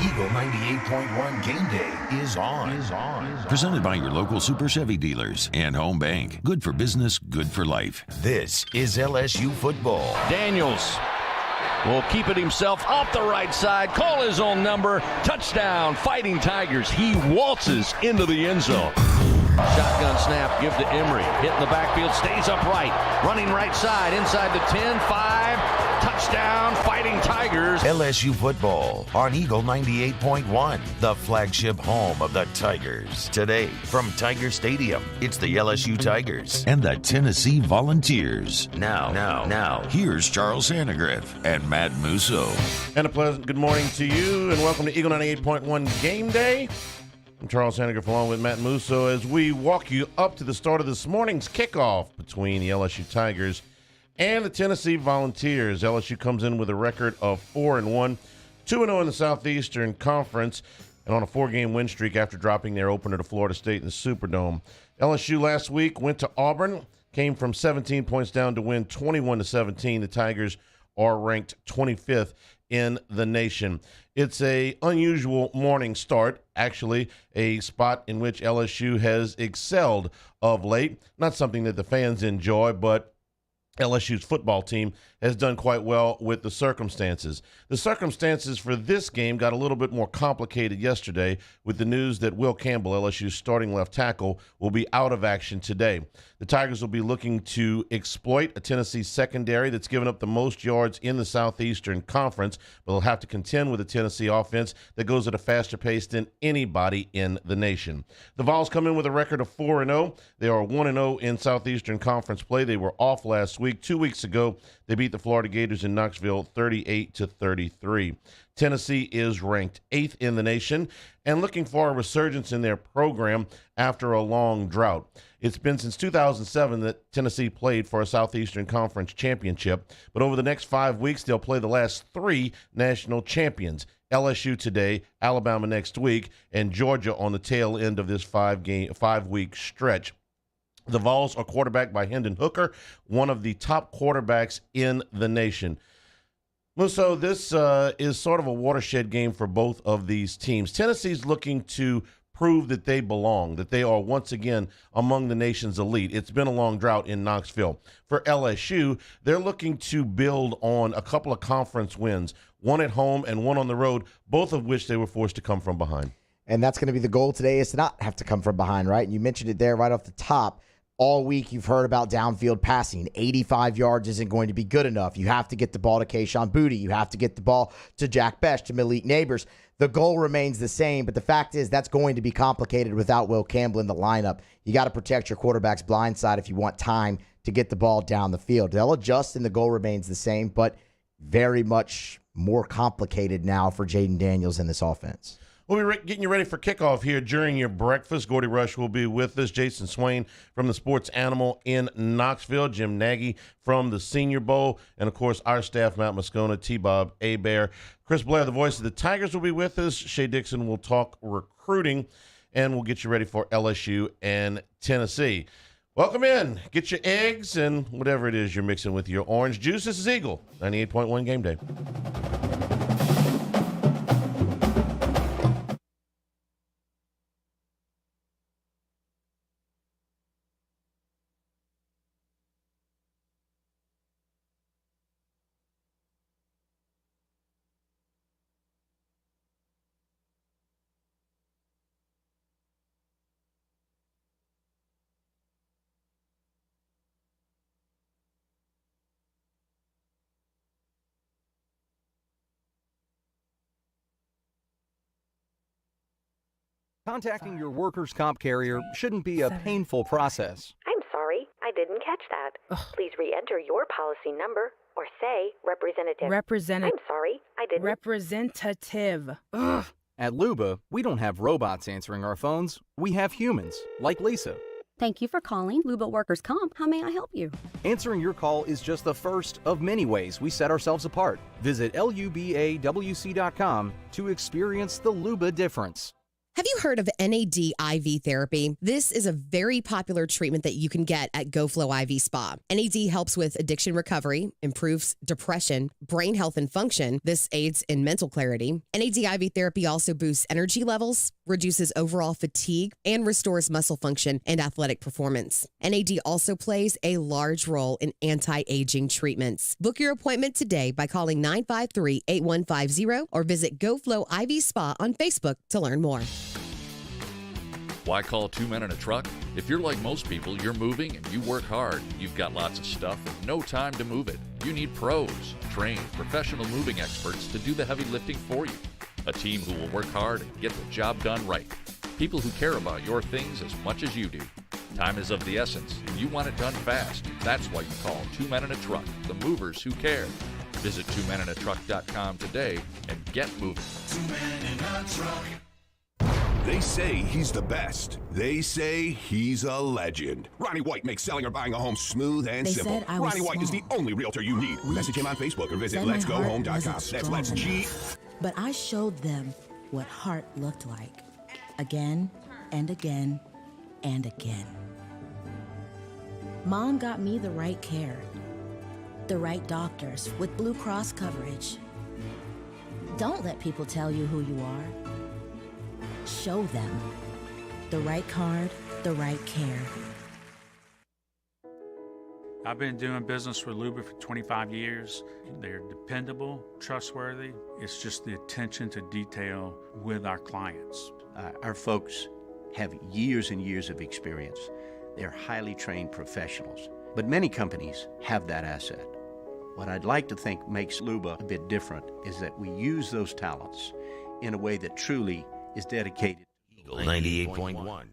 Eagle 98.1 Game Day is on. Presented by your local Super Chevy dealers and Home Bank. Good for business, good for life. This is LSU football. Daniels will keep it himself off the right side, call his own number, touchdown, Fighting Tigers. He waltzes into the end zone. Shotgun snap, give to Emery. Hit in the backfield, stays upright. Running right side, inside the 10, 5. Touchdown, Fighting Tigers. LSU football on Eagle 98.1, the flagship home of the Tigers. Today, from Tiger Stadium, it's the LSU Tigers And the Tennessee Volunteers. Now, Here's Charles Sandegriff and Matt Musso. And a pleasant good morning to you, and welcome to Eagle 98.1 Game Day. I'm Charles Sandegriff along with Matt Musso as we walk you up to the start of this morning's kickoff between the LSU Tigers and the Tennessee Volunteers. LSU comes in with a record of 4-1, 2-0 in the Southeastern Conference, and on a 4-game win streak after dropping their opener to Florida State in the Superdome. LSU last week went to Auburn, came from 17 points down to win 21-17. The Tigers are ranked 25th in the nation. It's a unusual morning start, actually, a spot in which LSU has excelled of late. Not something that the fans enjoy, but LSU's football team has done quite well with the circumstances. The circumstances for this game got a little bit more complicated yesterday with the news that Will Campbell, LSU's starting left tackle, will be out of action today. The Tigers will be looking to exploit a Tennessee secondary that's given up the most yards in the Southeastern Conference, but they'll have to contend with a Tennessee offense that goes at a faster pace than anybody in the nation. The Vols come in with a record of 4-0. They are 1-0 in Southeastern Conference play. They were off last week. 2 weeks ago, they beat the Florida Gators in Knoxville 38-33. Tennessee is ranked 8th in the nation and looking for a resurgence in their program after a long drought. It's been since 2007 that Tennessee played for a Southeastern Conference championship, but over the next 5 weeks, they'll play the last 3 national champions. LSU today, Alabama next week, and Georgia on the tail end of this 5-week stretch. The Vols are quarterbacked by Hendon Hooker, one of the top quarterbacks in the nation. Musso, this is sort of a watershed game for both of these teams. Tennessee's looking to prove that they belong, that they are once again among the nation's elite. It's been a long drought in Knoxville. For LSU, they're looking to build on a couple of conference wins, one at home and one on the road, both of which they were forced to come from behind. And that's going to be the goal today, is to not have to come from behind, right? And you mentioned it there right off the top. All week you've heard about downfield passing. 85 yards isn't going to be good enough. You have to get the ball to Kayshon Boutte. You have to get the ball to Jack Bech, to Malik Neighbors. The goal remains the same, but the fact is that's going to be complicated without Will Campbell in the lineup. You got to protect your quarterback's blind side if you want time to get the ball down the field. They'll adjust and the goal remains the same, but very much more complicated now for Jaden Daniels in this offense. We'll be getting you ready for kickoff here during your breakfast. Gordy Rush will be with us. Jason Swain from the Sports Animal in Knoxville. Jim Nagy from the Senior Bowl. And, of course, our staff, Matt Moscona, T-Bob, A-Bear. Chris Blair, the voice of the Tigers, will be with us. Shea Dixon will talk recruiting. And we'll get you ready for LSU and Tennessee. Welcome in. Get your eggs and whatever it is you're mixing with your orange juice. This is Eagle 98.1 Game Day. Contacting your workers' comp carrier shouldn't be a painful process. I'm sorry, I didn't catch that. Please re-enter your policy number or say representative. I'm sorry, I didn't. Representative. Ugh. At Luba, we don't have robots answering our phones. We have humans, like Lisa. Thank you for calling Luba Workers' Comp. How may I help you? Answering your call is just the first of many ways we set ourselves apart. Visit LUBAWC.com to experience the Luba difference. Have you heard of NAD IV therapy? This is a very popular treatment that you can get at GoFlow IV Spa. NAD helps with addiction recovery, improves depression, brain health and function. This aids in mental clarity. NAD IV therapy also boosts energy levels, reduces overall fatigue, and restores muscle function and athletic performance. NAD also plays a large role in anti-aging treatments. Book your appointment today by calling 953-8150 or visit GoFlow IV Spa on Facebook to learn more. Why call two men in a truck? If you're like most people, you're moving and you work hard. You've got lots of stuff and no time to move it. You need pros, trained, professional moving experts to do the heavy lifting for you. A team who will work hard and get the job done right. People who care about your things as much as you do. Time is of the essence, and you want it done fast. That's why you call Two Men in a Truck, the movers who care. Visit twomeninatruck.com today and get moving. 2 Men in a Truck. They say he's the best. They say he's a legend. Ronnie White makes selling or buying a home smooth and simple. Ronnie White is the only realtor you need. Message him on Facebook or visit letsgohome.com. That's Let's G. But I showed them what heart looked like. Again and again and again. Mom got me the right care. The right doctors with Blue Cross coverage. Don't let people tell you who you are. Show them. The right card, the right care. I've been doing business with Luba for 25 years. They're dependable, trustworthy. It's just the attention to detail with our clients. Our folks have years and years of experience. They're highly trained professionals. But many companies have that asset. What I'd like to think makes Luba a bit different is that we use those talents in a way that truly is dedicated. Eagle 98.1.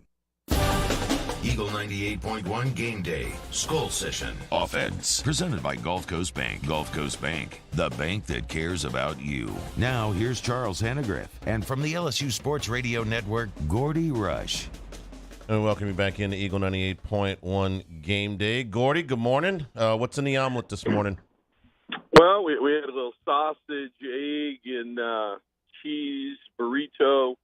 Eagle 98.1 Game Day. Skull Session. Offense. Presented by Gulf Coast Bank. Gulf Coast Bank. The bank that cares about you. Now, here's Charles Hannegriff. And from the LSU Sports Radio Network, Gordy Rush. And welcome you back into Eagle 98.1 Game Day. Gordy, good morning. What's in the omelet this morning? Well, we had a little sausage, egg, and cheese burrito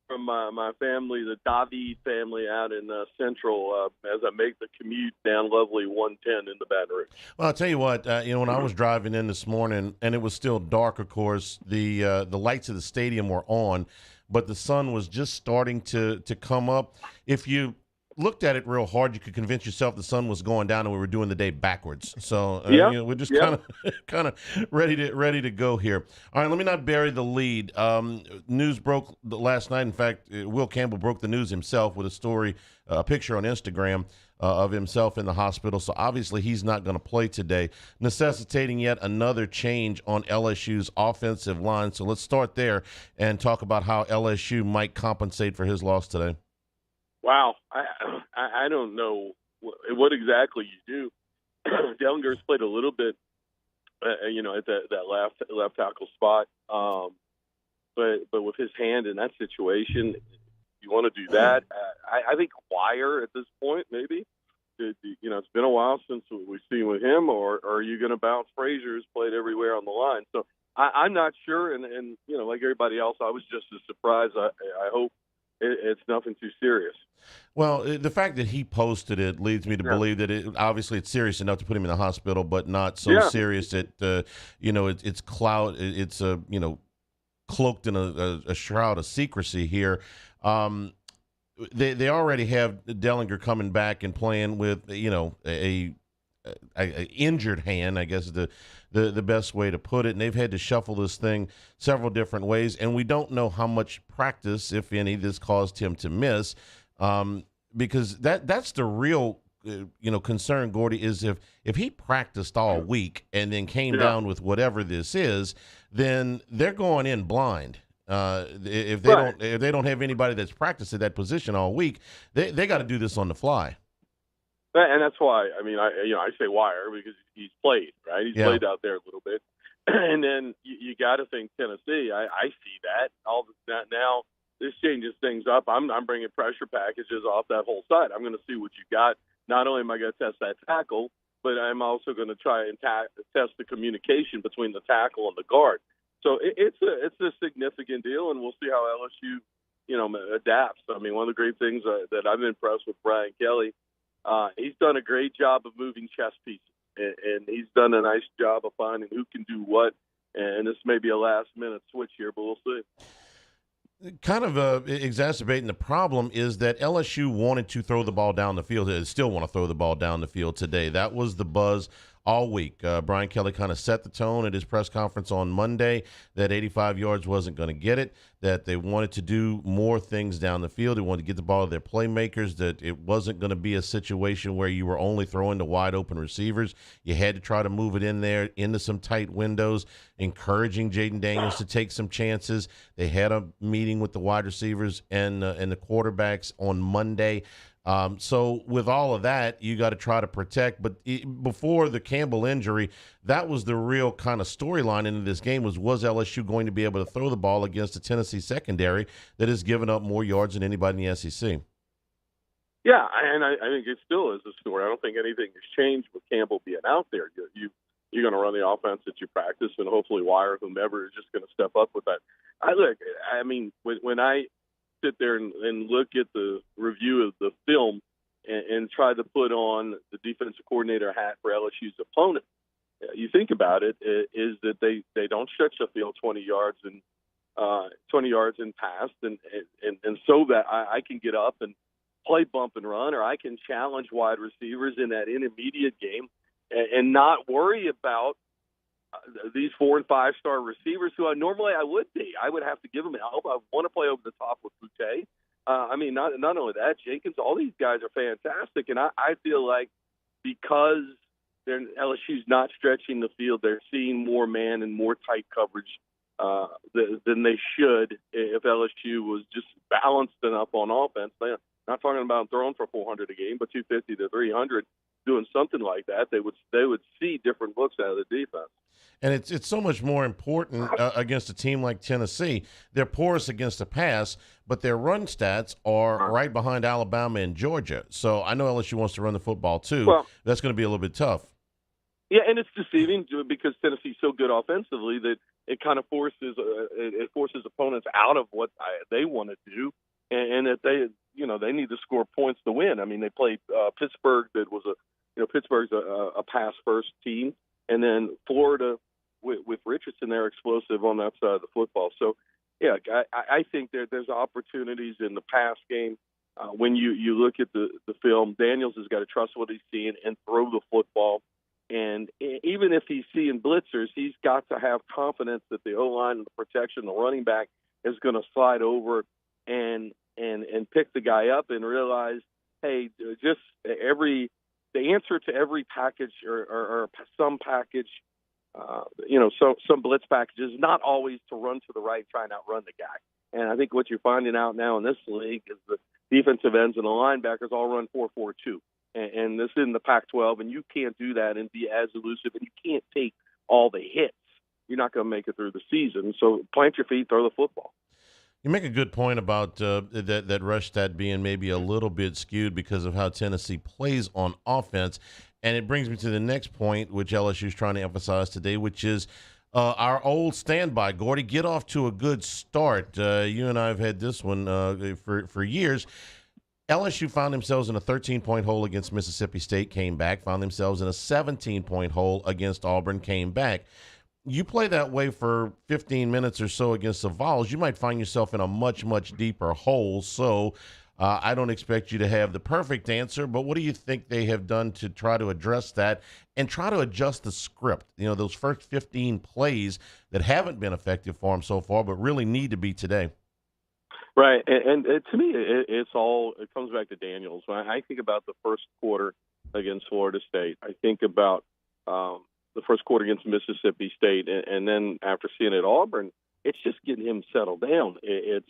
from my family, the David family out in Central, as I make the commute down lovely 110 into Baton Rouge. Well, I'll tell you what, when I was driving in this morning, and it was still dark, of course, the lights of the stadium were on, but the sun was just starting to come up. If you looked at it real hard, you could convince yourself the sun was going down and we were doing the day backwards. So we're just kind of ready to go here. All right, let me not bury the lead. News broke last night. In fact, Will Campbell broke the news himself with a story, a picture on Instagram of himself in the hospital. So obviously he's not going to play today, necessitating yet another change on LSU's offensive line. So let's start there and talk about how LSU might compensate for his loss today. Wow, I don't know what exactly you do. Dellinger's played a little bit, at that left tackle spot, but with his hand in that situation, you want to do that. I think Wire at this point maybe. It's been a while since we've seen with him, or are you going to bounce Frazier, who's played everywhere on the line? So I'm not sure, and like everybody else, I was just as surprised. I hope it's nothing too serious. Well, the fact that he posted it leads me to believe that it's serious enough to put him in the hospital, but not so serious that it's cloud. It's cloaked in a shroud of secrecy here. They already have Dellinger coming back and playing with a injured hand, I guess is the best way to put it. And they've had to shuffle this thing several different ways, and we don't know how much practice, if any, this caused him to miss. Because that's the real concern, Gordy, is if he practiced all week and then came down with whatever this is, then they're going in blind. If they don't have anybody that's practiced at that position all week, they got to do this on the fly. And that's why I say Wire because he's played, right? He's played out there a little bit, and then you got to think Tennessee. I see that that now. This changes things up. I'm bringing pressure packages off that whole side. I'm going to see what you got. Not only am I going to test that tackle, but I'm also going to try and test the communication between the tackle and the guard. So it's a significant deal, and we'll see how LSU adapts. I mean, one of the great things that I've been impressed with Brian Kelly, he's done a great job of moving chess pieces, and he's done a nice job of finding who can do what. And this may be a last-minute switch here, but we'll see. Kind of exacerbating the problem is that LSU wanted to throw the ball down the field. They still want to throw the ball down the field today. That was the buzz all week. Brian Kelly kind of set the tone at his press conference on Monday that 85 yards wasn't going to get it, that they wanted to do more things down the field. They wanted to get the ball to their playmakers, that it wasn't going to be a situation where you were only throwing to wide open receivers. You had to try to move it in there into some tight windows, encouraging Jaden Daniels to take some chances. They had a meeting with the wide receivers and the quarterbacks on Monday. So with all of that, you got to try to protect. But before the Campbell injury, that was the real kind of storyline into this game was LSU going to be able to throw the ball against a Tennessee secondary that has given up more yards than anybody in the SEC? Yeah, and I think it still is a story. I don't think anything has changed with Campbell being out there. You're going to run the offense that you practice, and hopefully Wire, whomever, is just going to step up with that. When I sit there and look at the review of the film and try to put on the defensive coordinator hat for LSU's opponent, you think about it, is that they don't stretch the field 20 yards and pass, and so that I can get up and play bump and run, or I can challenge wide receivers in that intermediate game and not worry about these 4- and 5-star receivers who normally I would be. I would have to give them help. I want to play over the top with Boutte. Not only that, Jenkins, all these guys are fantastic. And I feel like because LSU's not stretching the field, they're seeing more man and more tight coverage than they should if LSU was just balanced enough on offense. They're not talking about throwing for 400 a game, but 250 to 300, doing something like that. They would see different looks out of the defense. And it's so much more important against a team like Tennessee. They're porous against the pass, but their run stats are right behind Alabama and Georgia. So I know LSU wants to run the football too. Well, that's going to be a little bit tough. Yeah, and it's deceiving because Tennessee's so good offensively that it kind of forces opponents out of what they want to do, and that they need to score points to win. I mean, they played Pittsburgh. That was Pittsburgh's a pass first team, and then Florida with Richardson, they're explosive on that side of the football. So, yeah, I think there's opportunities in the pass game. When you look at the film, Daniels has got to trust what he's seeing and throw the football. And even if he's seeing blitzers, he's got to have confidence that the O-line and the protection, the running back, is going to slide over and pick the guy up and realize, hey, just the answer to every package or some package, some blitz packages, not always to run to the right, try and outrun the guy. And I think what you're finding out now in this league is the defensive ends and the linebackers all run 4-4-2. And this is in the Pac-12, and you can't do that and be as elusive, and you can't take all the hits. You're not going to make it through the season. So plant your feet, throw the football. You make a good point about that rush stat being maybe a little bit skewed because of how Tennessee plays on offense. And it brings me to the next point, which LSU is trying to emphasize today, which is our old standby. Gordy, get off to a good start. You and I have had this one for years. LSU found themselves in a 13-point hole against Mississippi State, came back, found themselves in a 17-point hole against Auburn, came back. You play that way for 15 minutes or so against the Vols, you might find yourself in a much, much deeper hole. So I don't expect you to have the perfect answer, but what do you think they have done to try to address that and try to adjust the script? those first 15 plays that haven't been effective for them so far, but really need to be today. Right, and to me, it comes back to Daniels. When I think about the first quarter against Florida State, I think about the first quarter against Mississippi State, and then after seeing it at Auburn, it's just getting him settled down. It's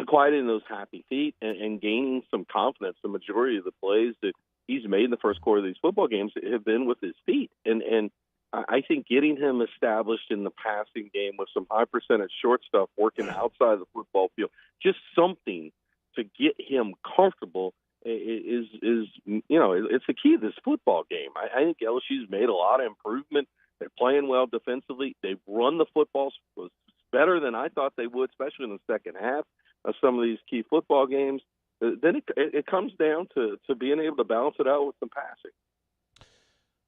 quieting those happy feet and gaining some confidence. The majority of the plays that he's made in the first quarter of these football games have been with his feet, and I think getting him established in the passing game with some high percentage short stuff, working outside the football field, just something to get him comfortable is it's the key to this football game. I think LSU's made a lot of improvement. They're playing well defensively. They've run the footballs better than I thought they would, especially in the second half. some of these key football games, then it comes down to being able to balance it out with some passing.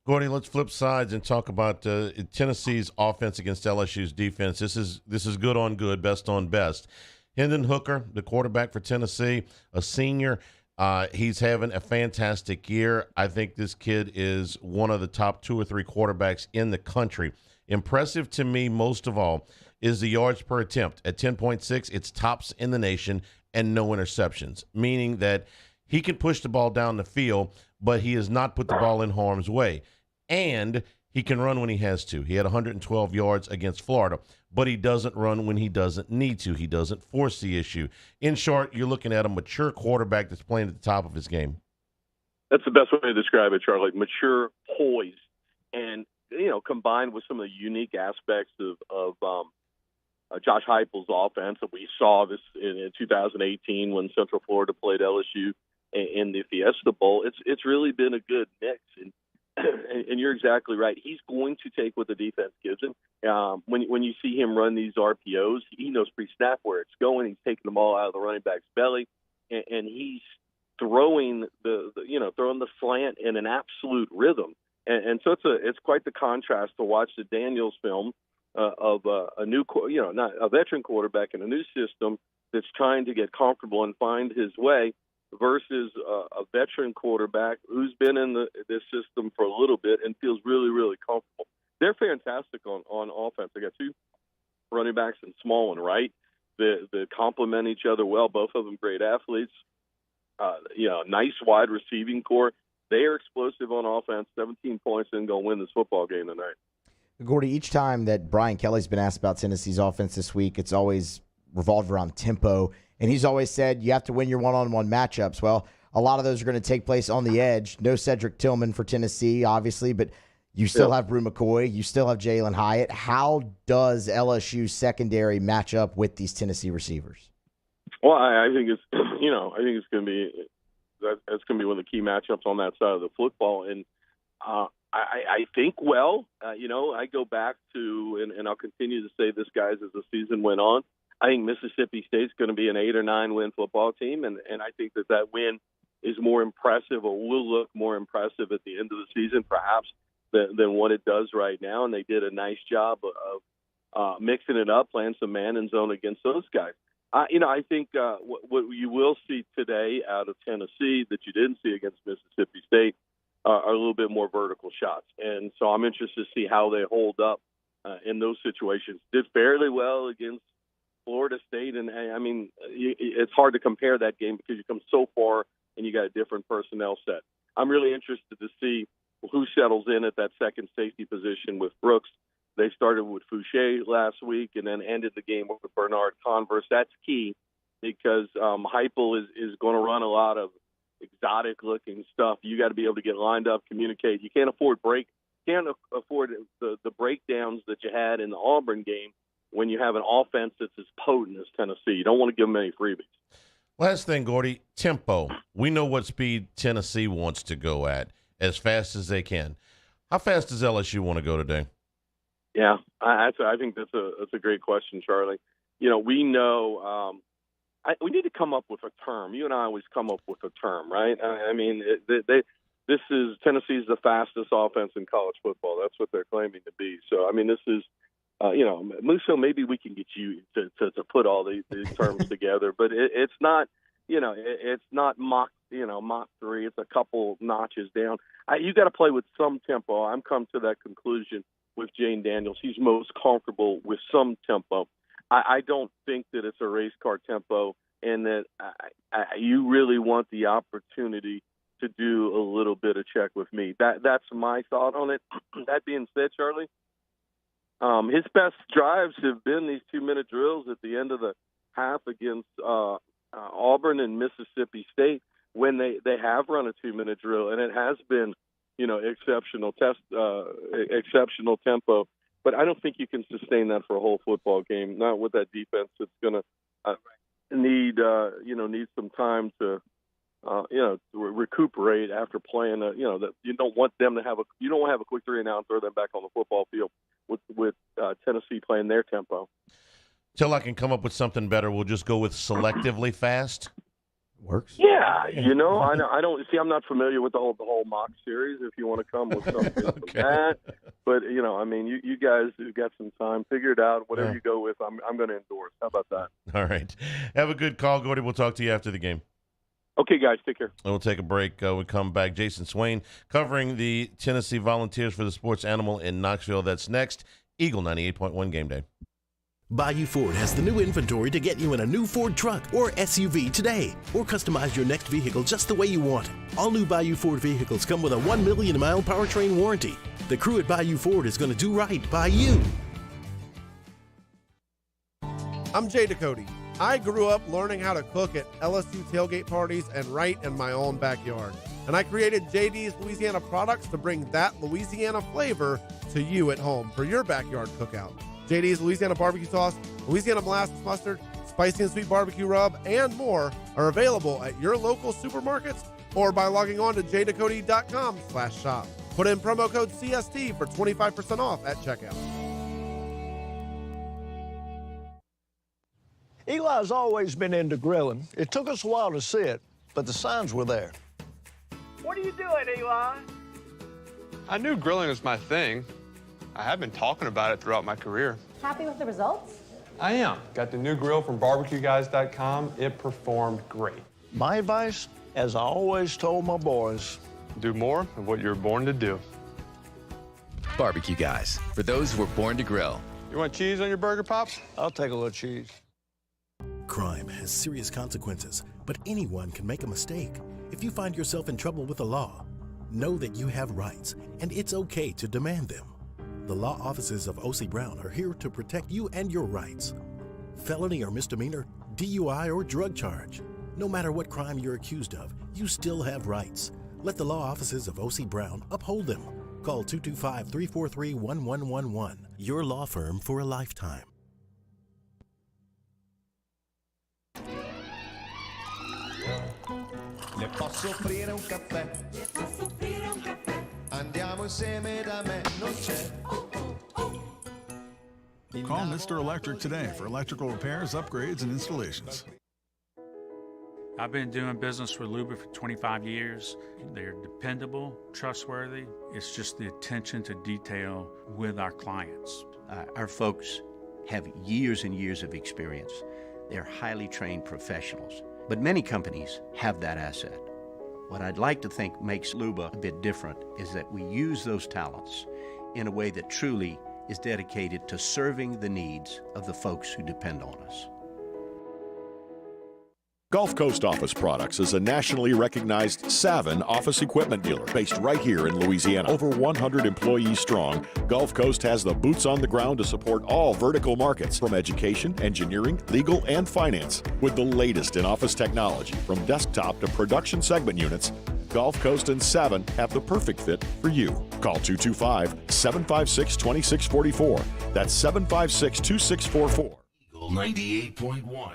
Gordy, let's flip sides and talk about Tennessee's offense against LSU's defense. This is good on good, best on best. Hendon Hooker, the quarterback for Tennessee, a senior, he's having a fantastic year. I think this kid is one of the top 2 or 3 quarterbacks in the country. Impressive to me, most of all, is the yards per attempt. At 10.6, it's tops in the nation, and no interceptions, meaning that he can push the ball down the field, but he has not put the ball in harm's way. And he can run when he has to. He had 112 yards against Florida, but he doesn't run when he doesn't need to. He doesn't force the issue. In short, you're looking at a mature quarterback that's playing at the top of his game. That's the best way to describe it, Charlie. Mature, poised, and combined with some of the unique aspects of Josh Heupel's offense. And we saw this in 2018 when Central Florida played LSU in the Fiesta Bowl. It's really been a good mix, and you're exactly right. He's going to take what the defense gives him. When you see him run these RPOs, he knows pre-snap where it's going. He's taking the ball out of the running back's belly, and he's throwing throwing the slant in an absolute rhythm. And so it's quite the contrast to watch the Daniels film of a new, not a veteran quarterback in a new system that's trying to get comfortable and find his way, versus a veteran quarterback who's been in this system for a little bit and feels really, really comfortable. They're fantastic on offense. They got 2 running backs and small one, right? They complement each other well. Both of them great athletes. Nice wide receiving core. They are explosive on offense. 17 points and going to win this football game tonight. Gordy, each time that Brian Kelly's been asked about Tennessee's offense this week, it's always revolved around tempo. And he's always said you have to win your one-on-one matchups. Well, a lot of those are going to take place on the edge. No Cedric Tillman for Tennessee, obviously, but you still have Brew McCoy. You still have Jalen Hyatt. How does LSU's secondary match up with these Tennessee receivers? Well, I think it's going to be that's going to be one of the key matchups on that side of the football. And I think, I go back to, and I'll continue to say this, guys, as the season went on. I think Mississippi State's going to be an 8 or 9 win football team, and I think that win is more impressive, or will look more impressive at the end of the season, perhaps, than what it does right now. And they did a nice job of mixing it up, playing some man and zone against those guys. I think what you will see today out of Tennessee that you didn't see against Mississippi State are a little bit more vertical shots, and so I'm interested to see how they hold up in those situations. Did fairly well against Florida State, and it's hard to compare that game because you come so far and you got a different personnel set. I'm really interested to see who settles in at that second safety position with Brooks. They started with Fouché last week and then ended the game with Bernard Converse. That's key because Heupel is going to run a lot of exotic-looking stuff. You got to be able to get lined up, communicate. You can't afford the breakdowns that you had in the Auburn game when you have an offense that's as potent as Tennessee. You don't want to give them any freebies. Last thing, Gordy, tempo. We know what speed Tennessee wants to go at, as fast as they can. How fast does LSU want to go today? Yeah, I think that's a great question, Charlie. We know we need to come up with a term. You and I always come up with a term, right? This is Tennessee's the fastest offense in college football. That's what they're claiming to be. So, this is, Musso, maybe we can get you to put all these terms together, but it's not, it's not Mach 3. It's a couple notches down. You got to play with some tempo. I'm come to that conclusion with Jane Daniels. He's most comfortable with some tempo. I don't think that it's a race car tempo, and that you really want the opportunity to do a little bit of check with me. That's my thought on it. That being said, Charlie, his best drives have been these 2-minute drills at the end of the half against Auburn and Mississippi State, when they have run a 2-minute drill, and it has been exceptional exceptional tempo. But I don't think you can sustain that for a whole football game. Not with that defense. It's going to need some time to recuperate after playing. That you don't want them to have a quick 3 and out and throw them back on the football field with Tennessee playing their tempo. Till I can come up with something better, we'll just go with selectively fast. Works. Yeah, I don't see. I'm not familiar with the whole mock series. If you want to come with something from that, but you guys have got some time. Figure it out. Whatever you go with, I'm going to endorse. How about that? All right. Have a good call, Gordy. We'll talk to you after the game. Okay, guys. Take care. And we'll take a break. We come back. Jason Swain covering the Tennessee Volunteers for the Sports Animal in Knoxville. That's next. Eagle 98.1 Game Day. Bayou Ford has the new inventory to get you in a new Ford truck or SUV today, or customize your next vehicle just the way you want it. All new Bayou Ford vehicles come with a 1 million mile powertrain warranty. The crew at Bayou Ford is going to do right by you. I'm Jay Ducote. I grew up learning how to cook at LSU tailgate parties and right in my own backyard. And I created JD's Louisiana products to bring that Louisiana flavor to you at home for your backyard cookout. JD's Louisiana barbecue sauce, Louisiana molasses mustard, spicy and sweet barbecue rub, and more are available at your local supermarkets or by logging on to jducote.com/shop. Put in promo code CST for 25% off at checkout. Eli's always been into grilling. It took us a while to see it, but the signs were there. What are you doing, Eli? I knew grilling was my thing. I have been talking about it throughout my career. Happy with the results? I am. Got the new grill from barbecueguys.com. It performed great. My advice, as I always told my boys, do more of what you were born to do. Barbecue Guys, for those who were born to grill. You want cheese on your burger, Pops? I'll take a little cheese. Crime has serious consequences, but anyone can make a mistake. If you find yourself in trouble with the law, know that you have rights, and it's okay to demand them. The law offices of O.C. Brown are here to protect you and your rights. Felony or misdemeanor, DUI or drug charge. No matter what crime you're accused of, you still have rights. Let the law offices of O.C. Brown uphold them. Call 225-343-1111. Your law firm for a lifetime. Le posso offrire un caffè? Andiamo insieme da me, non c'è. Call Mr. Electric today for electrical repairs, upgrades, and installations. I've been doing business with Luba for 25 years. They're dependable, trustworthy. It's just the attention to detail with our clients. Our folks have years and years of experience. They're highly trained professionals. But many companies have that asset. What I'd like to think makes Luba a bit different is that we use those talents in a way that truly is dedicated to serving the needs of the folks who depend on us. Gulf Coast Office Products is a nationally recognized Savin office equipment dealer based right here in Louisiana. Over 100 employees strong, Gulf Coast has the boots on the ground to support all vertical markets, from education, engineering, legal, and finance. With the latest in office technology, from desktop to production segment units, Gulf Coast and Savin have the perfect fit for you. Call 225-756-2644. That's 756-2644. Eagle 98.1.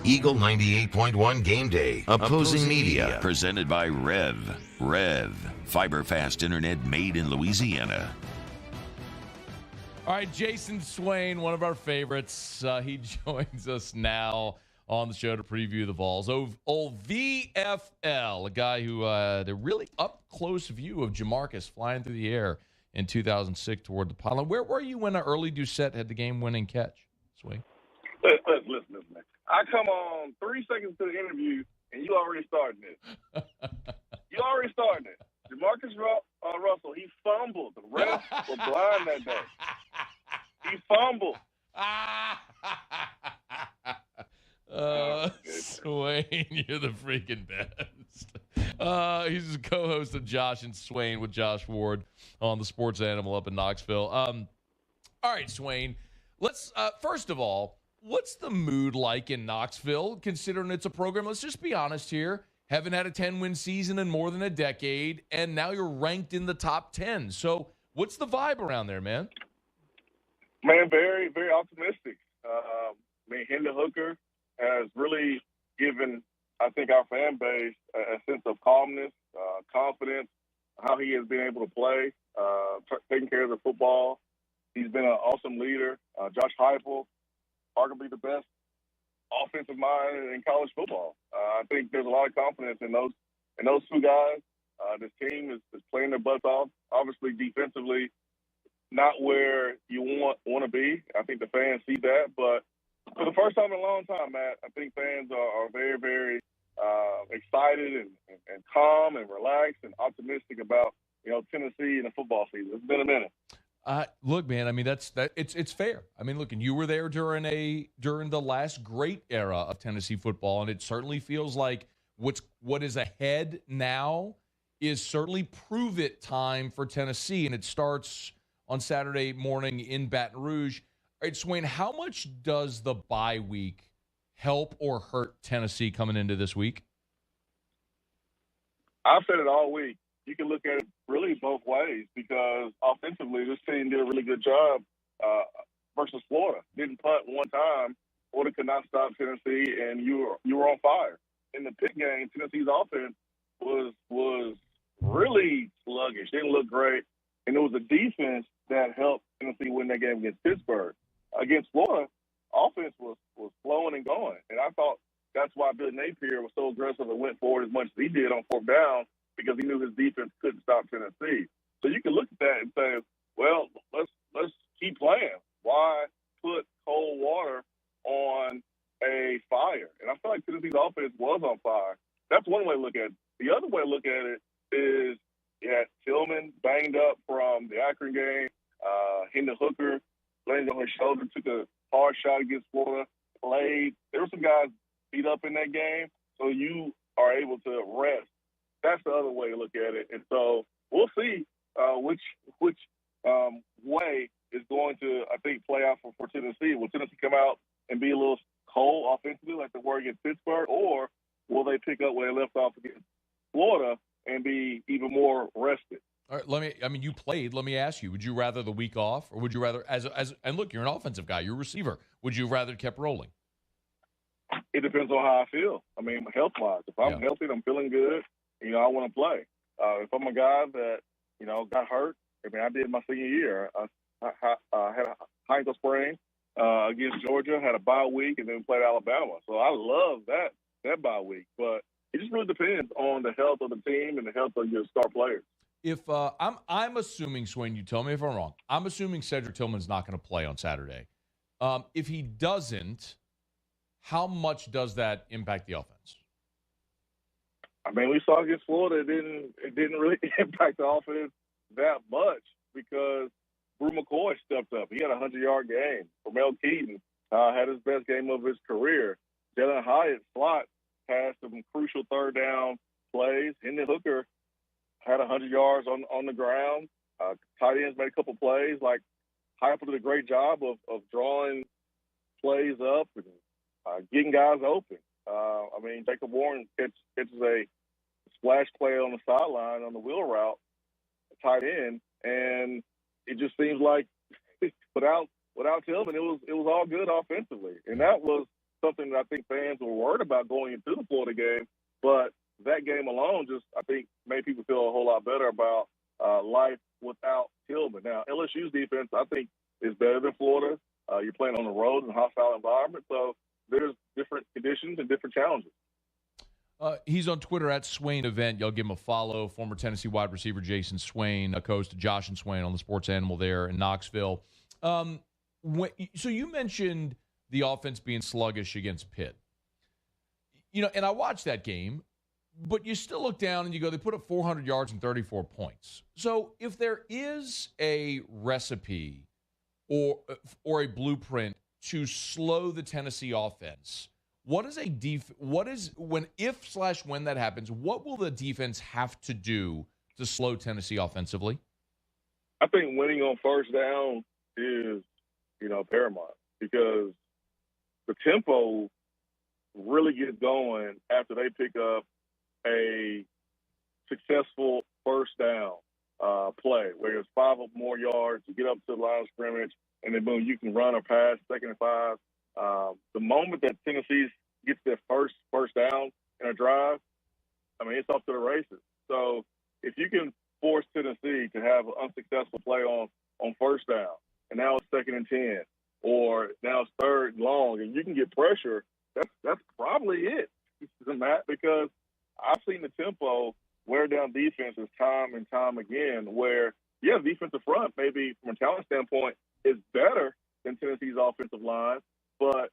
Eagle 98.1 Game Day. Opposing Media. Presented by Rev. Fiber fast internet made in Louisiana. All right, Jason Swain, one of our favorites. He joins us now on the show to preview the Vols. Old VFL, a guy who had a really up-close view of Jamarcus flying through the air in 2006 toward the pylon. Where were you when Early Doucette had the game-winning catch, Swain? Listen, man. I come on 3 seconds to the interview, and you already starting this. Jamarcus Russell, he fumbled. The refs were blind that day. He fumbled. Swain, you're the freaking best. He's the co-host of Josh and Swain with Josh Ward on the Sports Animal up in Knoxville. All right, Swain, let's first of all, what's the mood like in Knoxville, considering it's a program, let's just be honest here, haven't had a 10-win season in more than a decade, and now you're ranked in the top 10. So what's the vibe around there, man? Man, very, very optimistic. Hendon Hooker has really given, I think, our fan base a sense of calmness, confidence, how he has been able to play, taking care of the football. He's been an awesome leader. Josh Heupel, arguably the best offensive mind in college football. I think there's a lot of confidence in those two guys. This team is playing their butts off. Obviously, defensively, not where you want to be. I think the fans see that. But for the first time in a long time, Matt, I think fans are very, very excited and calm and relaxed and optimistic about Tennessee in the football season. It's been a minute. Look, man. I mean, it's fair. I mean, look, and you were there during the last great era of Tennessee football, and it certainly feels like what is ahead now is certainly prove it time for Tennessee, and it starts on Saturday morning in Baton Rouge. All right, Swain, how much does the bye week help or hurt Tennessee coming into this week? I've said it all week. You can look at it really both ways because offensively, this team did a really good job versus Florida. Didn't punt one time. Florida could not stop Tennessee, and you were on fire. In the Pitt game, Tennessee's offense was really sluggish. Didn't look great. And it was a defense that helped Tennessee win that game against Pittsburgh. Against Florida, offense was flowing and going. And I thought that's why Bill Napier was so aggressive and went forward as much as he did on fourth down because he knew his defense couldn't stop Tennessee. So you can look at that and say, well, let's keep playing. Why put cold water on a fire? And I feel like Tennessee's offense was on fire. That's one way to look at it. The other way to look at it is Tillman banged up from the Akron game. Hendon Hooker landed on his shoulder, took a hard shot against Florida, played. There were some guys beat up in that game, so you are able to rest. That's the other way to look at it. And so we'll see which way is going to, I think, play out for Tennessee. Will Tennessee come out and be a little cold offensively like they were against Pittsburgh, or will they pick up where they left off against Florida and be even more rested? All right, you played. Let me ask you, would you rather the week off, or would you rather, and look, you're an offensive guy, you're a receiver. Would you rather kept rolling? It depends on how I feel. I mean, health-wise. If I'm healthy and I'm feeling good, I want to play. If I'm a guy that, got hurt, I did my senior year. I had a high ankle sprain against Georgia, had a bye week, and then played Alabama. So I love that bye week. But it just really depends on the health of the team and the health of your star players. If I'm assuming, Swain, you tell me if I'm wrong. I'm assuming Cedric Tillman's not going to play on Saturday. If he doesn't, how much does that impact the offense? We saw against Florida, it didn't really impact the offense that much because Brew McCoy stepped up. He had a 100-yard game. Ramel Keaton had his best game of his career. Jalen Hyatt slot had some crucial third down plays. Hendon Hooker had 100 yards on the ground. Tight ends made a couple plays. Like Hyatt did a great job of drawing plays up and getting guys open. Jacob Warren catches a splash play on the sideline on the wheel route, tight end, and it just seems like without Tillman, it was all good offensively, and that was something that I think fans were worried about going into the Florida game. But that game alone just, I think, made people feel a whole lot better about life without Tillman. Now, LSU's defense, I think, is better than Florida. You're playing on the road in a hostile environment, so there's different conditions and different challenges. He's on Twitter at Swain Event. Y'all give him a follow. Former Tennessee wide receiver Jason Swain, a co-host to Josh and Swain on the Sports Animal there in Knoxville. So you mentioned the offense being sluggish against Pitt. And I watched that game, but you still look down and you go, they put up 400 yards and 34 points. So if there is a recipe or a blueprint to slow the Tennessee offense, when that happens, what will the defense have to do to slow Tennessee offensively? I think winning on first down is, paramount because the tempo really gets going after they pick up a successful first down play where it's 5 or more yards, you get up to the line of scrimmage, and then boom, you can run or pass, 2nd and 5. The moment that Tennessee gets their first down in a drive, it's off to the races. So if you can force Tennessee to have an unsuccessful play on first down, and now it's 2nd and 10, or now it's 3rd and long, underdog and you can get pressure, that's probably it, Matt, because I've seen the tempo wear down defenses time and time again where, yeah, defensive front maybe from a talent standpoint is better than Tennessee's offensive line, but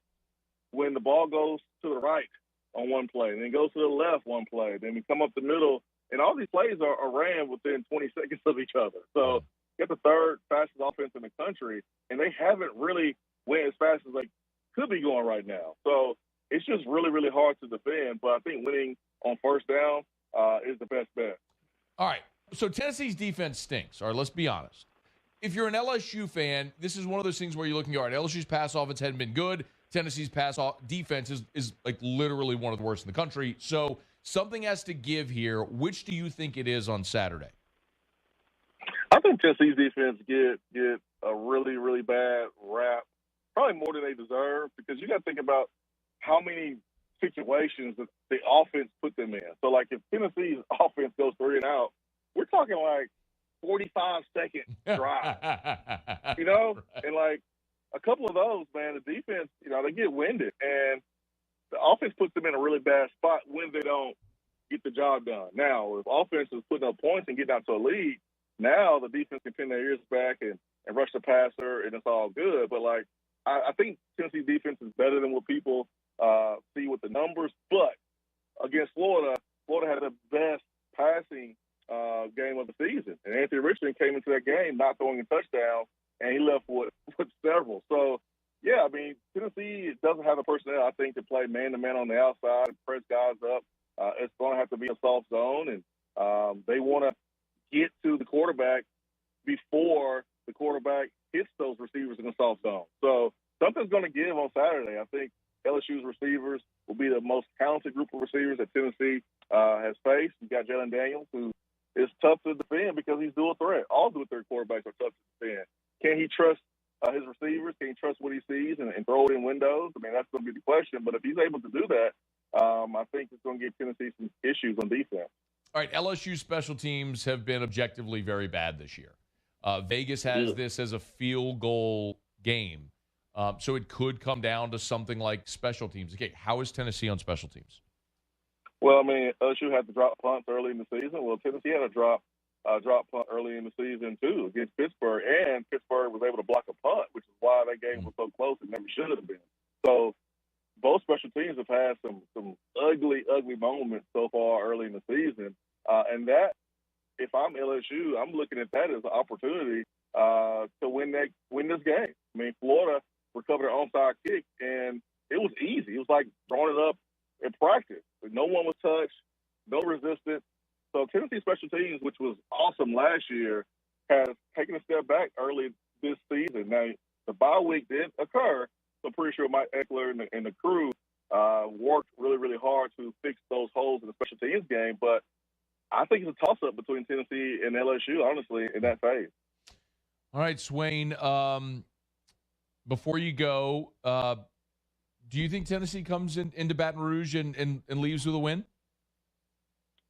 when the ball goes to the right on one play, and then goes to the left one play, then we come up the middle, and all these plays are ran within 20 seconds of each other. So get the third fastest offense in the country, and they haven't really went as fast as they could be going right now. So it's just really, really hard to defend. But I think winning on first down is the best bet. All right. So Tennessee's defense stinks. All right, let's be honest. If you're an LSU fan, this is one of those things where you're looking, all right, LSU's pass offense hadn't been good. Tennessee's defense is like literally one of the worst in the country. So something has to give here. Which do you think it is on Saturday? I think Tennessee's defense get a really, really bad rap, probably more than they deserve, because you got to think about how many situations that the offense put them in. So, like, if Tennessee's offense goes 3 and out, we're talking like 45-second drive, you know? Right. And, like, a couple of those, man, the defense, you know, they get winded. And the offense puts them in a really bad spot when they don't get the job done. Now, if offense is putting up points and getting out to a lead, now the defense can pin their ears back and rush the passer, and it's all good. But, like, I think Tennessee's defense is better than what people see with the numbers. But against Florida had the best passing game of the season. And Anthony Richardson came into that game not throwing a touchdown, and he left with several. So, yeah, I mean, Tennessee doesn't have the personnel, I think, to play man-to-man on the outside and press guys up. It's going to have to be a soft zone, and they want to get to the quarterback before the quarterback hits those receivers in the soft zone. So something's going to give on Saturday. I think LSU's receivers will be the most talented group of receivers that Tennessee has faced. You got Jalen Daniels, who is tough to defend because he's dual threat. All dual threat quarterbacks are tough to defend. Can he trust his receivers? Can he trust what he sees and throw it in windows? I mean, that's going to be the question. But if he's able to do that, I think it's going to give Tennessee some issues on defense. All right, LSU special teams have been objectively very bad this year. Vegas has this as a field goal game. So it could come down to something like special teams. Okay, how is Tennessee on special teams? Well, I mean, LSU had to drop punts early in the season. Well, Tennessee had a drop punt early in the season, too, against Pittsburgh. And Pittsburgh was able to block a punt, which is why that game was so close. It never should have been. So both special teams have had some ugly, ugly moments so far early in the season. And that, if I'm LSU, I'm looking at that as an opportunity to win this game. I mean, Florida recovered an onside kick, and it was easy. It was like throwing it up in practice. No one was touched, no resistance. So Tennessee special teams, which was awesome last year, has taken a step back early this season. Now, the bye week did occur, so I'm pretty sure Mike Eckler and the crew worked really, really hard to fix those holes in the special teams game. But I think it's a toss-up between Tennessee and LSU, honestly, in that phase. All right, Swain, before you go, do you think Tennessee comes into Baton Rouge and leaves with a win?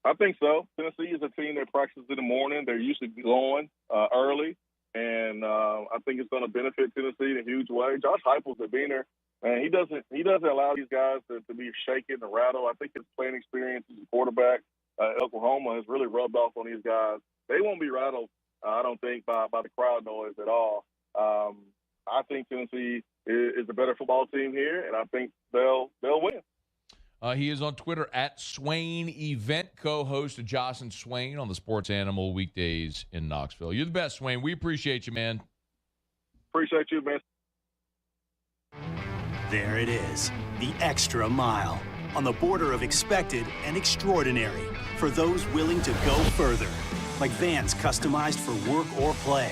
I think so. Tennessee is a team that practices in the morning. They're usually going early, and I think it's going to benefit Tennessee in a huge way. Josh Heupel's a beaner, and he doesn't allow these guys to be shaken and rattled. I think his playing experience as a quarterback at Oklahoma has really rubbed off on these guys. They won't be rattled, I don't think, by the crowd noise at all. I think Tennessee is a better football team here, and I think they'll win. He is on Twitter at Swain Event, co-host of Josh and Swain on the Sports Animal weekdays in Knoxville. You're the best, Swain. We appreciate you, man. Appreciate you, man. There it is, the extra mile, on the border of expected and extraordinary for those willing to go further, like vans customized for work or play,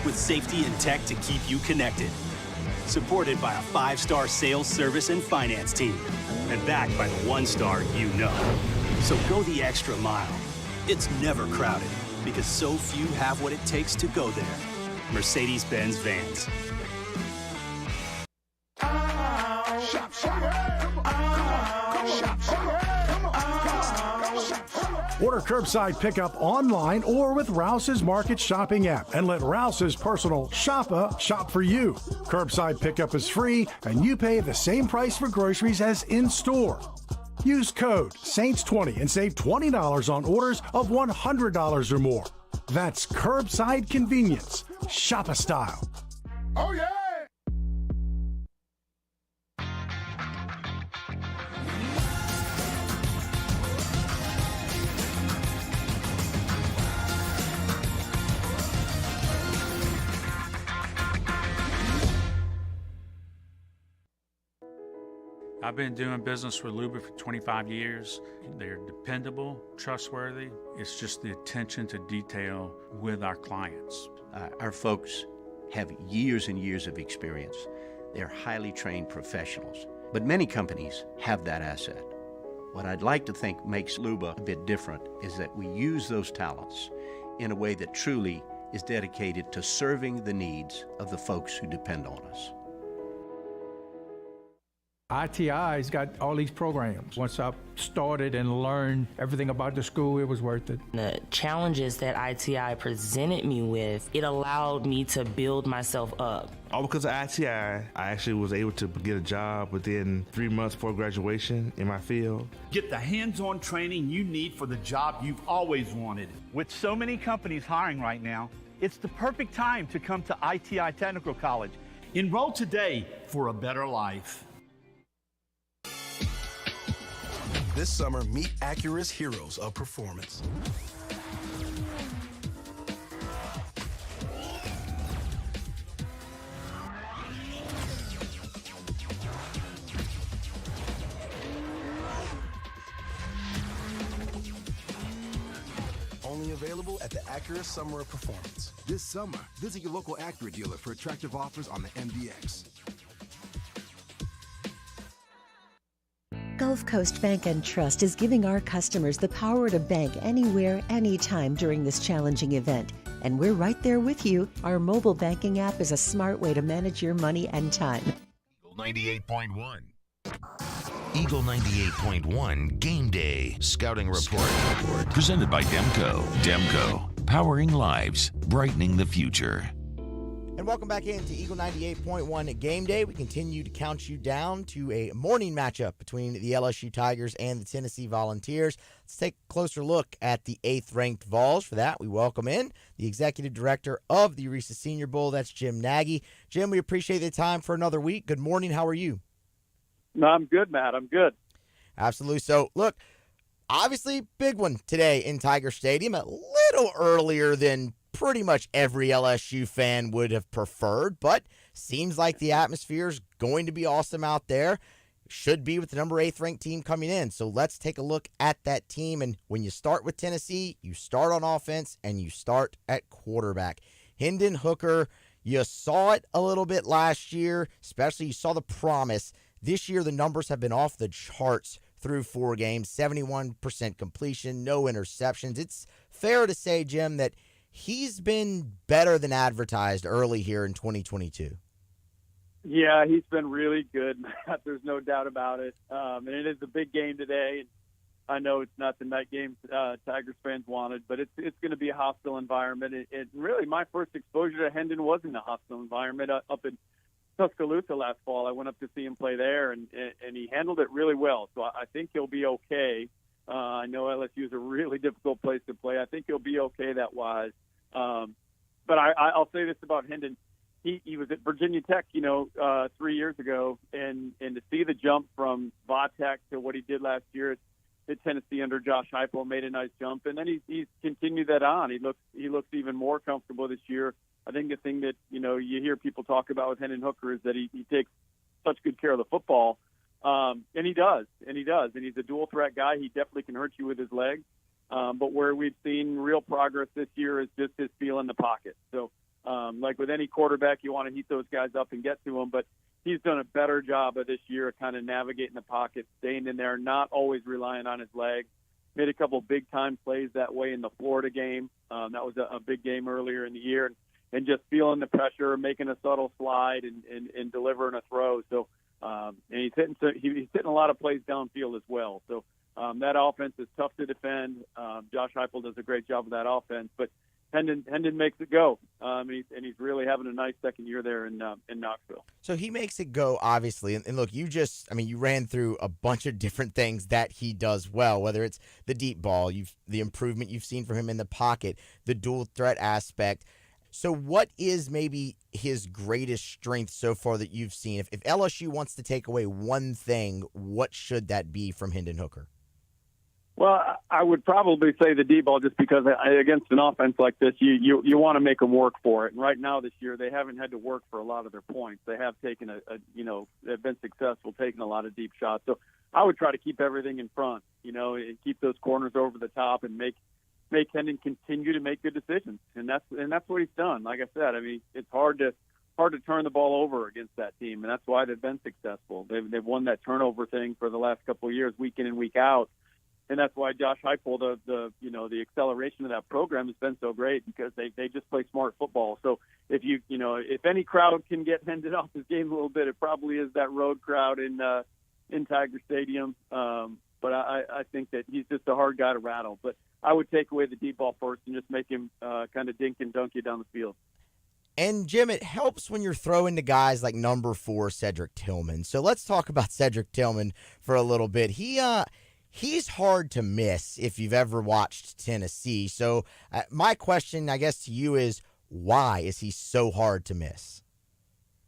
with safety and tech to keep you connected. Supported by a 5-star sales, service, and finance team. And backed by the 1-star you know. So go the extra mile. It's never crowded because so few have what it takes to go there. Mercedes-Benz Vans. Order curbside pickup online or with Rouse's Market Shopping app and let Rouse's personal shopper shop for you. Curbside pickup is free and you pay the same price for groceries as in-store. Use code SAINTS20 and save $20 on orders of $100 or more. That's curbside convenience. Shopper style. Oh, yeah! I've been doing business with Luba for 25 years. They're dependable, trustworthy. It's just the attention to detail with our clients. Our folks have years and years of experience. They're highly trained professionals, but many companies have that asset. What I'd like to think makes Luba a bit different is that we use those talents in a way that truly is dedicated to serving the needs of the folks who depend on us. ITI's got all these programs. Once I started and learned everything about the school, it was worth it. The challenges that ITI presented me with, it allowed me to build myself up. All because of ITI, I actually was able to get a job within 3 months before graduation in my field. Get the hands-on training you need for the job you've always wanted. With so many companies hiring right now, it's the perfect time to come to ITI Technical College. Enroll today for a better life. This summer, meet Acura's heroes of performance. Only available at the Acura Summer of Performance. This summer, visit your local Acura dealer for attractive offers on the MDX. Gulf Coast Bank and Trust is giving our customers the power to bank anywhere, anytime during this challenging event. And we're right there with you. Our mobile banking app is a smart way to manage your money and time. 98.1. Eagle 98.1 Game Day Scouting Report. Presented by Demco. Demco, powering lives, brightening the future. And welcome back into Eagle 98.1 Game Day. We continue to count you down to a morning matchup between the LSU Tigers and the Tennessee Volunteers. Let's take a closer look at the 8th-ranked Vols. For that, we welcome in the Executive Director of the Reese's Senior Bowl. That's Jim Nagy. Jim, we appreciate the time for another week. Good morning. How are you? No, I'm good, Matt. I'm good. Absolutely. So, look, obviously, big one today in Tiger Stadium. A little earlier than pretty much every LSU fan would have preferred, but seems like the atmosphere is going to be awesome out there. Should be with the number 8th ranked team coming in. So let's take a look at that team. And when you start with Tennessee, you start on offense and you start at quarterback. Hendon Hooker, you saw it a little bit last year, especially you saw the promise. This year, the numbers have been off the charts through 4 games, 71% completion, no interceptions. It's fair to say, Jim, that he's been better than advertised early here in 2022. Yeah, he's been really good, Matt. There's no doubt about it. And it is a big game today. I know it's not the night game Tigers fans wanted, but it's going to be a hostile environment. It really, my first exposure to Hendon was in a hostile environment up in Tuscaloosa last fall. I went up to see him play there, and he handled it really well. So I think he'll be okay. I know LSU is a really difficult place to play. I think he'll be okay that wise. But I'll say this about Hendon. He was at Virginia Tech, 3 years ago, and to see the jump from Va-Tech to what he did last year at Tennessee under Josh Heupel, made a nice jump, and then he's continued that on. He looks even more comfortable this year. I think the thing that you hear people talk about with Hendon Hooker is that he takes such good care of the football, and he does, and he's a dual threat guy. He definitely can hurt you with his legs, but where we've seen real progress this year is just his feel in the pocket. So. Like with any quarterback, you want to heat those guys up and get to them, but he's done a better job of this year of kind of navigating the pocket, staying in there, not always relying on his legs. Made a couple big-time plays that way in the Florida game. That was a big game earlier in the year, and just feeling the pressure, making a subtle slide, and delivering a throw. So, and he's hitting a lot of plays downfield as well. So That offense is tough to defend. Josh Heupel does a great job with that offense, but Hendon makes it go, and he's really having a nice second year there in Knoxville. So he makes it go, obviously. And look, you ran through a bunch of different things that he does well, whether it's the deep ball, the improvement you've seen from him in the pocket, the dual threat aspect. So what is maybe his greatest strength so far that you've seen? If LSU wants to take away one thing, what should that be from Hendon Hooker? Well, I would probably say the deep ball, just because against an offense like this, you want to make them work for it. And right now this year, they haven't had to work for a lot of their points. They have taken they've been successful taking a lot of deep shots. So I would try to keep everything in front, and keep those corners over the top and make Hendon continue to make good decisions. And that's what he's done. Like I said, it's hard to turn the ball over against that team, and that's why they've been successful. They've won that turnover thing for the last couple of years, week in and week out. And that's why Josh Heupel, the acceleration of that program has been so great, because they just play smart football. So if any crowd can get Hendon off his game a little bit, it probably is that road crowd in Tiger Stadium. But I think that he's just a hard guy to rattle. But I would take away the deep ball first and just make him kind of dink and dunk you down the field. And, Jim, it helps when you're throwing to guys like number 4, Cedric Tillman. So let's talk about Cedric Tillman for a little bit. He's hard to miss if you've ever watched Tennessee. So my question, I guess, to you is, why is he so hard to miss?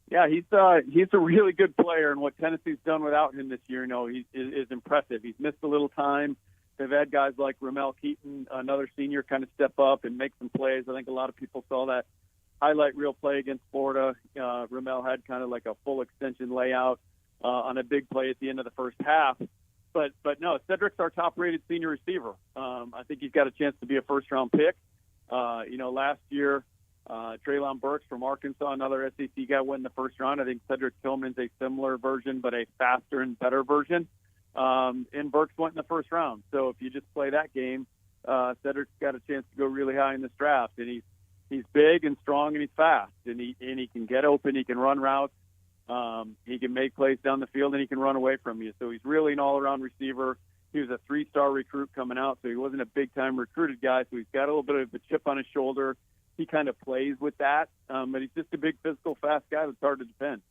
Yeah, he's a really good player, and what Tennessee's done without him this year, is impressive. He's missed a little time. They've had guys like Ramel Keaton, another senior, kind of step up and make some plays. I think a lot of people saw that highlight reel play against Florida. Ramel had kind of like a full extension layout on a big play at the end of the first half. But no, Cedric's our top-rated senior receiver. I think he's got a chance to be a first-round pick. Last year, Treylon Burks from Arkansas, another SEC guy, went in the first round. I think Cedric Tillman's a similar version, but a faster and better version. And Burks went in the first round. So if you just play that game, Cedric's got a chance to go really high in this draft. And he's big and strong and he's fast. And he can get open. He can run routes. He can make plays down the field, and he can run away from you. So he's really an all-around receiver. He was a 3-star recruit coming out, so he wasn't a big-time recruited guy. So he's got a little bit of a chip on his shoulder. He kind of plays with that, but he's just a big, physical, fast guy that's hard to defend.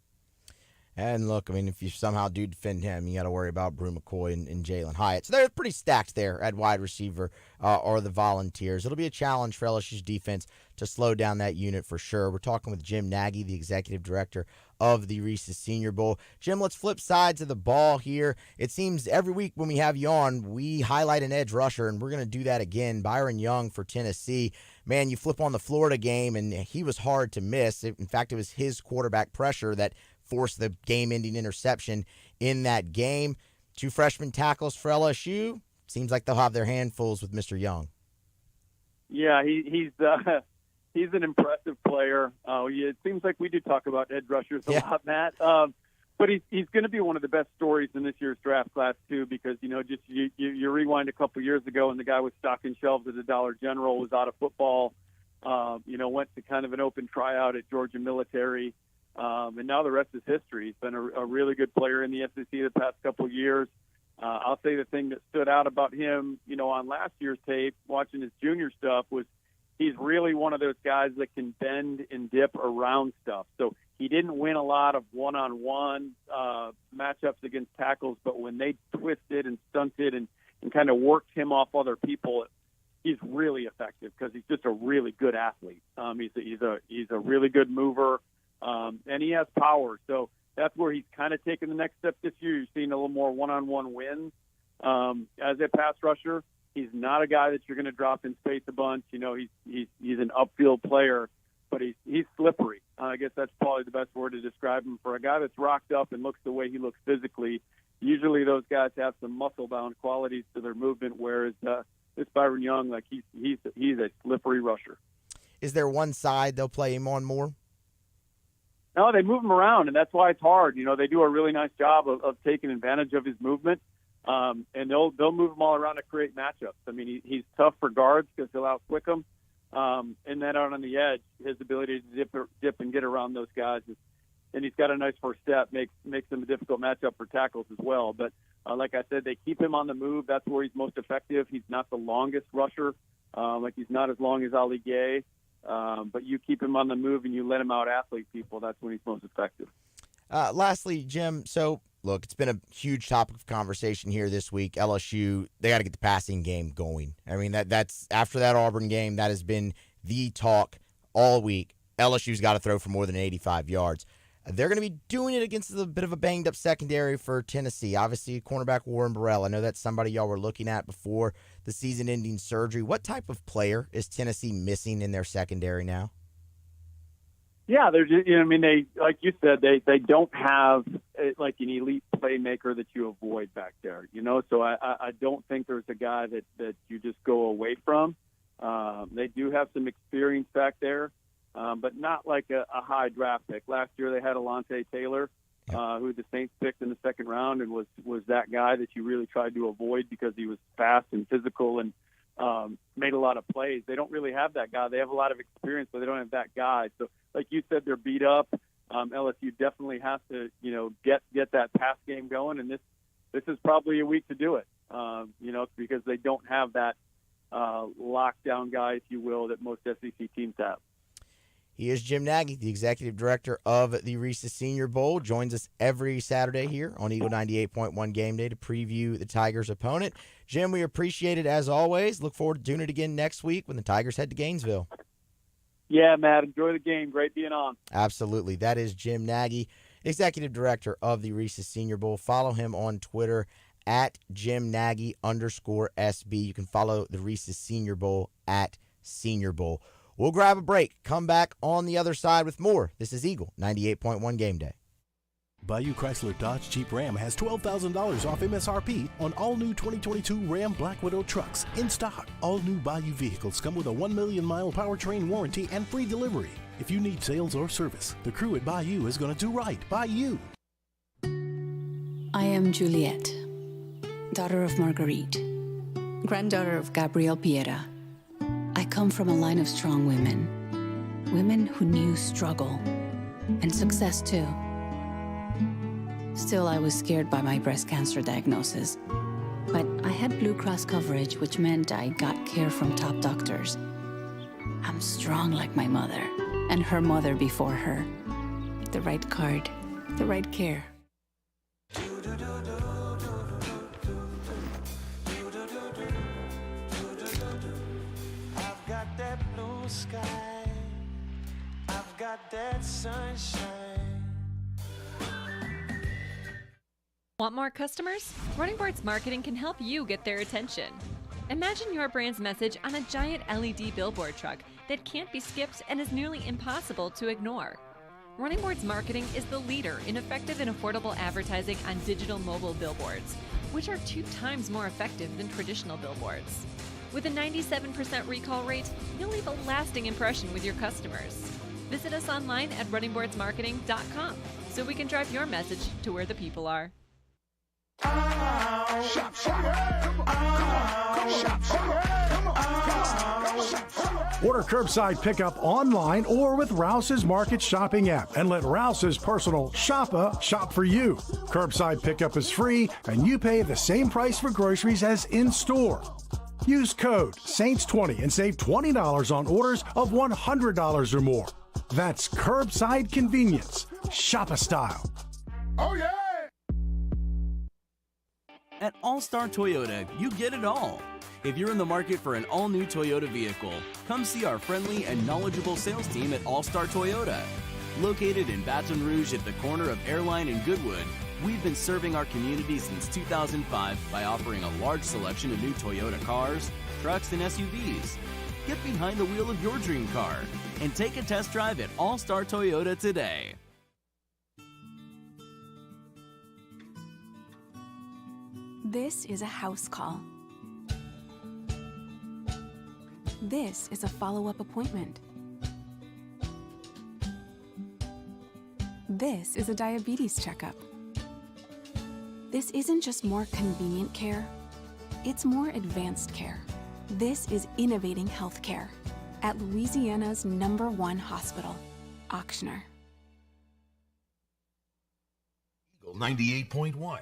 And look, if you somehow do defend him, you got to worry about Brew McCoy and Jalen Hyatt. So they're pretty stacked there at wide receiver or the Volunteers. It'll be a challenge for LSU's defense to slow down that unit for sure. We're talking with Jim Nagy, the executive director of the Reese's Senior Bowl. Jim, let's flip sides of the ball here. It seems every week when we have you on, we highlight an edge rusher, and we're going to do that again. Byron Young for Tennessee. Man, you flip on the Florida game, and he was hard to miss. In fact, it was his quarterback pressure that forced the game-ending interception in that game. 2 freshman tackles for LSU. Seems like they'll have their handfuls with Mr. Young. Yeah, he's an impressive player. It seems like we do talk about edge rushers a lot, Matt. But he's going to be one of the best stories in this year's draft class too, because you rewind a couple years ago, and the guy was stocking shelves at the Dollar General, was out of football. Went to kind of an open tryout at Georgia Military. And now the rest is history. He's been a really good player in the SEC the past couple of years. I'll say the thing that stood out about him, on last year's tape, watching his junior stuff, was he's really one of those guys that can bend and dip around stuff. So he didn't win a lot of one-on-one matchups against tackles, but when they twisted and stunted and kind of worked him off other people, he's really effective because he's just a really good athlete. He's a really good mover. And he has power. So that's where he's kind of taken the next step this year. You're seeing a little more one-on-one wins. As a pass rusher, he's not a guy that you're going to drop in space a bunch. He's an upfield player, but he's slippery. I guess that's probably the best word to describe him. For a guy that's rocked up and looks the way he looks physically, usually those guys have some muscle-bound qualities to their movement, whereas this Byron Young, he's a slippery rusher. Is there one side they'll play him on more? No, they move him around, and that's why it's hard. They do a really nice job of taking advantage of his movement, and they'll move him all around to create matchups. He's tough for guards because he'll out-quick them, and then out on the edge, his ability to dip and get around those guys he's got a nice first step, makes him a difficult matchup for tackles as well. But like I said, they keep him on the move. That's where he's most effective. He's not the longest rusher. He's not as long as Ali Gay. But you keep him on the move and you let him out-athlete people, that's when he's most effective. Lastly, Jim, so look, it's been a huge topic of conversation here this week. LSU, they got to get the passing game going. I mean, that's after that Auburn game, that has been the talk all week. LSU's got to throw for more than 85 yards. They're going to be doing it against a bit of a banged-up secondary for Tennessee. Obviously, cornerback Warren Burrell. I know that's somebody y'all were looking at before the season-ending surgery. What type of player is Tennessee missing in their secondary now? Yeah, they're just, they, like you said, they don't have like an elite playmaker that you avoid back there, So I don't think there's a guy that you just go away from. They do have some experience back there, but not like a high draft pick. Last year they had Alontae Taylor, who the Saints picked in the second round, and was that guy that you really tried to avoid because he was fast and physical and made a lot of plays. They don't really have that guy. They have a lot of experience, but they don't have that guy. So, like you said, they're beat up. LSU definitely has to, get that pass game going, and this is probably a week to do it. Because they don't have that lockdown guy, if you will, that most SEC teams have. He is Jim Nagy, the executive director of the Reese's Senior Bowl. Joins us every Saturday here on Eagle 98.1 Game Day to preview the Tigers' opponent. Jim, we appreciate it as always. Look forward to doing it again next week when the Tigers head to Gainesville. Yeah, Matt, enjoy the game. Great being on. Absolutely. That is Jim Nagy, executive director of the Reese's Senior Bowl. Follow him on Twitter at JimNagy_SB. You can follow the Reese's Senior Bowl at Senior Bowl. We'll grab a break, come back on the other side with more. This is Eagle 98.1 Game Day. Bayou Chrysler Dodge Jeep Ram has $12,000 off MSRP on all new 2022 Ram Black Widow trucks in stock. All new Bayou vehicles come with a 1 million mile powertrain warranty and free delivery. If you need sales or service, the crew at Bayou is going to do right by you. I am Juliette, daughter of Marguerite, granddaughter of Gabriel Piera. I come from a line of strong women who knew struggle and success too. Still, I was scared by my breast cancer diagnosis, but I had Blue Cross coverage, which meant I got care from top doctors. I'm strong like my mother and her mother before her. The right card, the right care. Sky, I've got that sunshine. Want more customers? Running Boards Marketing can help you get their attention. Imagine your brand's message on a giant LED billboard truck that can't be skipped and is nearly impossible to ignore. Running Boards Marketing is the leader in effective and affordable advertising on digital mobile billboards, which are 2 times more effective than traditional billboards. With a 97% recall rate, you'll leave a lasting impression with your customers. Visit us online at runningboardsmarketing.com so we can drive your message to where the people are. Order curbside pickup online or with Rouse's Market Shopping app and let Rouse's personal shopper shop for you. Curbside pickup is free and you pay the same price for groceries as in-store. Use code SAINTS20 and save $20 on orders of $100 or more. That's curbside convenience. Shoppa style. Oh, yeah! At All-Star Toyota, you get it all. If you're in the market for an all-new Toyota vehicle, come see our friendly and knowledgeable sales team at All-Star Toyota. Located in Baton Rouge at the corner of Airline and Goodwood, we've been serving our community since 2005 by offering a large selection of new Toyota cars, trucks, and SUVs. Get behind the wheel of your dream car and take a test drive at All-Star Toyota today. This is a house call. This is a follow-up appointment. This is a diabetes checkup. This isn't just more convenient care, it's more advanced care. This is innovating healthcare at Louisiana's #1 hospital, Ochsner. 98.1.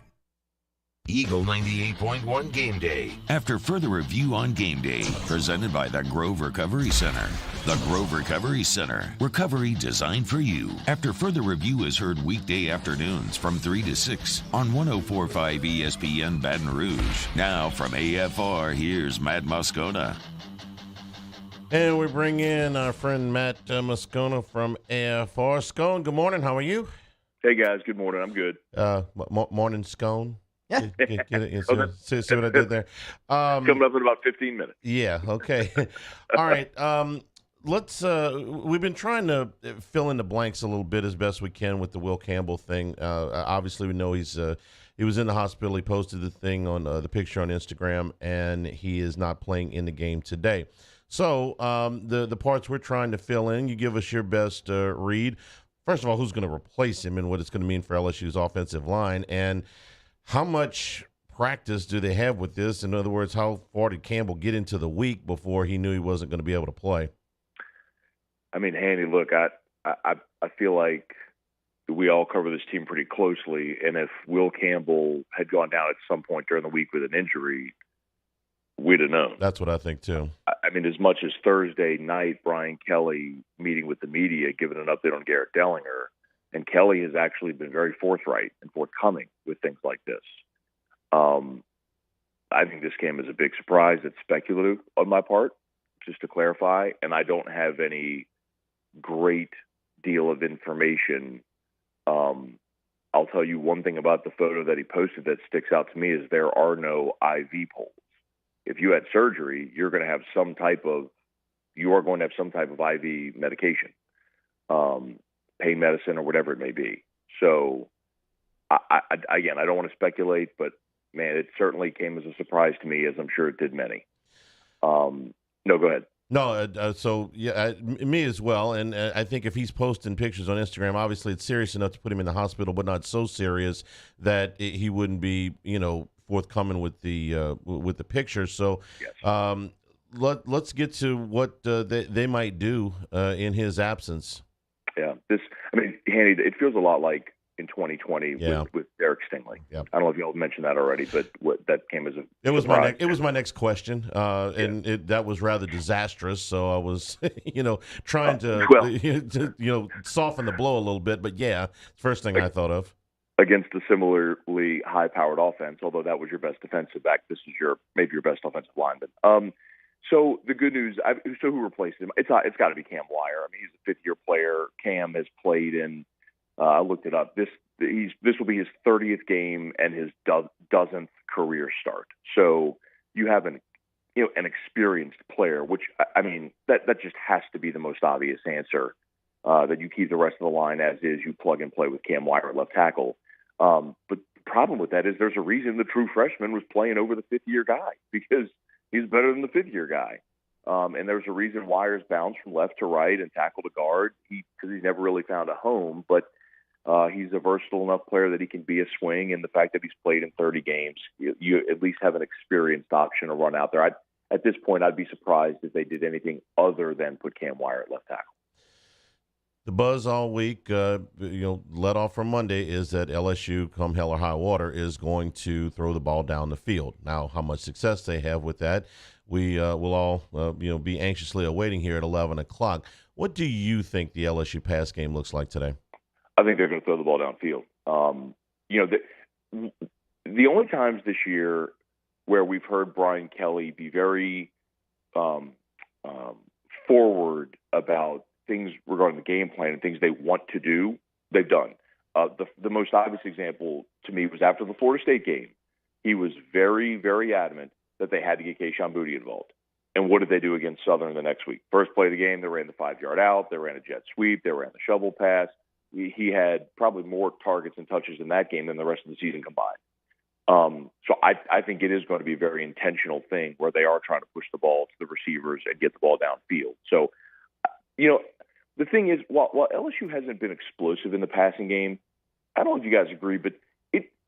Eagle 98.1 Game Day. After further review on Game Day, presented by the Grove Recovery Center. The Grove Recovery Center. Recovery designed for you. After further review is heard weekday afternoons from 3 to 6 on 104.5 ESPN Baton Rouge. Now from AFR, here's Matt Moscona. And we bring in our friend Matt Moscona from AFR. Scone, good morning. How are you? Hey, guys. Good morning. I'm good. Morning, Scone. Yeah. See what I did there? Coming up in about 15 minutes. Yeah, okay. All right. Let's. We've been trying to fill in the blanks a little bit as best we can with the Will Campbell thing. Obviously, we know he was in the hospital. He posted the thing on the picture on Instagram, and he is not playing in the game today. So the parts we're trying to fill in, you give us your best read. First of all, who's going to replace him and what it's going to mean for LSU's offensive line, and how much practice do they have with this? In other words, how far did Campbell get into the week before he knew he wasn't going to be able to play? I mean, Handy, look, I feel like we all cover this team pretty closely, and if Will Campbell had gone down at some point during the week with an injury, we'd have known. That's what I think, too. I mean, as much as Thursday night, Brian Kelly meeting with the media, giving an update on Garrett Dellinger, and Kelly has actually been very forthright and forthcoming with things like this. I think this came as a big surprise. It's speculative on my part, just to clarify, and I don't have any great deal of information. I'll tell you one thing about the photo that he posted that sticks out to me is there are no IV poles. If you had surgery, you're going to have some type of IV medication. Pain medicine or whatever it may be. So, I don't want to speculate, but, man, it certainly came as a surprise to me, as I'm sure it did many. No, go ahead. No, me as well. And I think if he's posting pictures on Instagram, obviously it's serious enough to put him in the hospital, but not so serious that he wouldn't be, forthcoming with the picture. So yes. Let's get to what they might do in his absence. Yeah, Hanny, it feels a lot like in 2020 with Derek Stingley. Yeah. I don't know if you all mentioned that already, but that came as a surprise. It was my next question, and that was rather disastrous. So I was, trying to soften the blow a little bit. But yeah, first thing I thought of. Against a similarly high-powered offense, although that was your best defensive back, this is maybe your best offensive lineman. So the good news, who replaced him? It's got to be Cam Wire. I mean, he's a fifth-year player. Cam has played in. I looked it up. This will be his 30th game and his dozenth career start. So you have an experienced player, which I mean that just has to be the most obvious answer. That you keep the rest of the line as is. You plug and play with Cam Wire at left tackle. But the problem with that is there's a reason the true freshman was playing over the fifth-year guy because he's better than the fifth-year guy. And there's a reason Wire's bounced from left to right and tackle to guard because he's never really found a home. But he's a versatile enough player that he can be a swing. And the fact that he's played in 30 games, you at least have an experienced option to run out there. At this point, I'd be surprised if they did anything other than put Cam Wire at left tackle. The buzz all week, let off from Monday, is that LSU, come hell or high water, is going to throw the ball down the field. Now, how much success they have with that, we will all, be anxiously awaiting here at 11 o'clock. What do you think the LSU pass game looks like today? I think they're going to throw the ball downfield. The only times this year where we've heard Brian Kelly be very forward about things regarding the game plan and things they want to do, they've done. The most obvious example to me was after the Florida State game. He was very, very adamant that they had to get Kayshon Boutte involved. And what did they do against Southern the next week? First play of the game, they ran the 5-yard out. They ran a jet sweep. They ran the shovel pass. He had probably more targets and touches in that game than the rest of the season combined. So I think it is going to be a very intentional thing where they are trying to push the ball to the receivers and get the ball downfield. So, the thing is, while LSU hasn't been explosive in the passing game, I don't know if you guys agree, but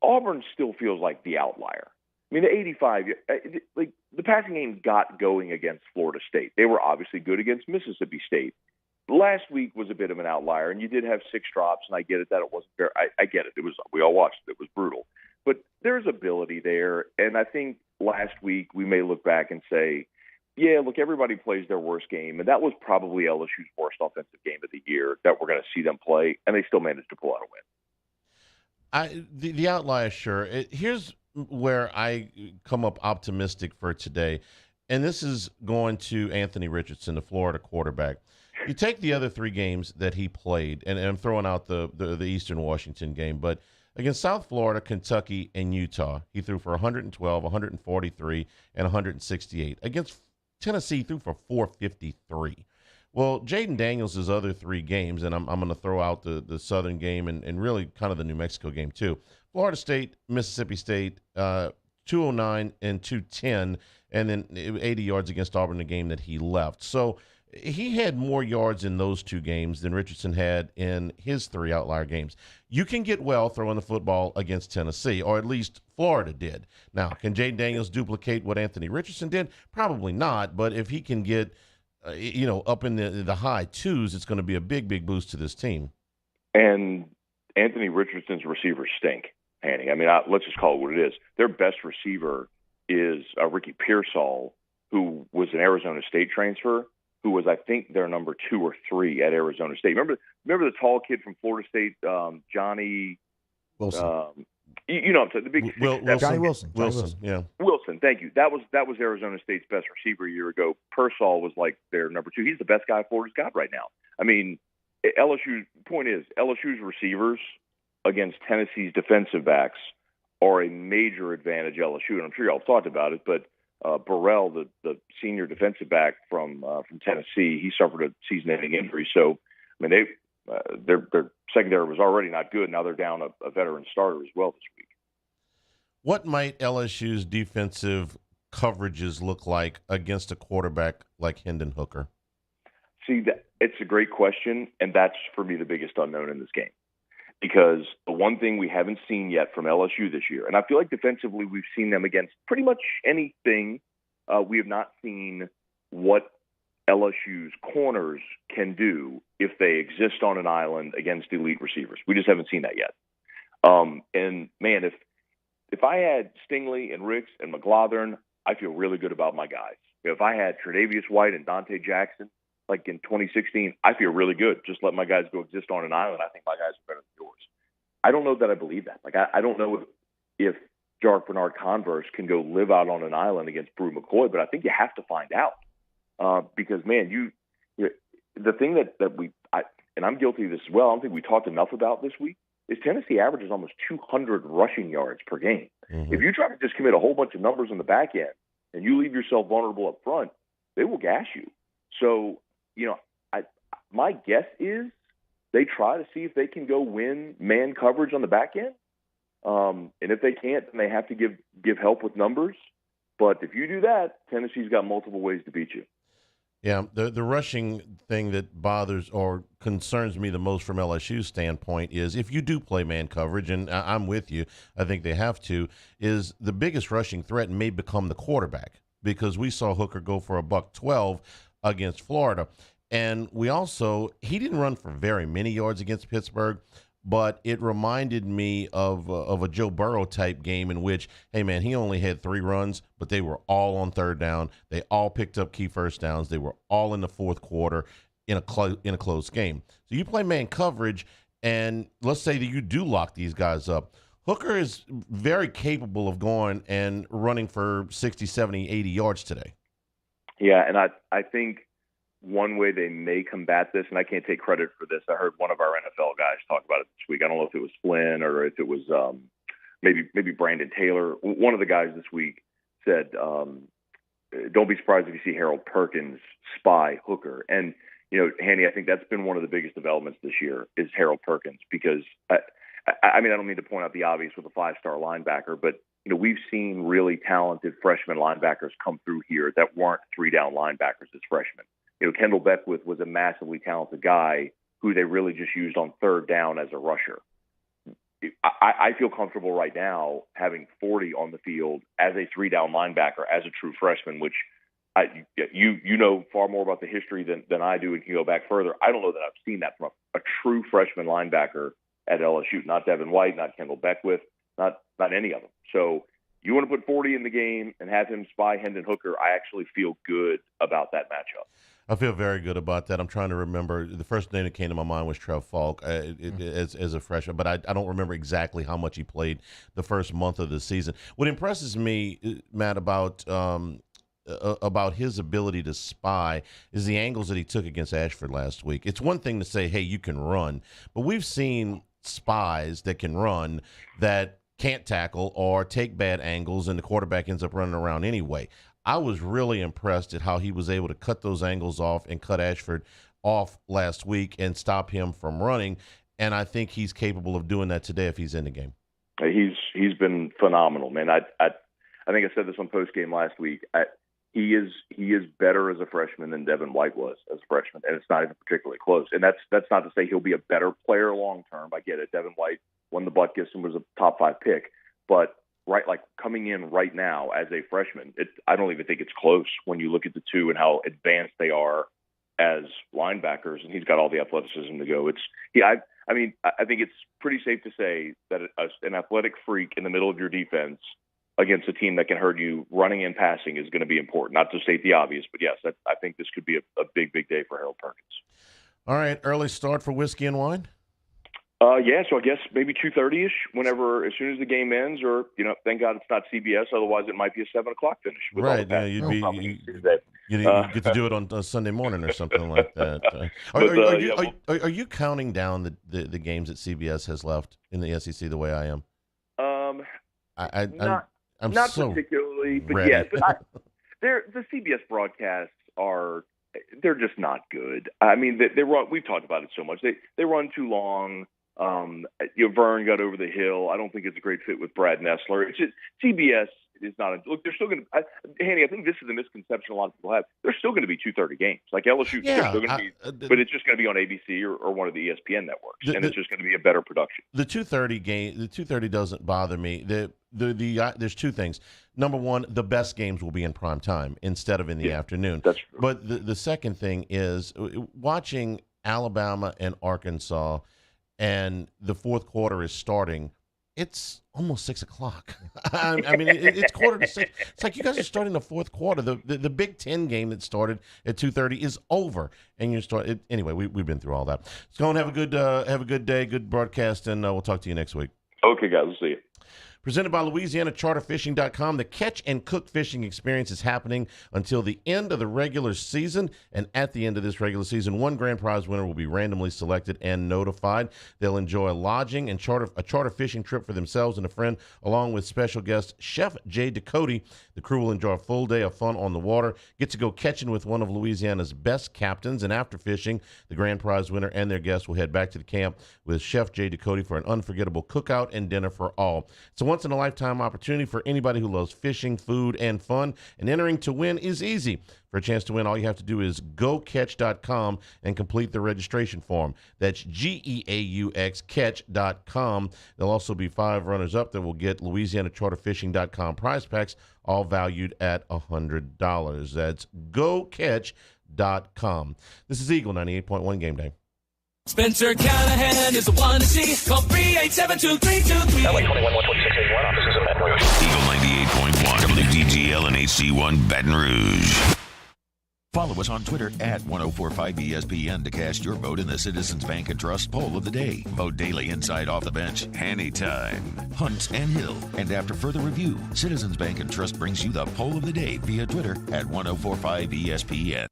Auburn still feels like the outlier. I mean, the 85, the passing game got going against Florida State. They were obviously good against Mississippi State. last week was a bit of an outlier, and you did have 6 drops, and I get it that it wasn't fair. I get it. We all watched it. It was brutal. But there's ability there, and I think last week we may look back and say, yeah, look, everybody plays their worst game, and that was probably LSU's worst offensive game of the year that we're going to see them play, and they still managed to pull out a win. The outlier, sure. Here's where I come up optimistic for today, and this is going to Anthony Richardson, the Florida quarterback. You take the other 3 games that he played, and I'm throwing out the Eastern Washington game, but against South Florida, Kentucky, and Utah, he threw for 112, 143, and 168. Against Tennessee, threw for 453. Well, Jaden Daniels' other 3 games, and I'm going to throw out the Southern game and really kind of the New Mexico game too. Florida State, Mississippi State, 209 and 210, and then 80 yards against Auburn, the game that he left. So he had more yards in those 2 games than Richardson had in his 3 outlier games. You can get well throwing the football against Tennessee, or at least Florida did. Now, can Jaden Daniels duplicate what Anthony Richardson did? Probably not, but if he can get up in the high 2s, it's going to be a big, big boost to this team. And Anthony Richardson's receivers stink, Hanny. I mean, let's just call it what it is. Their best receiver is Ricky Pearsall, who was an Arizona State transfer, who was, I think, their number 2 or 3 at Arizona State. Remember the tall kid from Florida State, Johnny Wilson. You know what I'm saying? The big Wilson. Johnny Wilson. Yeah. Wilson, thank you. That was Arizona State's best receiver a year ago. Pearsall was like their number 2. He's the best guy Florida's got right now. I mean, LSU's receivers against Tennessee's defensive backs are a major advantage LSU, and I'm sure y'all talked about it, but Burrell, the senior defensive back from Tennessee, he suffered a season-ending injury. So, I mean, their secondary was already not good. Now they're down a veteran starter as well this week. What might LSU's defensive coverages look like against a quarterback like Hendon Hooker? See, it's a great question, and that's, for me, the biggest unknown in this game. Because the one thing we haven't seen yet from LSU this year, and I feel like defensively we've seen them against pretty much anything, we have not seen what LSU's corners can do if they exist on an island against elite receivers. We just haven't seen that yet. And, man, if I had Stingley and Ricks and McLaughlin, I feel really good about my guys. If I had Tre'Davious White and Dante Jackson, like in 2016, I feel really good. Just let my guys go exist on an island. I think my guys are better than yours. I don't know that I believe that. Like, I don't know if Jarek Bernard Converse can go live out on an island against Brew McCoy, but I think you have to find out. Because, man, the thing that and I'm guilty of this as well, I don't think we talked enough about this week, is Tennessee averages almost 200 rushing yards per game. Mm-hmm. If you try to just commit a whole bunch of numbers on the back end and you leave yourself vulnerable up front, they will gash you. So, my guess is they try to see if they can go win man coverage on the back end. And if they can't, then they have to give help with numbers. But if you do that, Tennessee's got multiple ways to beat you. Yeah, the rushing thing that bothers or concerns me the most from LSU's standpoint is if you do play man coverage, and I'm with you, I think they have to, is the biggest rushing threat may become the quarterback, because we saw Hooker go for $112 against Florida. And he didn't run for very many yards against Pittsburgh, but it reminded me of a Joe Burrow type game in which, hey man, he only had 3 runs, but they were all on third down. They all picked up key first downs. They were all in the fourth quarter in a close game. So you play man coverage, and let's say that you do lock these guys up. Hooker is very capable of going and running for 60, 70, 80 yards today. Yeah, and I think one way they may combat this, and I can't take credit for this, I heard one of our NFL guys talk about it this week. I don't know if it was Flynn or if it was maybe Brandon Taylor. One of the guys this week said, don't be surprised if you see Harold Perkins spy Hooker. And, Hanny, I think that's been one of the biggest developments this year is Harold Perkins, because, I don't mean to point out the obvious with a 5-star linebacker, but we've seen really talented freshman linebackers come through here that weren't 3-down linebackers as freshmen. Kendall Beckwith was a massively talented guy who they really just used on third down as a rusher. I feel comfortable right now having 40 on the field as a 3-down linebacker, as a true freshman, which you know far more about the history than I do and can go back further. I don't know that I've seen that from a true freshman linebacker at LSU. Not Devin White, not Kendall Beckwith, not any of them. So you want to put 40 in the game and have him spy Hendon Hooker, I actually feel good about that matchup. I feel very good about that. I'm trying to remember. The first name that came to my mind was Trev Falk as a freshman, but I don't remember exactly how much he played the first month of the season. What impresses me, Matt, about his ability to spy is the angles that he took against Ashford last week. It's one thing to say, hey, you can run, but we've seen spies that can run that can't tackle or take bad angles, and the quarterback ends up running around anyway. I was really impressed at how he was able to cut those angles off and cut Ashford off last week and stop him from running, and I think he's capable of doing that today if he's in the game. He's been phenomenal, man. I think I said this on postgame last week. He is better as a freshman than Devin White was as a freshman, and it's not even particularly close. And that's not to say he'll be a better player long term. I get it. Devin White won the Butkus and was a top 5 pick, but coming in right now as a freshman, I don't even think it's close when you look at the two and how advanced they are as linebackers. And he's got all the athleticism to go. I think it's pretty safe to say that an athletic freak in the middle of your defense against a team that can hurt you running and passing is going to be important. Not to state the obvious, but yes, I think this could be a big, big day for Harold Perkins. All right, early start for Whiskey and Wine? Yeah, so I guess maybe 2:30-ish as soon as the game ends, or, thank God it's not CBS, otherwise it might be a 7 o'clock finish. Right, you get to do it on Sunday morning or something like that. Are you counting down the games that CBS has left in the SEC the way I am? I'm not so particularly, but ready. yeah, but the CBS broadcasts they're just not good. I mean, they run. We've talked about it so much. They run too long. Vern got over the hill. I don't think it's a great fit with Brad Nessler. It's just CBS is not. Look, they're still going to. Hanny, I think this is the misconception a lot of people have. They're still going to be 2:30 games. Like LSU, they're still going to be, but it's just going to be on ABC or one of the ESPN networks, and it's just going to be a better production. The 2:30 game, the 2:30 doesn't bother me. There's two things. Number one, the best games will be in prime time instead of in the afternoon. That's true. But the second thing is watching Alabama and Arkansas, and the fourth quarter is starting. It's almost 6 o'clock. I mean, it's 5:45. It's like you guys are starting the fourth quarter. The Big Ten game that started at 2:30 is over, and you start anyway. We've been through all that. Let's go and have a good day, good broadcast, and we'll talk to you next week. Okay, guys, we'll see you. Presented by LouisianaCharterFishing.com. The catch and cook fishing experience is happening until the end of the regular season. And at the end of this regular season, one grand prize winner will be randomly selected and notified. They'll enjoy lodging and a charter fishing trip for themselves and a friend, along with special guest Chef Jay Ducote. The crew will enjoy a full day of fun on the water, get to go catching with one of Louisiana's best captains. And after fishing, the grand prize winner and their guests will head back to the camp with Chef Jay Ducote for an unforgettable cookout and dinner for all. It's a once-in-a-lifetime opportunity for anybody who loves fishing, food, and fun, and entering to win is easy. For a chance to win, all you have to do is gocatch.com and complete the registration form. That's GEAUX catch.com. There'll also be 5 runners-up that will get LouisianaCharterFishing.com prize packs, all valued at $100. That's gocatch.com. This is Eagle 98.1 Game Day. Spencer Callahan is the one to see. Call 387-2323. LA 21-12681, offices in Baton Rouge. Eagle 98.1, WDGL and HC1 Baton Rouge. Follow us on Twitter at 1045ESPN to cast your vote in the Citizens Bank and Trust Poll of the Day. Vote daily inside Off the Bench, anytime, Hunt and Hill. And after further review, Citizens Bank and Trust brings you the Poll of the Day via Twitter at 1045ESPN.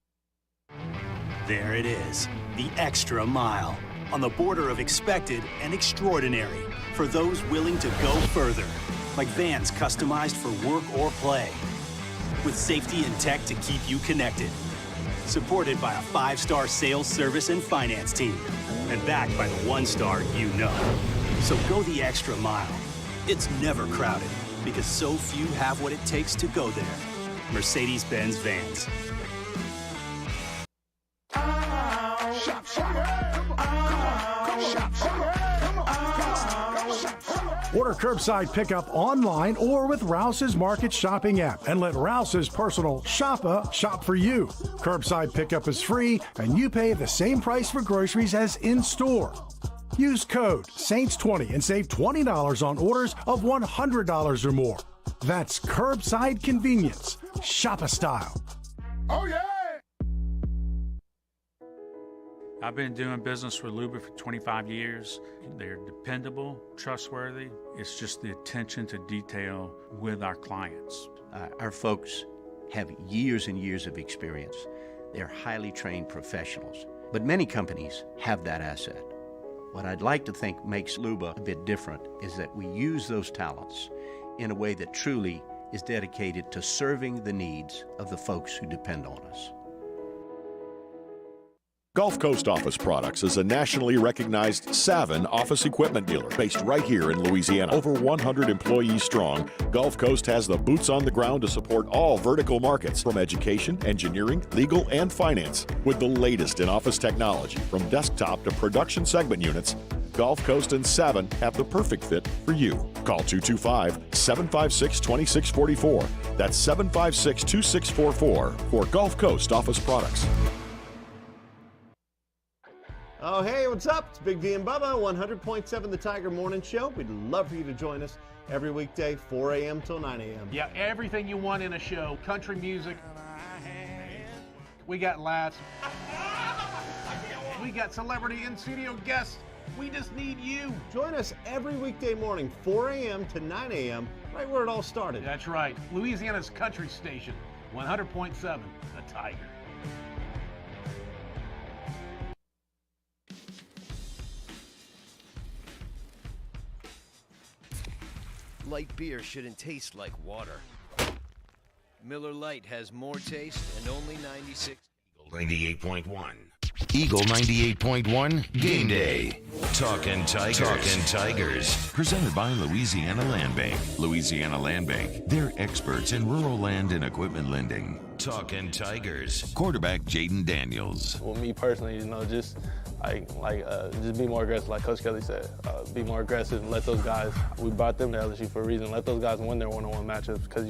There it is, the extra mile, on the border of expected and extraordinary, for those willing to go further, like vans customized for work or play, with safety and tech to keep you connected, supported by a 5-star sales, service, and finance team, and backed by the 1-star you know. So go the extra mile. It's never crowded, because so few have what it takes to go there. Mercedes-Benz Vans. Order curbside pickup online or with Rouse's Market Shopping app and let Rouse's personal shopper shop for you. Curbside pickup is free and you pay the same price for groceries as in-store. Use code SAINTS20 and save $20 on orders of $100 or more. That's curbside convenience. Shopper style. Oh, yeah! I've been doing business with Luba for 25 years. They're dependable, trustworthy. It's just the attention to detail with our clients. Our folks have years and years of experience. They're highly trained professionals. But many companies have that asset. What I'd like to think makes Luba a bit different is that we use those talents in a way that truly is dedicated to serving the needs of the folks who depend on us. Gulf Coast Office Products is a nationally recognized Savin office equipment dealer based right here in Louisiana. Over 100 employees strong, Gulf Coast has the boots on the ground to support all vertical markets, from education, engineering, legal, and finance. With the latest in office technology, from desktop to production segment units, Gulf Coast and Savin have the perfect fit for you. Call 225-756-2644. That's 756-2644 for Gulf Coast Office Products. Oh, hey, what's up? It's Big D and Bubba, 100.7 The Tiger Morning Show. We'd love for you to join us every weekday, 4 a.m. till 9 a.m. Yeah, everything you want in a show. Country music. We got laughs. We got celebrity in-studio guests. We just need you. Join us every weekday morning, 4 a.m. to 9 a.m., right where it all started. That's right. Louisiana's country station, 100.7 The Tiger. Light beer shouldn't taste like water. Miller Lite has more taste and only 96. 98.1. Eagle 98.1 Game Day. Talkin' Tigers. Presented by Louisiana Land Bank. Louisiana Land Bank. They're experts in rural land and equipment lending. Talkin' Tigers. Quarterback Jaden Daniels. Well, me personally, just be more aggressive, like Coach Kelly said. Be more aggressive and let those guys. We brought them to LSU for a reason. Let those guys win their one-on-one matchups because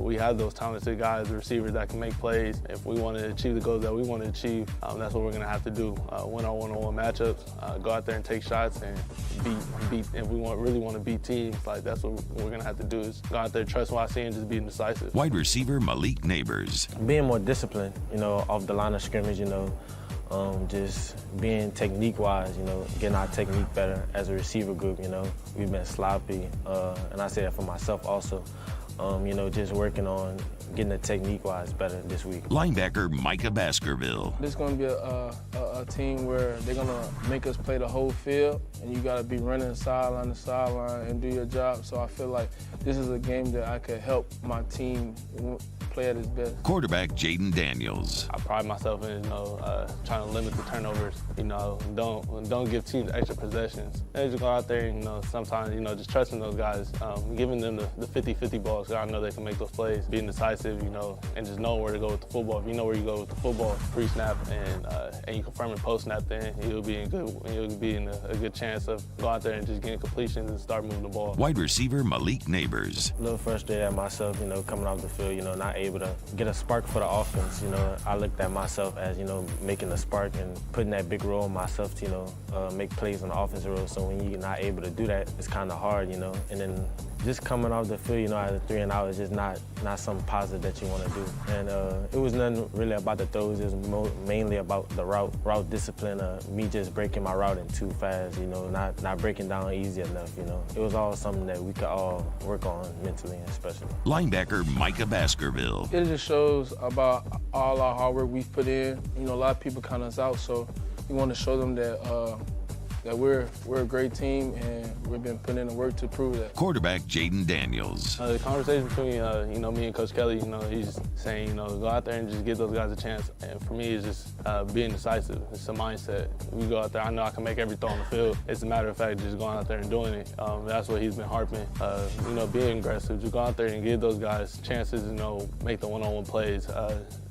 we have those talented guys, the receivers that can make plays. If we want to achieve the goals that we want to achieve, that's what we're going to have to do. Win our one-on-one matchups. Go out there and take shots and beat. If we really want to beat teams, that's what we're going to have to do is go out there, trust what I see, and just be decisive. Wide receiver Malik Neighbors. Being more disciplined, off the line of scrimmage, just being technique-wise, getting our technique better as a receiver group, we've been sloppy, and I say that for myself also, just working on getting the technique-wise better this week. Linebacker Micah Baskerville. This is going to be a team where they're going to make us play the whole field, and you got to be running sideline to sideline and do your job, so I feel like this is a game that I could help my team play at its best. Quarterback Jaden Daniels. I pride myself in trying to limit the turnovers. Don't give teams extra possessions. They just go out there and sometimes just trusting those guys, giving them the 50-50 balls. I know they can make those plays, being decisive, and just knowing where to go with the football. If you know where you go with the football pre-snap and you confirm it post-snap, then you'll be in a good chance of go out there and just getting completions and start moving the ball. Wide receiver Malik Neighbors. A little frustrated at myself, coming off the field, not able to get a spark for the offense. I looked at myself as, making a spark and putting that big role on myself to, make plays on the offensive role. So when you're not able to do that, it's kind of hard, and then just coming off the field, out of 3 and out is just not something positive that you want to do. And it was nothing really about the throws. It was mainly about the route discipline, me just breaking my route in too fast, not breaking down easy enough, It was all something that we could all work on mentally and especially. Linebacker Micah Baskerville. It just shows about all our hard work we've put in. A lot of people count us out, so we want to show them that we're a great team and we've been putting in the work to prove that. Quarterback Jaden Daniels. The conversation between me and Coach Kelly, he's saying go out there and just give those guys a chance. And for me, it's just being decisive. It's a mindset. We go out there. I know I can make every throw on the field. It's a matter of fact just going out there and doing it. That's what he's been harping. Being aggressive. Just go out there and give those guys chances. Make the one-on-one plays.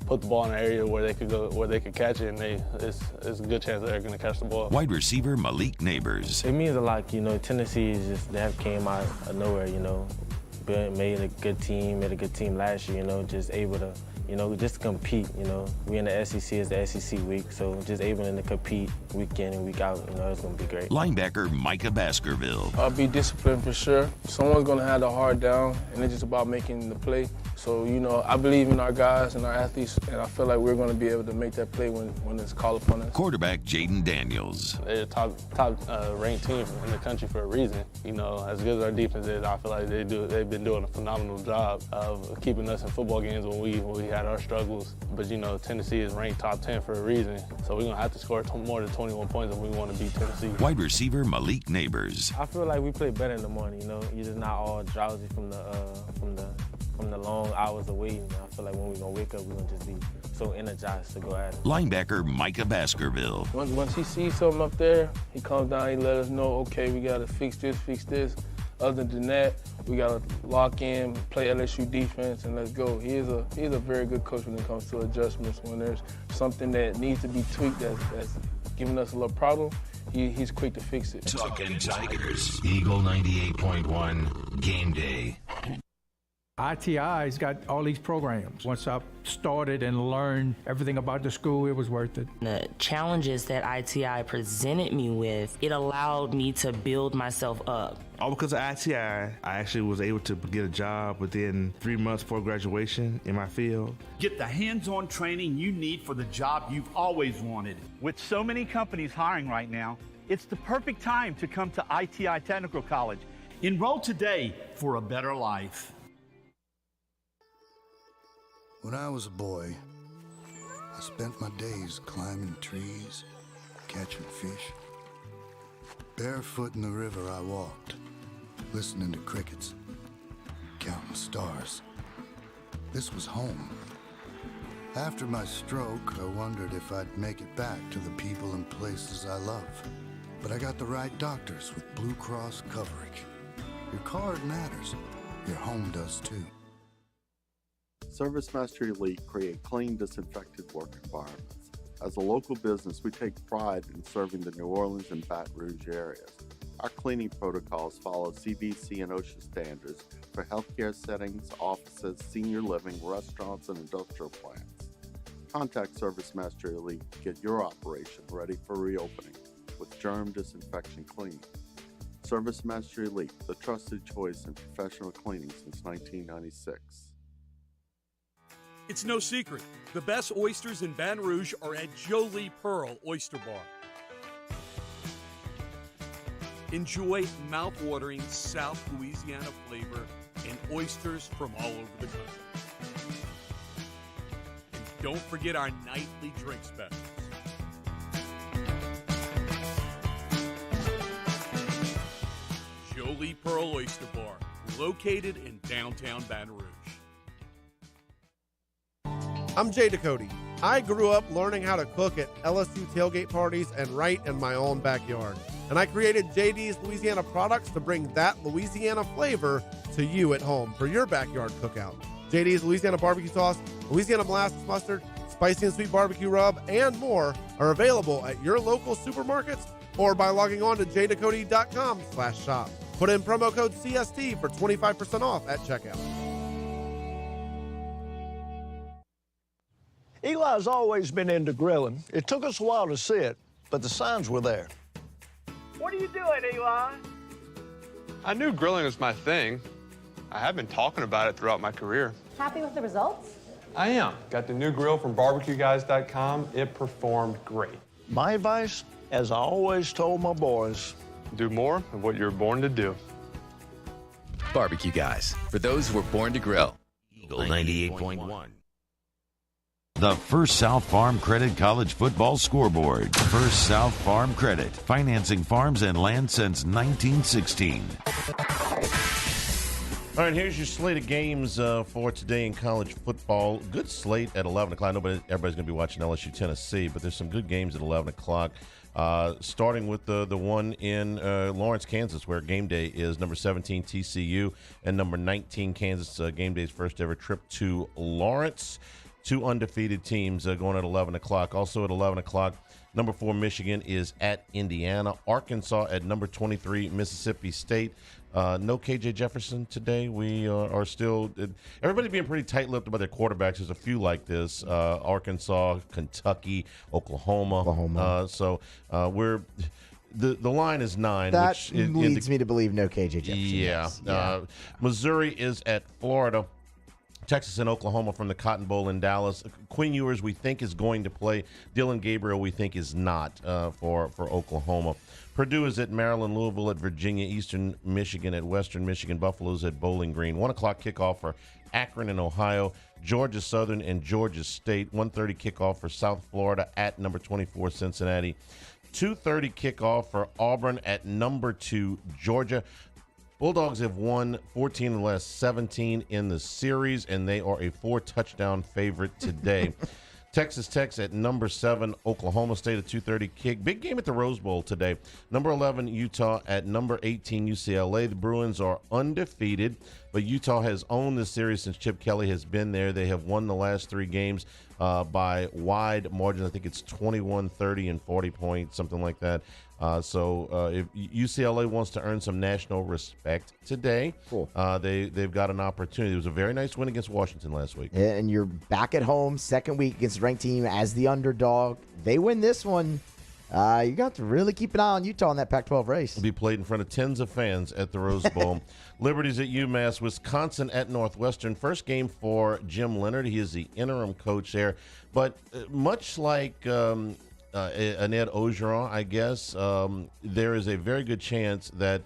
put the ball in an area where they could catch it, and it's a good chance that they're going to catch the ball. Wide receiver Malik Neighbors. It means a lot, Tennessee is just, they have came out of nowhere, made a good team last year, just able to, just compete, We in the SEC, it's the SEC week, so just able to compete week in and week out, it's going to be great. Linebacker Micah Baskerville. I'll be disciplined for sure. Someone's going to have the hard down, and it's just about making the play. So, I believe in our guys and our athletes, and I feel like we're going to be able to make that play when it's called upon us. Quarterback Jaden Daniels. They're a top ranked team in the country for a reason. As good as our defense is, I feel like they've been doing a phenomenal job of keeping us in football games when we had our struggles. But, Tennessee is ranked top 10 for a reason, so we're going to have to score more than 21 points if we want to beat Tennessee. Wide receiver Malik Neighbors. I feel like we play better in the morning, You're just not all drowsy from the long hours of waiting. I feel like when we're going to wake up, we're going to just be so energized to go at it. Linebacker Micah Baskerville. Once he sees something up there, he comes down, he let us know, okay, we got to fix this. Other than that, we got to lock in, play LSU defense, and let's go. He's a very good coach when it comes to adjustments. When there's something that needs to be tweaked that's giving us a little problem, he's quick to fix it. Talking Tigers. Eagle 98.1 Game Day. ITI's got all these programs. Once I started and learned everything about the school, it was worth it. The challenges that ITI presented me with, it allowed me to build myself up. All because of ITI, I actually was able to get a job within 3 months before graduation in my field. Get the hands-on training you need for the job you've always wanted. With so many companies hiring right now, it's the perfect time to come to ITI Technical College. Enroll today for a better life. When I was a boy, I spent my days climbing trees, catching fish. Barefoot in the river I walked, listening to crickets, counting stars. This was home. After my stroke, I wondered if I'd make it back to the people and places I love. But I got the right doctors with Blue Cross coverage. Your card matters. Your home does too. ServiceMaster Elite create clean, disinfected work environments. As a local business, we take pride in serving the New Orleans and Baton Rouge areas. Our cleaning protocols follow CDC and OSHA standards for healthcare settings, offices, senior living, restaurants, and industrial plants. Contact ServiceMaster Elite to get your operation ready for reopening with germ disinfection cleaning. ServiceMaster Elite, the trusted choice in professional cleaning since 1996. It's no secret. The best oysters in Baton Rouge are at Jolie Pearl Oyster Bar. Enjoy mouth-watering South Louisiana flavor and oysters from all over the country. And don't forget our nightly drink specials. Jolie Pearl Oyster Bar, located in downtown Baton Rouge. I'm Jay Ducote. I grew up learning how to cook at LSU tailgate parties and right in my own backyard. And I created JD's Louisiana products to bring that Louisiana flavor to you at home for your backyard cookout. JD's Louisiana barbecue sauce, Louisiana molasses mustard, spicy and sweet barbecue rub, and more are available at your local supermarkets or by logging on to jducote.com/shop. Put in promo code CST for 25% off at checkout. Eli's always been into grilling. It took us a while to see it, but the signs were there. What are you doing, Eli? I knew grilling was my thing. I have been talking about it throughout my career. Happy with the results? I am. Got the new grill from barbecueguys.com. It performed great. My advice, as I always told my boys, do more of what you're born to do. Barbecue Guys, for those who were born to grill. Eagle 98.1. The First South Farm Credit College Football Scoreboard. First South Farm Credit, financing farms and land since 1916. All right, here's your slate of games for today in college football. Good slate at 11 o'clock. Everybody's going to be watching LSU Tennessee, but there's some good games at 11 o'clock. Starting with the one in Lawrence, Kansas, where game day is number 17 TCU and number 19 Kansas. Game day's first ever trip to Lawrence. two undefeated teams going at 11 o'clock. Also at 11 o'clock, number 4 Michigan is at Indiana. Arkansas at number 23 Mississippi State. No KJ Jefferson today. We are still everybody being pretty tight-lipped about their quarterbacks. There's a few like this: Arkansas, Kentucky, Oklahoma. So we're the line is 9. That which leads me to believe no KJ Jefferson. Yeah. Missouri is at Florida. Texas and Oklahoma from the Cotton Bowl in Dallas. Quinn Ewers, we think, is going to play. Dylan Gabriel, we think, is not for Oklahoma. Purdue is at Maryland, Louisville at Virginia, Eastern Michigan at Western Michigan, Buffalo's at Bowling Green. 1 o'clock kickoff for Akron and Ohio, Georgia Southern and Georgia State. 1:30 kickoff for South Florida at number 24 Cincinnati. 2:30 kickoff for Auburn at number 2 Georgia. Bulldogs have won 14 of the last 17 in the series, and they are a 4-touchdown favorite today. Texas Tech at number 7, Oklahoma State, a 2:30 kick. Big game at the Rose Bowl today. Number 11, Utah at number 18, UCLA. The Bruins are undefeated, but Utah has owned this series since Chip Kelly has been there. They have won the last 3 games by wide margins. I think it's 21, 30, and 40 points, something like that. So if UCLA wants to earn some national respect today, cool. They've got an opportunity. It was a very nice win against Washington last week. And you're back at home, second week against a ranked team as the underdog. They win this one. You got to really keep an eye on Utah in that Pac-12 race. It'll be played in front of tens of fans at the Rose Bowl. Liberty's at UMass, Wisconsin at Northwestern. First game for Jim Leonard. He is the interim coach there. But much like an Ed Ogeron, I guess, there is a very good chance that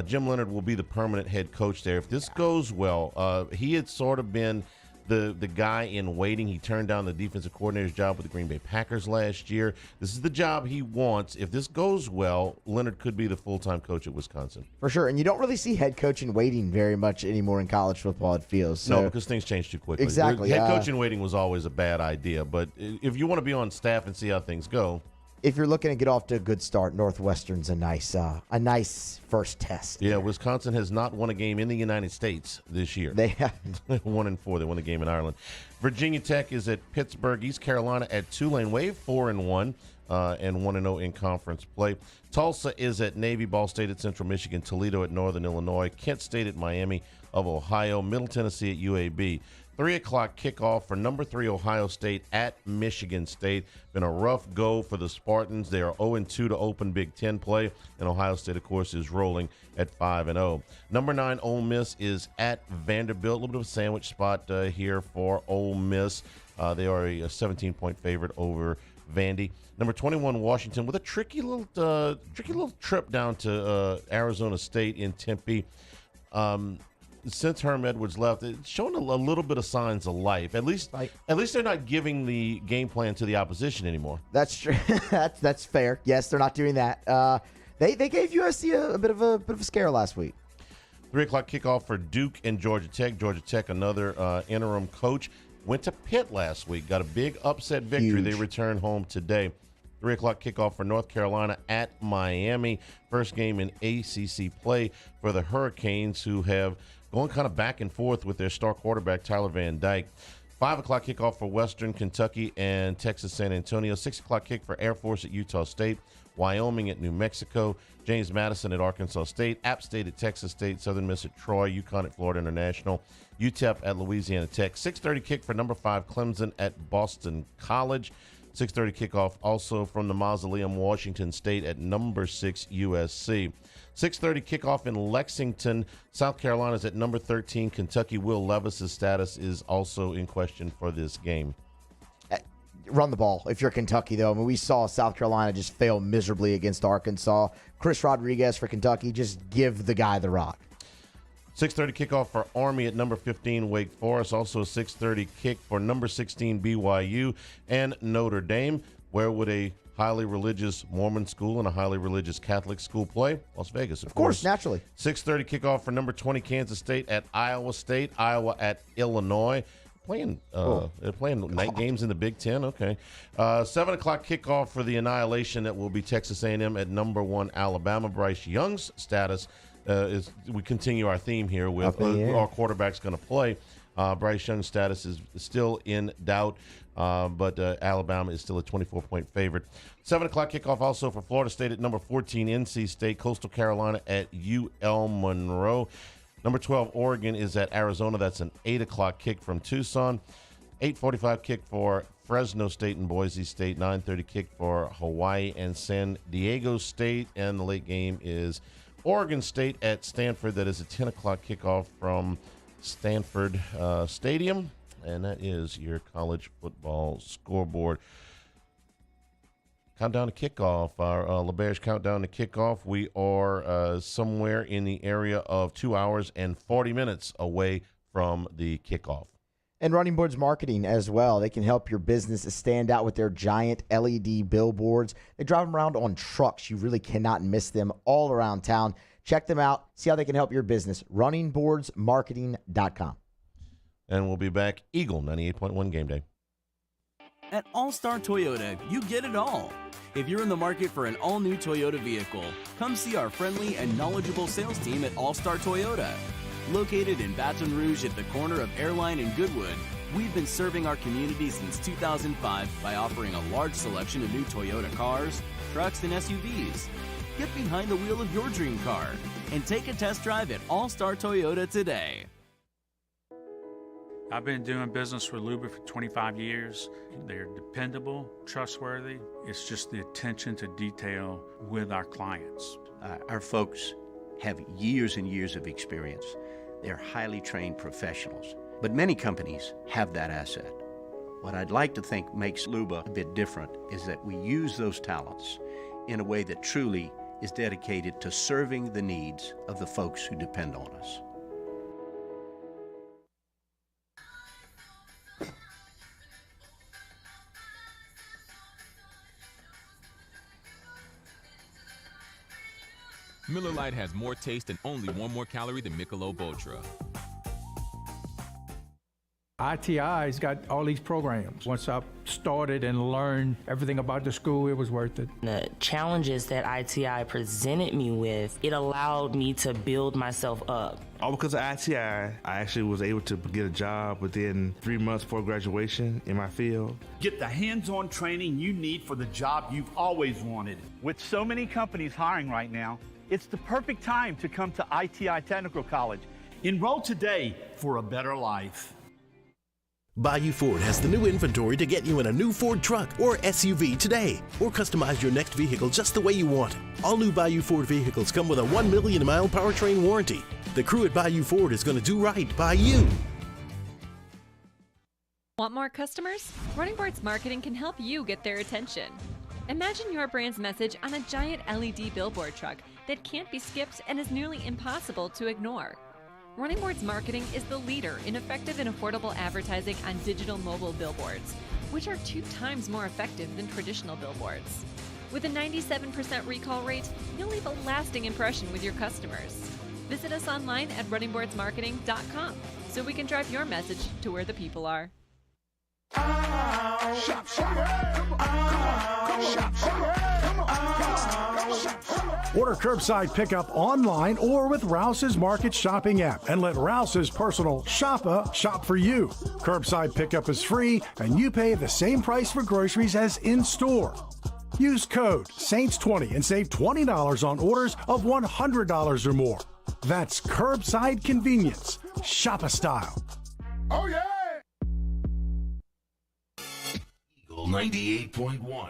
Jim Leonard will be the permanent head coach there. If this goes well, he had sort of been the guy in waiting. He turned down the defensive coordinator's job with the Green Bay Packers last year. This is the job he wants. If this goes well, Leonard could be the full-time coach at Wisconsin. For sure. And you don't really see head coaching waiting very much anymore in college football, it feels. So. No, because things change too quickly. Exactly. Head coaching waiting was always a bad idea. But if you want to be on staff and see how things go, if you're looking to get off to a good start, Northwestern's a nice first test. Yeah, Wisconsin has not won a game in the United States this year. They have 1-4. They won the game in Ireland. Virginia Tech is at Pittsburgh. East Carolina at Tulane. Wave 4-1 and 1-0 in conference play. Tulsa is at Navy. Ball State at Central Michigan. Toledo at Northern Illinois. Kent State at Miami of Ohio. Middle Tennessee at UAB. 3 o'clock kickoff for number 3 Ohio State at Michigan State. Been a rough go for the Spartans. They are 0-2 to open Big Ten play, and Ohio State, of course, is rolling at 5-0. Number 9 Ole Miss is at Vanderbilt. A little bit of a sandwich spot here for Ole Miss. They are a 17-point favorite over Vandy. Number 21 Washington with a tricky little trip down to Arizona State in Tempe. Since Herm Edwards left, it's shown a little bit of signs of life. At least they're not giving the game plan to the opposition anymore. That's true. that's fair. Yes, they're not doing that. They gave USC a bit of a scare last week. 3 o'clock kickoff for Duke and Georgia Tech. Georgia Tech, another interim coach, went to Pitt last week. Got a big upset victory. Huge. They return home today. 3 o'clock kickoff for North Carolina at Miami. First game in ACC play for the Hurricanes, who have going kind of back and forth with their star quarterback, Tyler Van Dyke. 5 o'clock kickoff for Western Kentucky and Texas San Antonio. 6 o'clock kick for Air Force at Utah State. Wyoming at New Mexico. James Madison at Arkansas State. App State at Texas State. Southern Miss at Troy. UConn at Florida International. UTEP at Louisiana Tech. 6:30 kick for number 5 Clemson at Boston College. 6:30 kickoff also from the Mausoleum, Washington State at number 6 USC. 6:30 kickoff in Lexington. South Carolina's at number 13 Kentucky. Will Levis's status is also in question for this game. Run the ball if you're Kentucky, though. I mean, we saw South Carolina just fail miserably against Arkansas. Chris Rodriguez for Kentucky, just give the guy the rock. 6:30 kickoff for Army at number 15 Wake Forest. Also a 6:30 kick for number 16 BYU and Notre Dame. Where would a highly religious Mormon school and a highly religious Catholic school play? Las Vegas, of course. Naturally. 6:30 kickoff for number 20 Kansas State at Iowa State. Iowa at Illinois. They're playing night games in the Big Ten. Okay. 7 o'clock kickoff for the annihilation that will be Texas A&M at number 1 Alabama. Bryce Young's status is we continue our theme here with our quarterback's going to play. Bryce Young's status is still in doubt, but Alabama is still a 24-point favorite. 7 o'clock kickoff also for Florida State at number 14, NC State. Coastal Carolina at UL Monroe. Number 12, Oregon is at Arizona. That's an 8 o'clock kick from Tucson. 8:45 kick for Fresno State and Boise State. 9:30 kick for Hawaii and San Diego State. And the late game is Oregon State at Stanford. That is a 10 o'clock kickoff from Stanford Stadium. And that is your college football scoreboard. Countdown to kickoff, our LeBear's countdown to kickoff. We are somewhere in the area of 2 hours and 40 minutes away from the kickoff. And Running Boards Marketing as well. They can help your business stand out with their giant LED billboards. They drive them around on trucks. You really cannot miss them all around town. Check them out. See how they can help your business. RunningBoardsMarketing.com. And we'll be back. Eagle 98.1 Game Day. At All-Star Toyota, you get it all. If you're in the market for an all-new Toyota vehicle, come see our friendly and knowledgeable sales team at All-Star Toyota. Located in Baton Rouge at the corner of Airline and Goodwood, we've been serving our community since 2005 by offering a large selection of new Toyota cars, trucks, and SUVs. Get behind the wheel of your dream car and take a test drive at All-Star Toyota today. I've been doing business with Luba for 25 years. They're dependable, trustworthy. It's just the attention to detail with our clients. Our folks have years and years of experience. They're highly trained professionals, but many companies have that asset. What I'd like to think makes Luba a bit different is that we use those talents in a way that truly is dedicated to serving the needs of the folks who depend on us. Miller Lite has more taste and only 1 more calorie than Michelob Ultra. ITI's got all these programs. Once I started and learned everything about the school, it was worth it. The challenges that ITI presented me with, it allowed me to build myself up. All because of ITI, I actually was able to get a job within 3 months before graduation in my field. Get the hands-on training you need for the job you've always wanted. With so many companies hiring right now, it's the perfect time to come to ITI Technical College. Enroll today for a better life. Bayou Ford has the new inventory to get you in a new Ford truck or SUV today, or customize your next vehicle just the way you want it. All new Bayou Ford vehicles come with a 1 million mile powertrain warranty. The crew at Bayou Ford is going to do right by you. Want more customers? Running Boards Marketing can help you get their attention. Imagine your brand's message on a giant LED billboard truck that can't be skipped and is nearly impossible to ignore. Running Boards Marketing is the leader in effective and affordable advertising on digital mobile billboards, which are 2 times more effective than traditional billboards. With a 97% recall rate, you'll leave a lasting impression with your customers. Visit us online at runningboardsmarketing.com so we can drive your message to where the people are. Order curbside pickup online or with Rouse's Market Shopping app and let Rouse's personal shopper shop for you. Curbside pickup is free and you pay the same price for groceries as in-store. Use code SAINTS20 and save $20 on orders of $100 or more. That's curbside convenience. Shopper style. Oh, yeah! Eagle 98.1.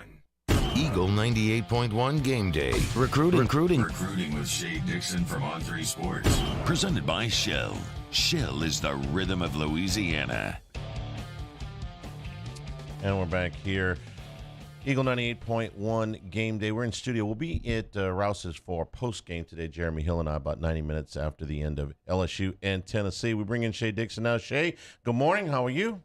Eagle 98.1 Game Day. Recruiting with Shay Dixon from On3 Sports. Presented by Shell. Shell is the rhythm of Louisiana. And we're back here. Eagle 98.1 Game Day. We're in studio. We'll be at Rouse's for post-game today. Jeremy Hill and I, about 90 minutes after the end of LSU and Tennessee. We bring in Shay Dixon now. Shay, good morning. How are you?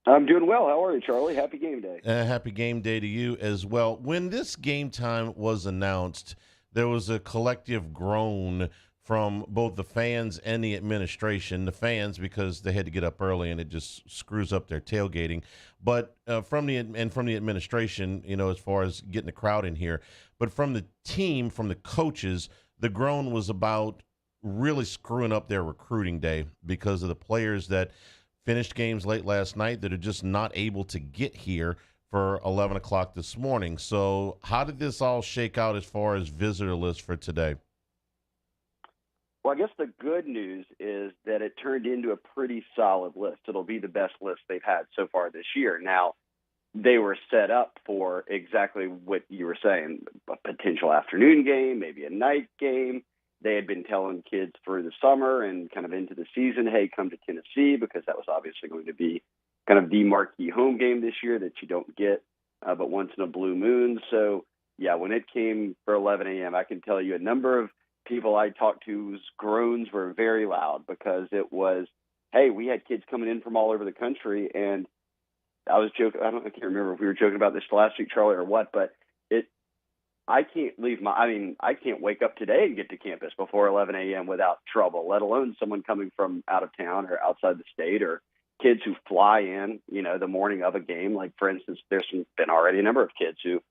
I'm doing well. How are you, Charlie? Happy game day. Happy game day to you as well. When this game time was announced, there was a collective groan from both the fans and the administration. The fans, because they had to get up early and it just screws up their tailgating. But from the administration, you know, as far as getting the crowd in here. But from the team, from the coaches, the groan was about really screwing up their recruiting day because of the players that finished games late last night that are just not able to get here for 11 o'clock this morning. So how did this all shake out as far as visitor list for today? Well, I guess the good news is that it turned into a pretty solid list. It'll be the best list they've had so far this year. Now, they were set up for exactly what you were saying, a potential afternoon game, maybe a night game. They had been telling kids through the summer and kind of into the season, hey, come to Tennessee, because that was obviously going to be kind of the marquee home game this year that you don't get but once in a blue moon. So, yeah, when it came for 11 a.m., I can tell you a number of people I talked to's groans were very loud because it was, hey, we had kids coming in from all over the country, and I was joking. I can't remember if we were joking about this last week, Charlie, or what, but I can't wake up today and get to campus before 11 a.m. without trouble, let alone someone coming from out of town or outside the state, or kids who fly in, the morning of a game. Like, for instance, there's been already a number of kids who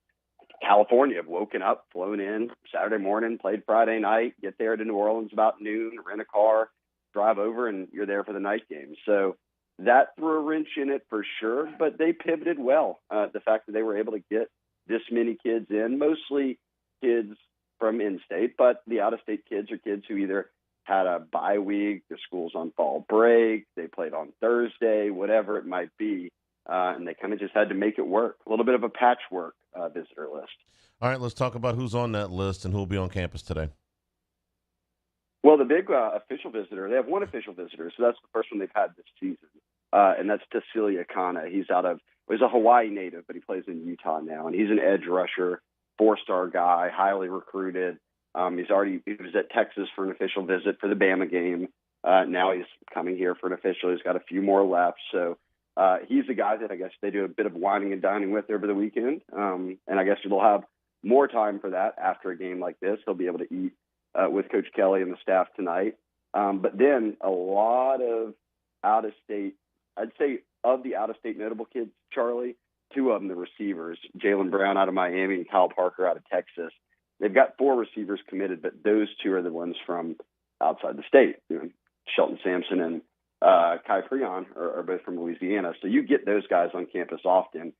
California have woken up, flown in Saturday morning, played Friday night, get there to New Orleans about noon, rent a car, drive over, and you're there for the night game. So that threw a wrench in it for sure, but they pivoted well. The fact that they were able to get this many kids in, mostly kids from in-state, but the out-of-state kids are kids who either had a bye week, their school's on fall break, they played on Thursday, whatever it might be, and they kind of just had to make it work. A little bit of a patchwork visitor list. All right, let's talk about who's on that list and who will be on campus today. Well, the big official visitor, they have one official visitor, so that's the first one they've had this season, and that's Tassili Akana. He's a Hawaii native, but he plays in Utah now, and he's an edge rusher, 4-star guy, highly recruited. He was at Texas for an official visit for the Bama game. Now he's coming here for an official. He's got a few more left, so he's a guy that I guess they do a bit of wining and dining with over the weekend, and I guess you'll have more time for that after a game like this. He'll be able to eat with Coach Kelly and the staff tonight. But then a lot of out-of-state, I'd say of the out-of-state notable kids, Charlie, 2 of them, the receivers, Jalen Brown out of Miami and Kyle Parker out of Texas. They've got 4 receivers committed, but those 2 are the ones from outside the state. Shelton Sampson and Kai Prion are both from Louisiana. So you get those guys on campus often.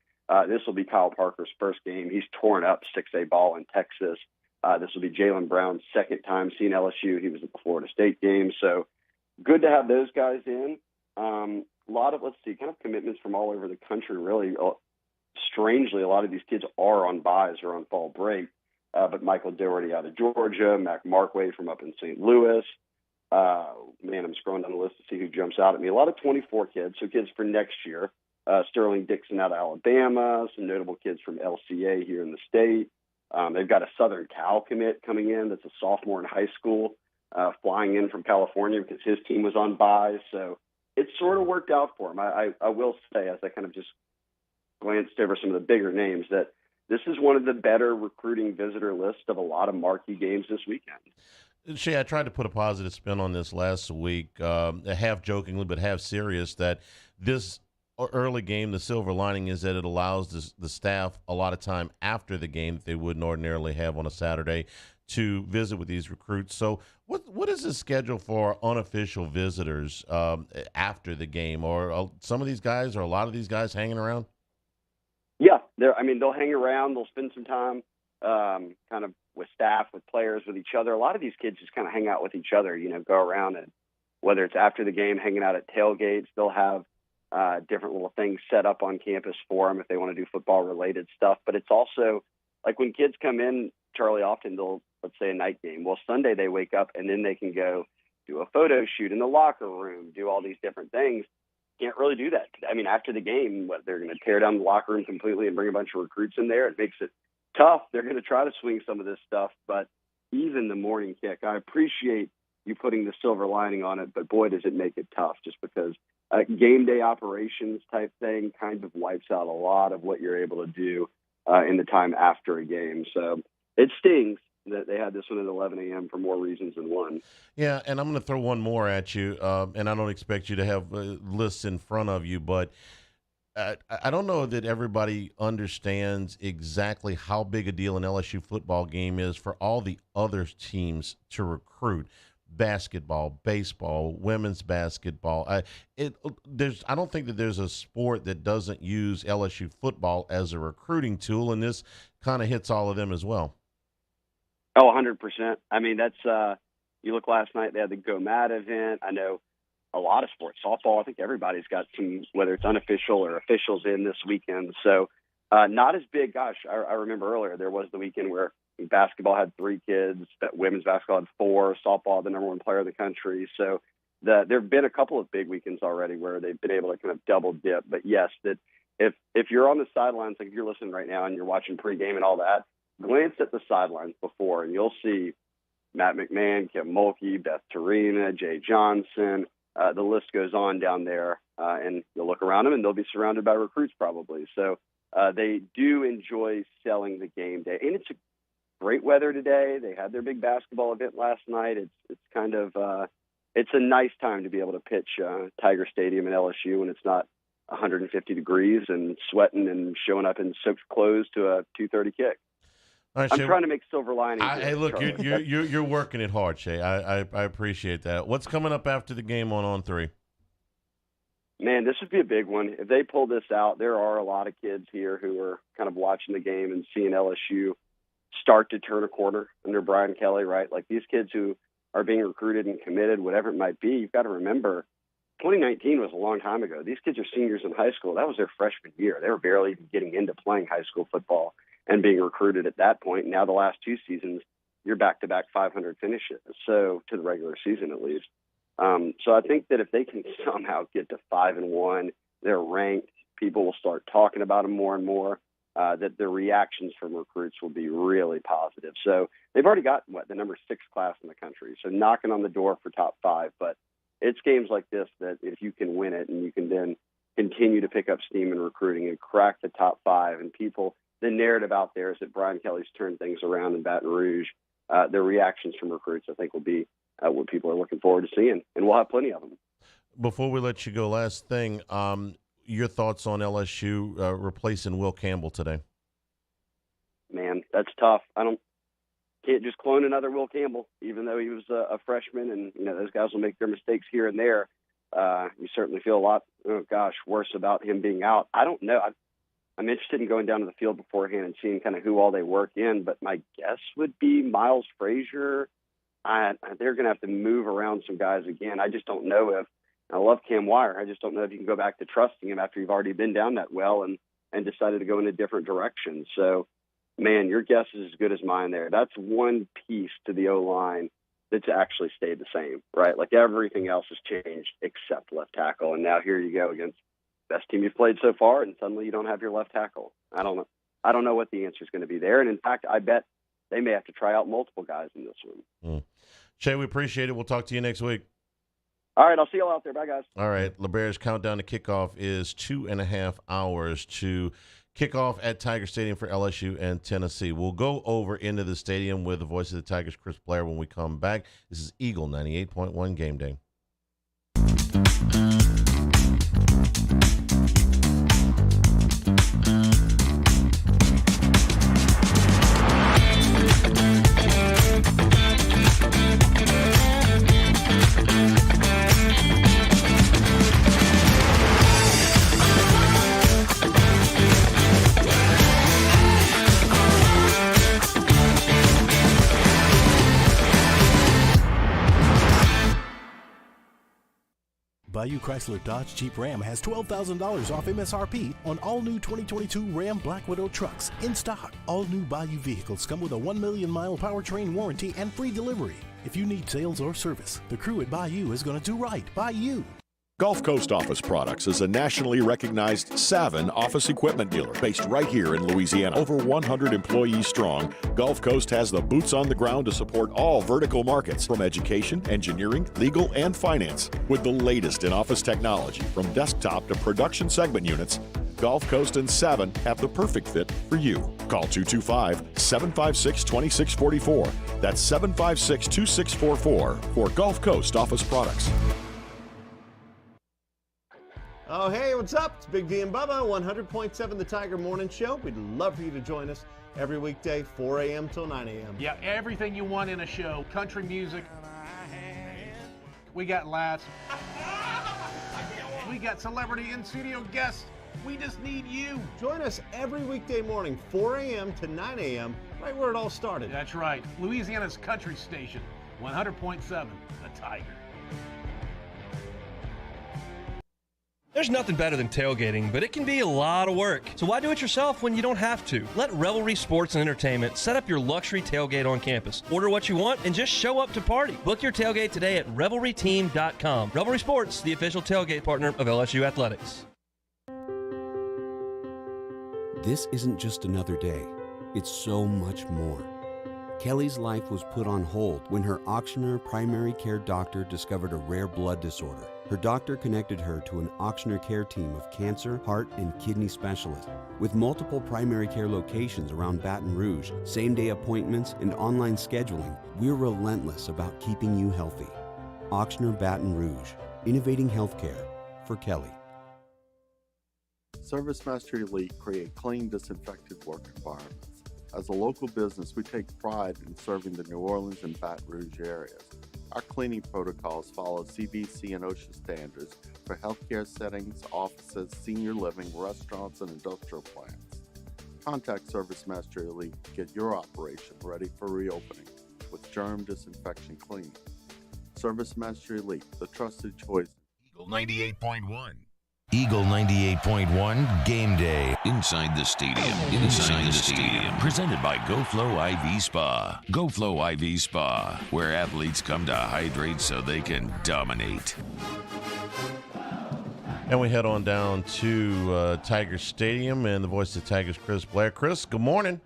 This will be Kyle Parker's first game. He's torn up 6A ball in Texas. This will be Jalen Brown's second time seeing LSU. He was at the Florida State game. So good to have those guys in. A lot of, kind of commitments from all over the country, really. Strangely, a lot of these kids are on buys or on fall break. But Michael Doherty out of Georgia, Mac Markway from up in St. Louis. I'm scrolling down the list to see who jumps out at me. A lot of 24 kids, so kids for next year. Sterling Dixon out of Alabama, some notable kids from LCA here in the state. They've got a Southern Cal commit coming in that's a sophomore in high school, flying in from California because his team was on buys. So it sort of worked out for him. I will say, as I kind of just glanced over some of the bigger names, that this is one of the better recruiting visitor lists of a lot of marquee games this weekend. Shay, I tried to put a positive spin on this last week, half jokingly but half serious, that this early game, the silver lining is that it allows the staff a lot of time after the game that they wouldn't ordinarily have on a Saturday to visit with these recruits. So what is the schedule for unofficial visitors after the game? Or some of these guys, or a lot of these guys hanging around? Yeah, they'll hang around. They'll spend some time kind of with staff, with players, with each other. A lot of these kids just kind of hang out with each other, go around, and whether it's after the game, hanging out at tailgates, they'll have different little things set up on campus for them if they want to do football-related stuff. But it's also, like when kids come in, Charlie, often they'll, let's say a night game. Well, Sunday they wake up and then they can go do a photo shoot in the locker room, do all these different things. Can't really do that. After the game, they're going to tear down the locker room completely and bring a bunch of recruits in there. It makes it tough. They're going to try to swing some of this stuff, but even the morning kick, I appreciate you putting the silver lining on it, but boy, does it make it tough, just because game day operations type thing kind of wipes out a lot of what you're able to do in the time after a game. So it stings that they had this one at 11 a.m. for more reasons than one. Yeah, and I'm going to throw one more at you, and I don't expect you to have lists in front of you, but I don't know that everybody understands exactly how big a deal an LSU football game is for all the other teams to recruit. basketball, baseball, women's basketball. I don't think that there's a sport that doesn't use LSU football as a recruiting tool, and this kind of hits all of them as well. Oh, 100%. I mean, that's you look last night, they had the Go Mad event. I know a lot of sports, softball, I think everybody's got some, whether it's unofficial or officials in this weekend. So not as big. Gosh, I remember earlier there was the weekend where basketball had 3 kids, women's basketball had 4, softball the number 1 player in the country. So there have been a couple of big weekends already where they've been able to kind of double dip. But yes, that if you're on the sidelines, like if you're listening right now and you're watching pregame and all that, glance at the sidelines before and you'll see Matt McMahon, Kim Mulkey, Beth Tarina, Jay Johnson. The list goes on down there, and you'll look around them, and they'll be surrounded by recruits probably. So they do enjoy selling the game day. And it's great weather today. They had their big basketball event last night. It's kind of it's a nice time to be able to pitch Tiger Stadium in LSU when it's not 150 degrees and sweating and showing up in soaked clothes to a 2:30 kick. All right, I'm Shay, trying to make silver linings. Hey, look, you're working it hard, Shay. I appreciate that. What's coming up after the game on 3? Man, this would be a big one. If they pull this out, there are a lot of kids here who are kind of watching the game and seeing LSU start to turn a corner under Brian Kelly, right? Like these kids who are being recruited and committed, whatever it might be, you've got to remember 2019 was a long time ago. These kids are seniors in high school. That was their freshman year. They were barely even getting into playing high school football and being recruited at that point. Now the last 2 seasons, you're back-to-back 500 finishes, so to the regular season at least. So I think that if they can somehow get to 5-1, they're ranked, people will start talking about them more and more, that the reactions from recruits will be really positive. So they've already got, the number 6 class in the country, so knocking on the door for top 5. But it's games like this that if you can win it and you can then continue to pick up steam in recruiting and crack the top 5, and people, the narrative out there is that Brian Kelly's turned things around in Baton Rouge. The reactions from recruits, I think, will be what people are looking forward to seeing, and we'll have plenty of them. Before we let you go, last thing, your thoughts on LSU replacing Will Campbell today? Man, that's tough. Can't just clone another Will Campbell, even though he was a freshman, and those guys will make their mistakes here and there. You certainly feel a lot, worse about him being out. I don't know. I'm interested in going down to the field beforehand and seeing kind of who all they work in, but my guess would be Miles Frazier. They're going to have to move around some guys again. I just don't know if – I love Cam Wire. I just don't know if you can go back to trusting him after you've already been down that well and decided to go in a different direction. So, man, your guess is as good as mine there. That's one piece to the O-line that's actually stayed the same, right? Like everything else has changed except left tackle, and now here you go against best team you've played so far, and suddenly you don't have your left tackle. I don't know what the answer is going to be there. And in fact, I bet they may have to try out multiple guys in this one. Shay, we appreciate it. We'll talk to you next week. All right, I'll see you all out there. Bye, guys. All right, LeBear's countdown to kickoff is 2.5 hours to kick off at Tiger Stadium for LSU and Tennessee. We'll go over into the stadium with the voice of the Tigers, Chris Blair, when we come back. This is Eagle 98.1 Game Day. Bayou Chrysler Dodge Jeep Ram has $12,000 off MSRP on all new 2022 Ram Black Widow trucks in stock. All new Bayou vehicles come with a 1 million mile powertrain warranty and free delivery. If you need sales or service, the crew at Bayou is going to do right by you. Gulf Coast Office Products is a nationally recognized Savin office equipment dealer based right here in Louisiana. Over 100 employees strong, Gulf Coast has the boots on the ground to support all vertical markets, from education, engineering, legal, and finance. With the latest in office technology, from desktop to production segment units, Gulf Coast and Savin have the perfect fit for you. Call 225-756-2644. That's 756-2644 for Gulf Coast Office Products. Oh, hey, what's up? It's Big D and Bubba, 100.7 The Tiger Morning Show. We'd love for you to join us every weekday, 4 a.m. till 9 a.m. Yeah, everything you want in a show. Country music, We got laughs. We got celebrity in-studio guests. We just need you. Join us every weekday morning, 4 a.m. to 9 a.m., right where it all started. That's right. Louisiana's country station, 100.7, The Tiger. There's nothing better than tailgating, but it can be a lot of work. So why do it yourself when you don't have to? Let Revelry Sports and Entertainment set up your luxury tailgate on campus. Order what you want and just show up to party. Book your tailgate today at revelryteam.com. Revelry Sports, the official tailgate partner of LSU Athletics. This isn't just another day. It's so much more. Kelly's life was put on hold when her auctioneer primary care doctor discovered a rare blood disorder. Her doctor connected her to an auctioneer care team of cancer, heart, and kidney specialists. With multiple primary care locations around Baton Rouge, same-day appointments, and online scheduling, we're relentless about keeping you healthy. Auctioneer Baton Rouge, innovating healthcare for Kelly. ServiceMaster Elite create clean, disinfected work environments. As a local business, we take pride in serving the New Orleans and Baton Rouge areas. Our cleaning protocols follow CDC and OSHA standards for healthcare settings, offices, senior living, restaurants, and industrial plants. Contact ServiceMaster Elite to get your operation ready for reopening with germ disinfection cleaning. ServiceMaster Elite, the trusted choice. Eagle 98.1. Eagle 98.1 Game Day. Inside the stadium. Inside the stadium. Presented by GoFlow IV Spa. GoFlow IV Spa, where athletes come to hydrate so they can dominate. And we head on down to Tiger Stadium and the voice of the Tigers, Chris Blair. Chris, good morning.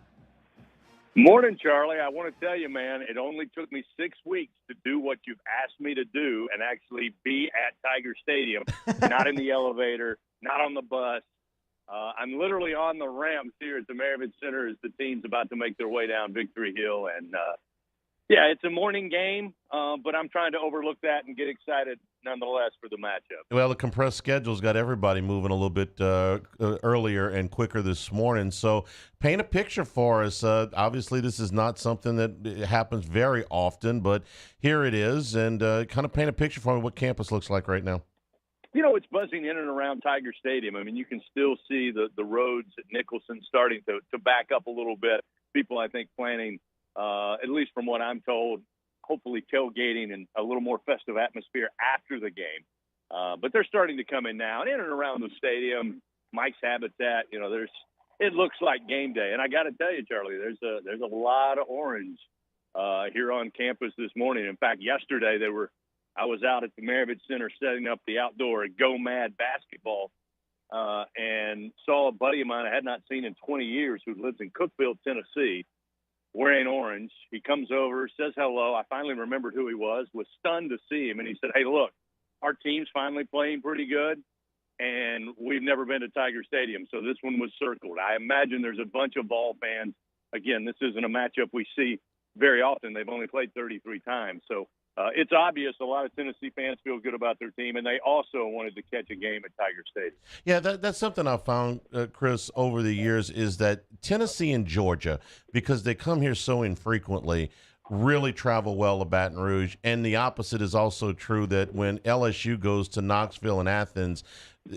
Morning, Charlie. I want to tell you, man, it only took me 6 weeks to do what you've asked me to do and actually be at Tiger Stadium, not in the elevator, not on the bus. I'm literally on the ramps here at the Merritt Center as the team's about to make their way down Victory Hill. And, yeah, it's a morning game, but I'm trying to overlook that and get excited nonetheless for the matchup. Well, the compressed schedule's got everybody moving a little bit earlier and quicker this morning. So paint a picture for us. Obviously, this is not something that happens very often, but here it is. And kind of paint a picture for me what campus looks like right now. You know, it's buzzing in and around Tiger Stadium. I mean, you can still see the roads at Nicholson starting to back up a little bit. People, I think, planning, at least from what I'm told, hopefully tailgating and a little more festive atmosphere after the game. But they're starting to come in now. And in and around the stadium, Mike's Habitat, you know, it looks like game day. And I got to tell you, Charlie, there's a lot of orange here on campus this morning. In fact, yesterday I was out at the Merritt Center setting up the outdoor Go Mad basketball and saw a buddy of mine I had not seen in 20 years who lives in Cookeville, Tennessee, wearing orange. He comes over, says hello. I finally remembered who he was stunned to see him. And he said, hey, look, our team's finally playing pretty good, and we've never been to Tiger Stadium, so this one was circled. I imagine there's a bunch of ball fans. Again, this isn't a matchup we see very often. They've only played 33 times. So it's obvious a lot of Tennessee fans feel good about their team, and they also wanted to catch a game at Tiger Stadium. Yeah, that's something I've found, Chris, over the years is that Tennessee and Georgia, because they come here so infrequently, really travel well to Baton Rouge. And the opposite is also true, that when LSU goes to Knoxville and Athens,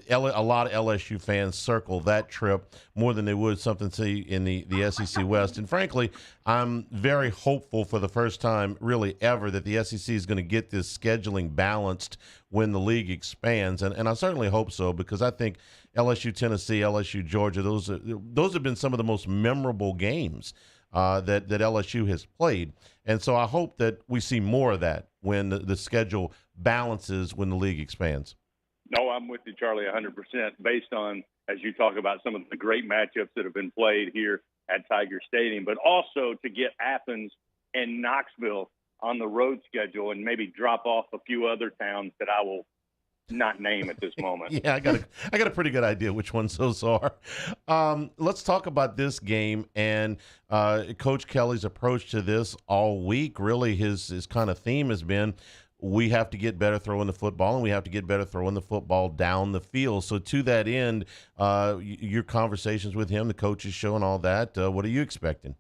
a lot of LSU fans circle that trip more than they would something, say, in the SEC West. And frankly, I'm very hopeful for the first time really ever that the SEC is going to get this scheduling balanced when the league expands. And I certainly hope so, because I think LSU Tennessee, LSU Georgia, those have been some of the most memorable games that LSU has played. And so I hope that we see more of that when the schedule balances when the league expands. No, I'm with you, Charlie, 100%, based on, as you talk about, some of the great matchups that have been played here at Tiger Stadium, but also to get Athens and Knoxville on the road schedule and maybe drop off a few other towns that I will not name at this moment. Yeah, I got a pretty good idea which ones those are. Let's talk about this game and Coach Kelly's approach to this all week. Really, his kind of theme has been, we have to get better throwing the football, and we have to get better throwing the football down the field. So to that end, your conversations with him, the coaches show and all that, what are you expecting?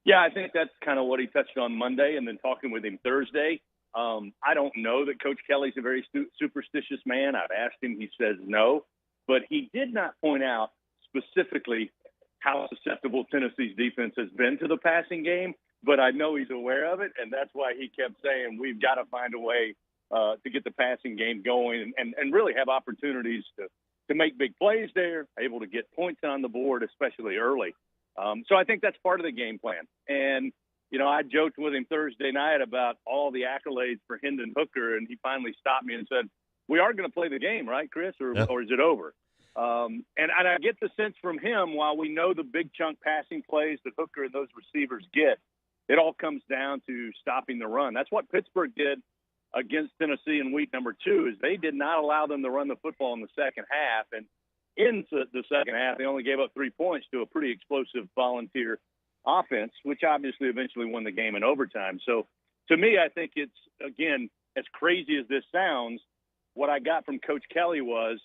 Yeah, I think that's kind of what he touched on Monday, and then talking with him Thursday. I don't know that Coach Kelly's a very superstitious man. I've asked him. He says no. But he did not point out specifically how susceptible Tennessee's defense has been to the passing game. But I know he's aware of it, and that's why he kept saying we've got to find a way to get the passing game going and really have opportunities to make big plays there, able to get points on the board, especially early. So I think that's part of the game plan. And, you know, I joked with him Thursday night about all the accolades for Hendon Hooker, and he finally stopped me and said, we are going to play the game, right, Chris, or is it over? And I get the sense from him, while we know the big chunk passing plays that Hooker and those receivers get, it all comes down to stopping the run. That's what Pittsburgh did against Tennessee in week number 2, is they did not allow them to run the football in the second half. And in the second half, they only gave up 3 points to a pretty explosive Volunteer offense, which obviously eventually won the game in overtime. So to me, I think it's, again, as crazy as this sounds, what I got from Coach Kelly was,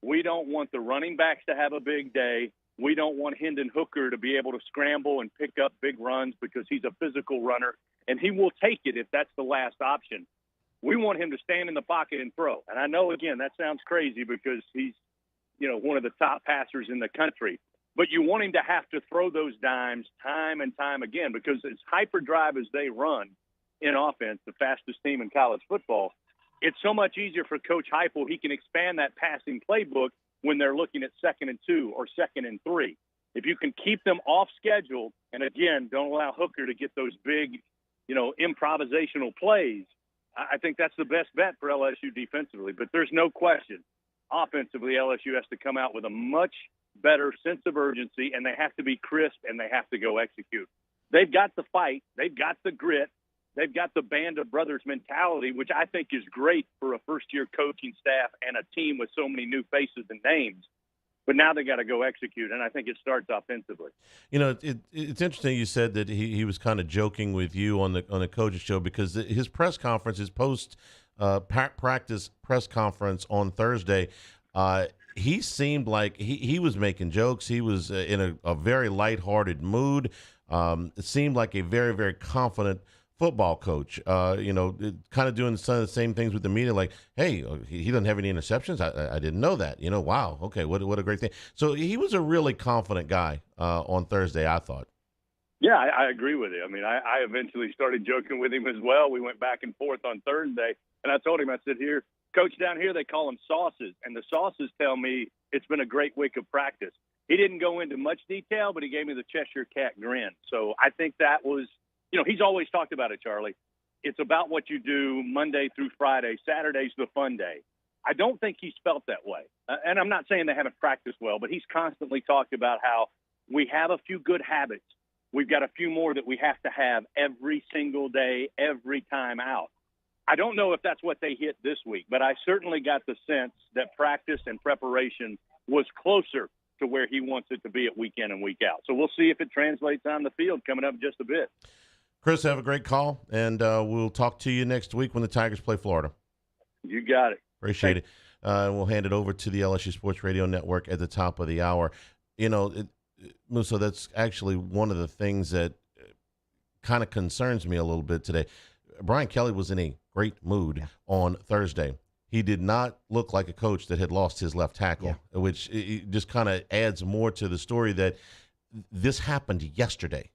we don't want the running backs to have a big day. We don't want Hendon Hooker to be able to scramble and pick up big runs because he's a physical runner, and he will take it if that's the last option. We want him to stand in the pocket and throw. And I know, again, that sounds crazy because he's, you know, one of the top passers in the country. But you want him to have to throw those dimes time and time again, because as hyperdrive as they run in offense, the fastest team in college football, it's so much easier for Coach Heupel. He can expand that passing playbook when they're looking at 2nd and 2 or 2nd and 3. If you can keep them off schedule, and again, don't allow Hooker to get those big, you know, improvisational plays, I think that's the best bet for LSU defensively. But there's no question, offensively, LSU has to come out with a much better sense of urgency, and they have to be crisp, and they have to go execute. They've got the fight. They've got the grit. They've got the band of brothers mentality, which I think is great for a first-year coaching staff and a team with so many new faces and names. But now they got to go execute, and I think it starts offensively. You know, it's interesting you said that he was kind of joking with you on the coach's show, because his press conference, his post-practice press conference on Thursday, he seemed like he was making jokes. He was in a very lighthearted mood. It seemed like a very, very confident football coach, you know, kind of doing some of the same things with the media, like, hey, he doesn't have any interceptions. I didn't know that. You know, wow, okay, what a great thing. So he was a really confident guy on Thursday, I thought. Yeah, I agree with you. I mean, I eventually started joking with him as well. We went back and forth on Thursday, and I told him, I said, here, Coach, down here they call them sauces, and the sauces tell me it's been a great week of practice. He didn't go into much detail, but he gave me the Cheshire Cat grin. So I think that was, you know, he's always talked about it, Charlie. It's about what you do Monday through Friday. Saturday's the fun day. I don't think he's felt that way. And I'm not saying they haven't practiced well, but he's constantly talked about how we have a few good habits. We've got a few more that we have to have every single day, every time out. I don't know if that's what they hit this week, but I certainly got the sense that practice and preparation was closer to where he wants it to be at week in and week out. So we'll see if it translates on the field coming up in just a bit. Chris, have a great call, and we'll talk to you next week when the Tigers play Florida. You got it. Appreciate it. We'll hand it over to the LSU Sports Radio Network at the top of the hour. You know, Musso, that's actually one of the things that kind of concerns me a little bit today. Brian Kelly was in a great mood on Thursday. He did not look like a coach that had lost his left tackle, which just kind of adds more to the story that this happened yesterday.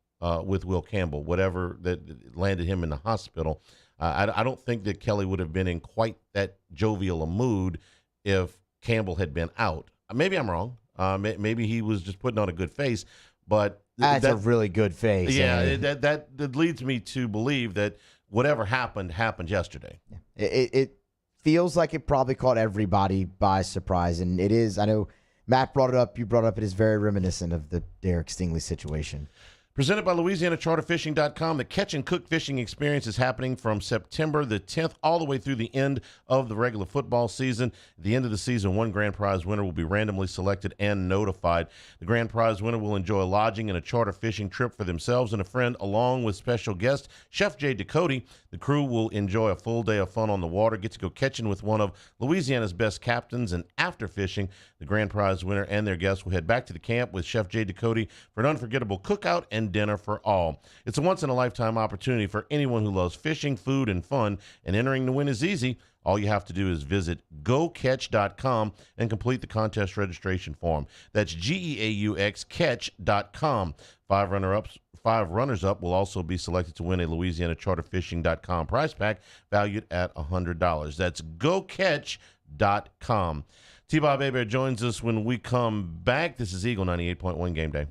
With Will Campbell, whatever that landed him in the hospital. I don't think that Kelly would have been in quite that jovial a mood if Campbell had been out. Maybe I'm wrong. Maybe he was just putting on a good face, but that's a really good face. Yeah, that leads me to believe that whatever happened yesterday. It feels like it probably caught everybody by surprise, and it is. I know Matt brought it up. You brought it up. It is very reminiscent of the Derek Stingley situation. Presented by LouisianaCharterFishing.com, the Catch and Cook Fishing Experience is happening from September the 10th all the way through the end of the regular football season. At the end of the season, one grand prize winner will be randomly selected and notified. The grand prize winner will enjoy lodging and a charter fishing trip for themselves and a friend, along with special guest Chef Jay Ducote. The crew will enjoy a full day of fun on the water, get to go catching with one of Louisiana's best captains, and after fishing, the grand prize winner and their guests will head back to the camp with Chef Jay Ducote for an unforgettable cookout and and dinner for all. It's a once-in-a-lifetime opportunity for anyone who loves fishing, food, and fun, and entering to win is easy. All you have to do is visit gocatch.com and complete the contest registration form. That's GEAUX catch.com. Five runners-up will also be selected to win a LouisianaCharterFishing.com prize pack valued at $100. That's gocatch.com. T-Bob Hebert joins us when we come back. This is Eagle 98.1 Game Day.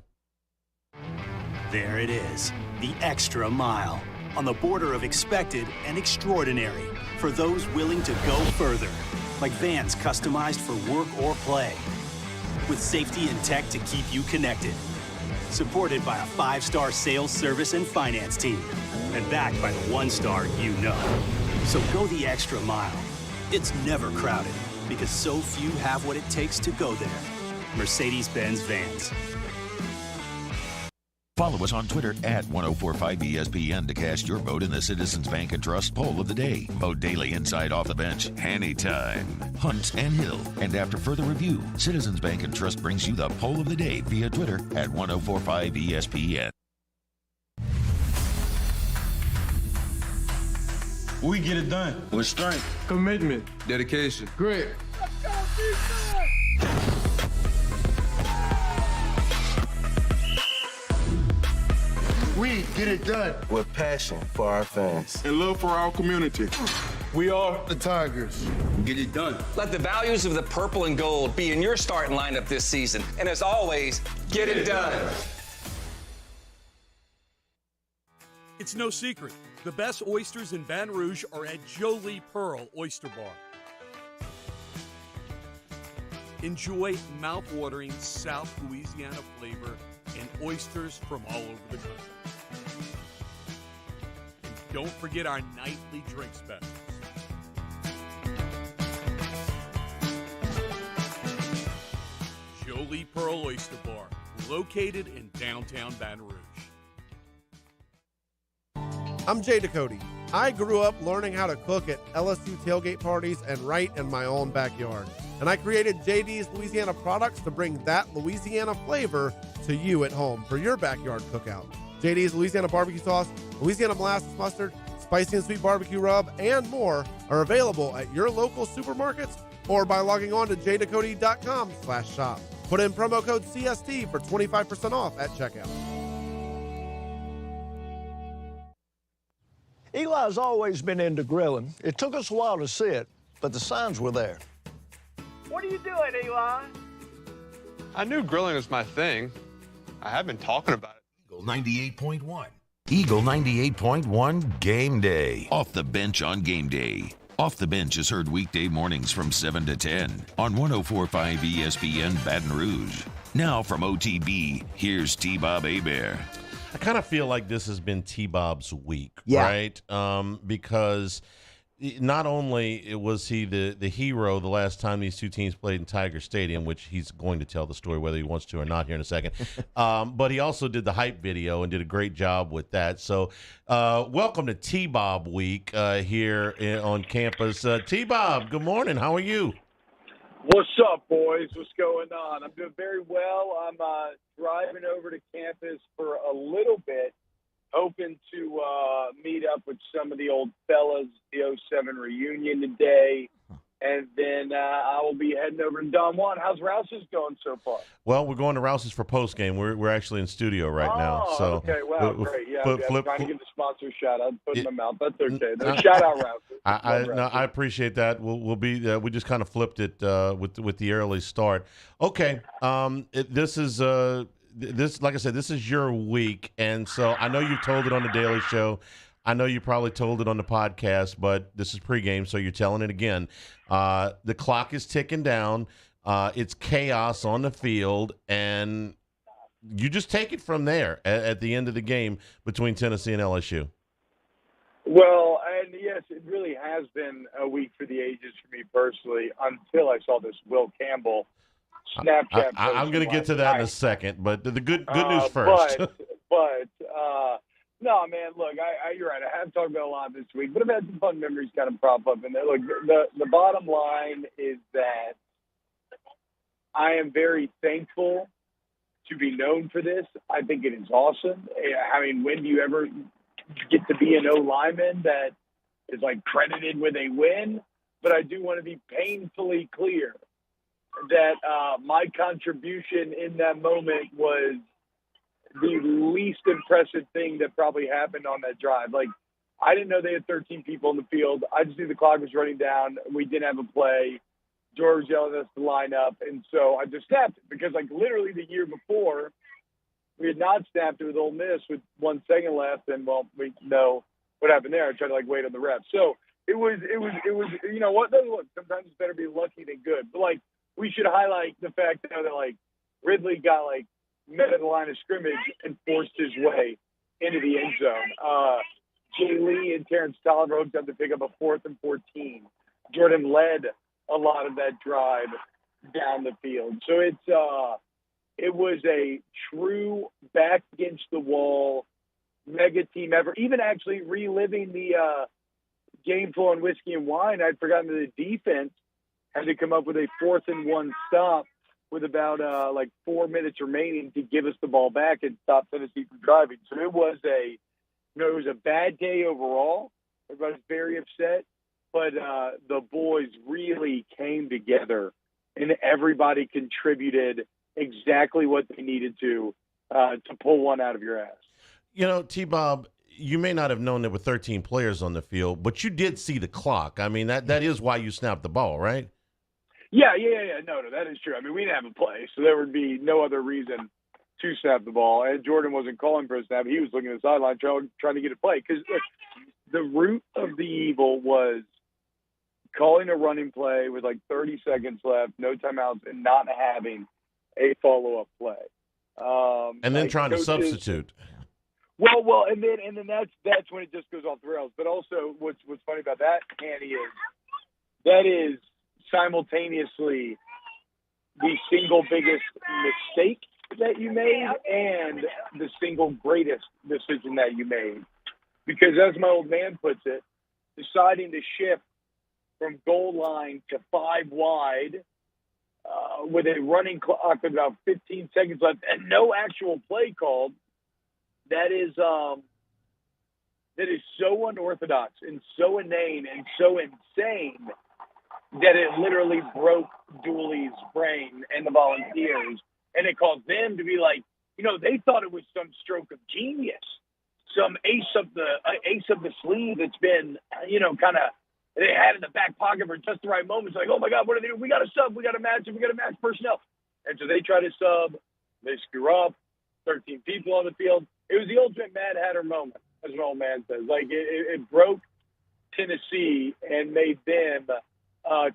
There it is, the extra mile, on the border of expected and extraordinary for those willing to go further, like vans customized for work or play, with safety and tech to keep you connected, supported by a 5-star sales, service, and finance team, and backed by the 1-star you know. So go the extra mile. It's never crowded, because so few have what it takes to go there. Mercedes-Benz Vans. Follow us on Twitter at 1045ESPN to cast your vote in the Citizens Bank and Trust poll of the day. Vote daily inside Off the Bench, anytime. Hunt and Hill. And after further review, Citizens Bank and Trust brings you the poll of the day via Twitter at 1045ESPN. We get it done with strength, commitment, dedication, grit. We get it done with passion for our fans and love for our community. We are the Tigers. Get it done. Let the values of the purple and gold be in your starting lineup this season. And as always, get it done. It's no secret. The best oysters in Baton Rouge are at Jolie Pearl Oyster Bar. Enjoy mouth-watering South Louisiana flavor and oysters from all over the country. And don't forget our nightly drink specials. Jolie Pearl Oyster Bar, located in downtown Baton Rouge. I'm Jay Ducote. I grew up learning how to cook at LSU tailgate parties and right in my own backyard. And I created JD's Louisiana products to bring that Louisiana flavor to you at home for your backyard cookout. JD's Louisiana barbecue sauce, Louisiana molasses mustard, spicy and sweet barbecue rub, and more are available at your local supermarkets or by logging on to jducote.com/shop. Put in promo code CST for 25% off at checkout. Eli's always been into grilling. It took us a while to see it, but the signs were there. What are you doing, Eli? I knew grilling was my thing. I have been talking about it. Eagle 98.1. Eagle 98.1 Game Day. Off the Bench on Game Day. Off the Bench is heard weekday mornings from 7 to 10 on 104.5 ESPN Baton Rouge. Now from OTB, here's T-Bob Hebert. I kind of feel like this has been T-Bob's week, Yeah. right? Because not only was he the hero the last time these two teams played in Tiger Stadium, which he's going to tell the story whether he wants to or not here in a second, but he also did the hype video and did a great job with that. So welcome to T-Bob Week here on campus. T-Bob, good morning. How are you? What's up, boys? What's going on? I'm doing very well. I'm driving over to campus for a little bit, hoping to meet up with some of the old fellas, the 07 reunion today, and then I will be heading over to Don Juan. How's Rouse's going so far? Well, we're going to Rouse's for post game. We're actually in studio right now. So okay, wow, great. Yeah, I'm trying to give the sponsor a shout out. Put in my mouth. That's okay. Shout out Rouse's. I appreciate that. We'll be. We just kind of flipped it with the early start. Okay. This is like I said, this is your week, and so I know you told it on the Daily Show. I know you probably told it on the podcast, but this is pregame, so you're telling it again. The clock is ticking down. It's chaos on the field, and you just take it from there at the end of the game between Tennessee and LSU. Well, and yes, it really has been a week for the ages for me personally until I saw this Will Campbell Snapchat. I'm going to get to that in a second, but the good news first. But no, man, look, you're right. I have talked about a lot this week, but I've had some fun memories kind of prop up in there. Look, the bottom line is that I am very thankful to be known for this. I think it is awesome. I mean, when do you ever get to be an O-lineman that is like credited with a win? But I do want to be painfully clear that my contribution in that moment was the least impressive thing that probably happened on that drive. Like, I didn't know they had 13 people in the field. I just knew the clock was running down. We didn't have a play. George yelling us to line up. And so I just snapped it because, like, literally the year before, we had not snapped it with Ole Miss with 1 second left. And, well, we know what happened there. I tried to, like, wait on the ref. So it was, you know what? Look, sometimes it's better to be lucky than good. But, like, we should highlight the fact that, like, Ridley got, like, met at the line of scrimmage and forced his way into the end zone. Jay Lee and Terrence Tolliver hooked up to pick up a 4th and 14. Jordan led a lot of that drive down the field. So it was a true back against the wall mega team effort. Even actually reliving the game flow on Whiskey and Wine, I'd forgotten that the defense had to come up with a 4th and 1 stop with about 4 minutes remaining to give us the ball back and stop Tennessee from driving. So it was it was a bad day overall. Everybody's very upset, but the boys really came together, and everybody contributed exactly what they needed to pull one out of your ass. You know, T-Bob, you may not have known there were 13 players on the field, but you did see the clock. I mean, that is why you snapped the ball, right? Yeah. No, that is true. I mean, we didn't have a play, so there would be no other reason to snap the ball. And Jordan wasn't calling for a snap. He was looking at the sideline trying to get a play. Because the root of the evil was calling a running play with 30 seconds left, no timeouts, and not having a follow-up play. And then trying to substitute. Well, and then that's when it just goes off the rails. But also, what's funny about that, Andy, is that is simultaneously the single biggest mistake that you made and the single greatest decision that you made. Because as my old man puts it, deciding to shift from goal line to 5 wide with a running clock with about 15 seconds left and no actual play called, that is so unorthodox and so inane and so insane that it literally broke Dooley's brain and the Volunteers. And it caused them to be like, they thought it was some stroke of genius, some ace of the sleeve that's been, kind of they had in the back pocket for just the right moments. Like, oh my God, what are they doing? We got to sub, we got to match personnel. And so they try to sub, they screw up, 13 people on the field. It was the ultimate Mad Hatter moment, as an old man says. Like, it broke Tennessee and made them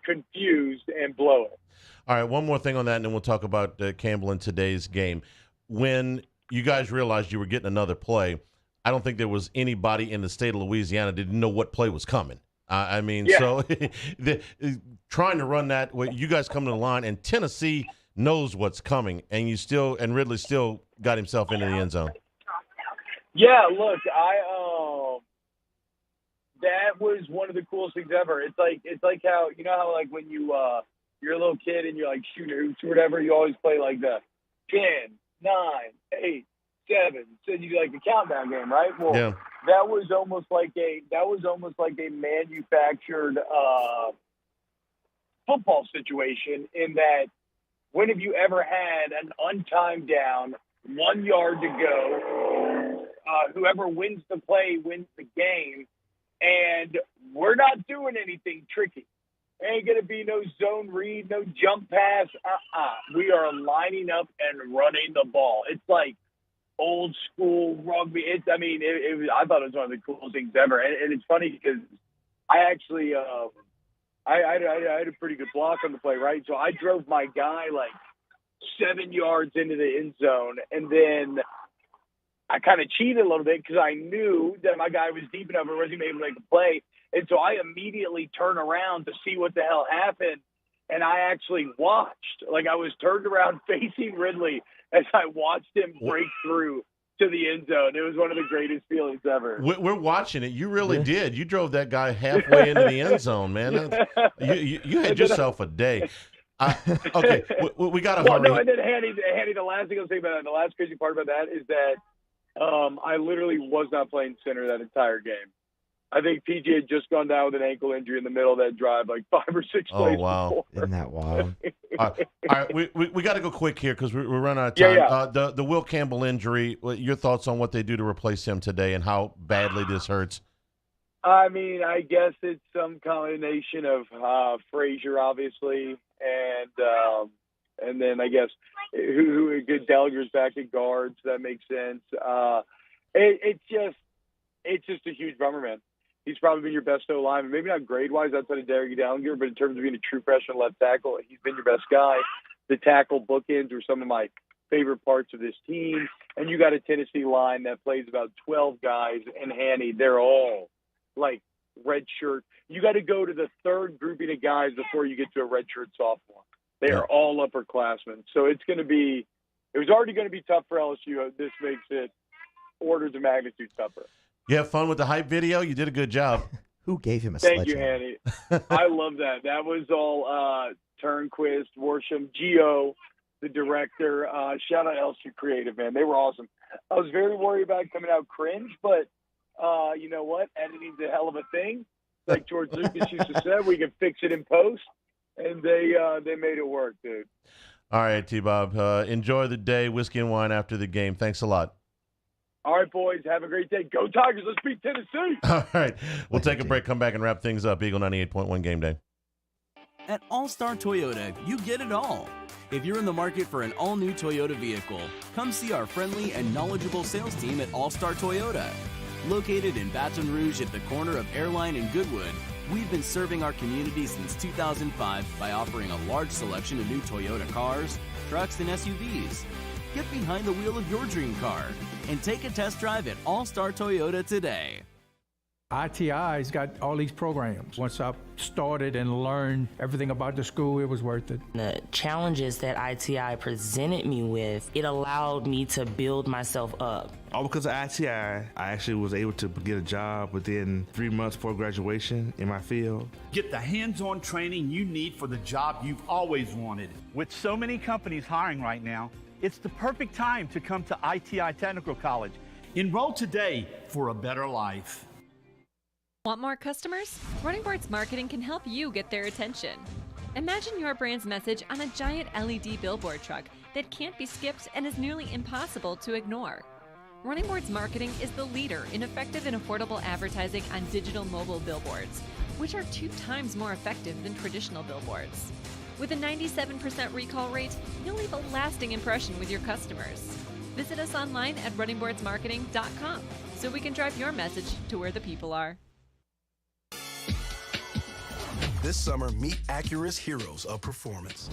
confused and blow it. All right, one more thing on that, and then we'll talk about Campbell in today's game. When you guys realized you were getting another play, I don't think there was anybody in the state of Louisiana that didn't know what play was coming. So trying to run that, you guys come to the line, and Tennessee knows what's coming, and Ridley still got himself into the end zone. Yeah, look, that was one of the coolest things ever. It's like how how like when you're a little kid and you're like shooting hoops or whatever, you always play like the 10, 9, 8, 7. So you do like a countdown game, right? Well, yeah. That was almost like a manufactured football situation, in that when have you ever had an untimed down, 1 yard to go, whoever wins the play wins the game, and we're not doing anything tricky. Ain't going to be no zone read, no jump pass. We are lining up and running the ball. It's like old school rugby. I thought it was one of the coolest things ever. And it's funny because I actually I had a pretty good block on the play, right? So I drove my guy 7 yards into the end zone, and then I kind of cheated a little bit because I knew that my guy was deep enough and wasn't able to make a play. And so I immediately turned around to see what the hell happened. And I actually watched. I was turned around facing Ridley as I watched him break through to the end zone. It was one of the greatest feelings ever. We're watching it. You really did. You drove that guy halfway into the end zone, man. You had yourself a day. Okay, we got to hurry. No, and then Hanny, the last thing I'll say about that, the last crazy part about that is that I literally was not playing center that entire game. I think PG had just gone down with an ankle injury in the middle of that drive, like 5 or 6 plays before. Isn't that wild? All right, we got to go quick here because we're running out of time. Yeah. The Will Campbell injury, your thoughts on what they do to replace him today and how badly this hurts? I mean, I guess it's some combination of Frazier, obviously, and then I guess who Gallagher's back at guards. That makes sense. It's just a huge bummer, man. He's probably been your best O-lineman. Maybe not grade-wise outside of Derek Gallagher, but in terms of being a true freshman left tackle, he's been your best guy. The tackle bookends are some of my favorite parts of this team. And you got a Tennessee line that plays about 12 guys, and Hanny, they're all like red shirt. You got to go to the third grouping of guys before you get to a red shirt sophomore. They are all upperclassmen. So it was already going to be tough for LSU. This makes it orders of magnitude tougher. You have fun with the hype video? You did a good job. Who gave him a Thank you, sledgehammer? Hanny. I love that. That was all Turnquist, Worsham, Gio, the director. Shout out LSU Creative, man. They were awesome. I was very worried about coming out cringe, but you know what? Editing's a hell of a thing. Like George Lucas used to say, we can fix it in post, and they made it work, dude. All right, T-Bob. Enjoy the day. Whiskey and wine after the game. Thanks a lot. All right, boys. Have a great day. Go Tigers. Let's beat Tennessee. All right. We'll take a break, come back, and wrap things up. Eagle 98.1 Game Day. At All-Star Toyota, you get it all. If you're in the market for an all-new Toyota vehicle, come see our friendly and knowledgeable sales team at All-Star Toyota. Located in Baton Rouge at the corner of Airline and Goodwood, we've been serving our community since 2005 by offering a large selection of new Toyota cars, trucks, and SUVs. Get behind the wheel of your dream car and take a test drive at All-Star Toyota today. ITI's got all these programs. Once I started and learned everything about the school, it was worth it. The challenges that ITI presented me with, it allowed me to build myself up. All because of ITI, I actually was able to get a job within 3 months before graduation in my field. Get the hands-on training you need for the job you've always wanted. With so many companies hiring right now, it's the perfect time to come to ITI Technical College. Enroll today for a better life. Want more customers? Running Boards Marketing can help you get their attention. Imagine your brand's message on a giant LED billboard truck that can't be skipped and is nearly impossible to ignore. Running Boards Marketing is the leader in effective and affordable advertising on digital mobile billboards, which are 2 times more effective than traditional billboards. With a 97% recall rate, you'll leave a lasting impression with your customers. Visit us online at runningboardsmarketing.com so we can drive your message to where the people are. This summer, meet Acura's heroes of performance.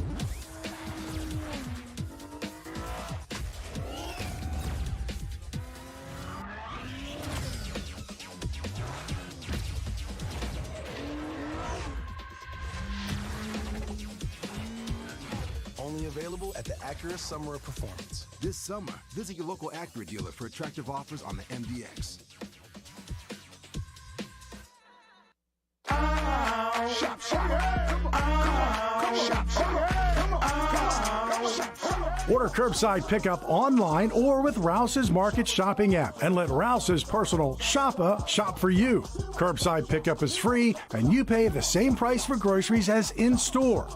Only available at the Acura Summer of Performance. This summer, visit your local Acura dealer for attractive offers on the MDX. Shop, Order curbside pickup online or with Rouse's Market Shopping app and let Rouse's personal shopper shop for you. Curbside pickup is free and you pay the same price for groceries as in-store.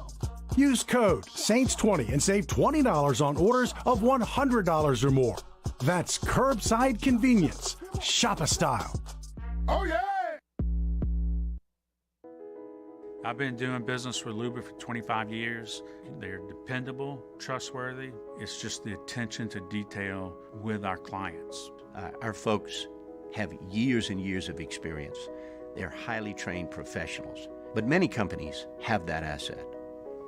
Use code SAINTS20 and save $20 on orders of $100 or more. That's curbside convenience. Shop a style. Oh, yeah! I've been doing business with Luba for 25 years. They're dependable, trustworthy. It's just the attention to detail with our clients. Our folks have years and years of experience. They're highly trained professionals, but many companies have that asset.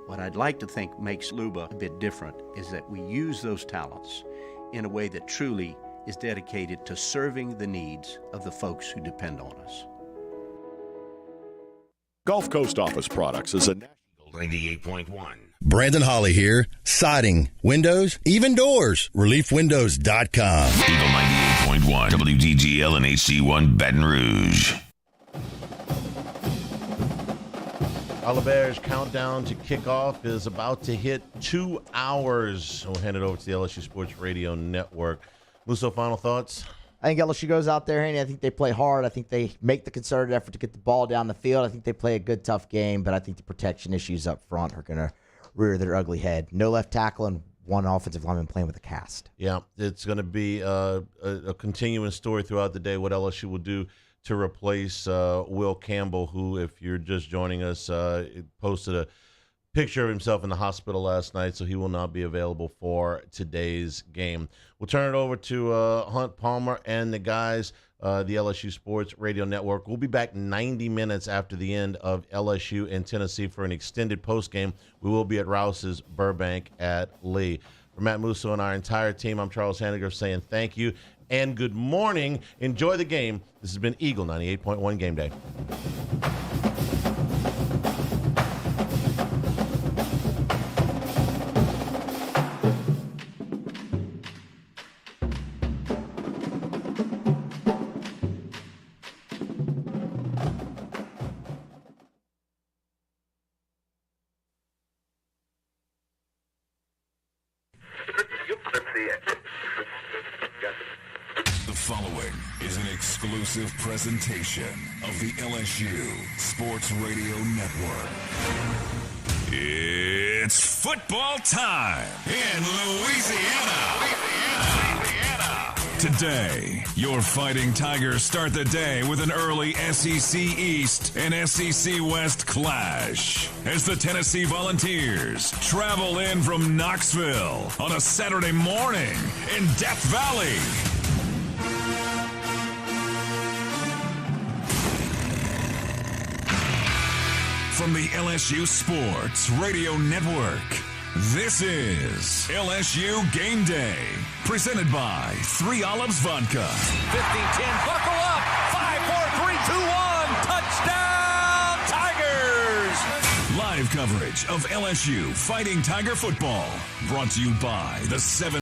What I'd like to think makes Luba a bit different is that we use those talents in a way that truly is dedicated to serving the needs of the folks who depend on us. Gulf Coast Office Products is a national 98.1. Brandon Holly here. Siding, windows, even doors. ReliefWindows.com. Eagle 98.1. WDGL and HC1 Baton Rouge. Oliver's countdown to kickoff is about to hit 2 hours. We'll hand it over to the LSU Sports Radio Network. Musso, final thoughts? I think LSU goes out there, and I think they play hard. I think they make the concerted effort to get the ball down the field. I think they play a good, tough game, but I think the protection issues up front are going to rear their ugly head. No left tackle and one offensive lineman playing with a cast. Yeah, it's going to be a continuing story throughout the day what LSU will do to replace Will Campbell, who, if you're just joining us, posted a picture of himself in the hospital last night, so he will not be available for today's game. We'll turn it over to Hunt Palmer and the guys, the LSU Sports Radio Network. We'll be back 90 minutes after the end of LSU and Tennessee for an extended postgame. We will be at Rouse's Burbank at Lee. For Matt Musso and our entire team, I'm Charles Hanniger saying thank you and good morning. Enjoy the game. This has been Eagle 98.1 Game Day. The following is an exclusive presentation of the LSU Sports Radio Network. It's football time in Louisiana. Today, your Fighting Tigers start the day with an early SEC East and SEC West clash as the Tennessee Volunteers travel in from Knoxville on a Saturday morning in Death Valley. From the LSU Sports Radio Network, this is LSU Game Day, presented by 3 Olives Vodka. 15-10, buckle up, 5, 4, 3, 2, 1, touchdown Tigers! Live coverage of LSU Fighting Tiger football, brought to you by the 7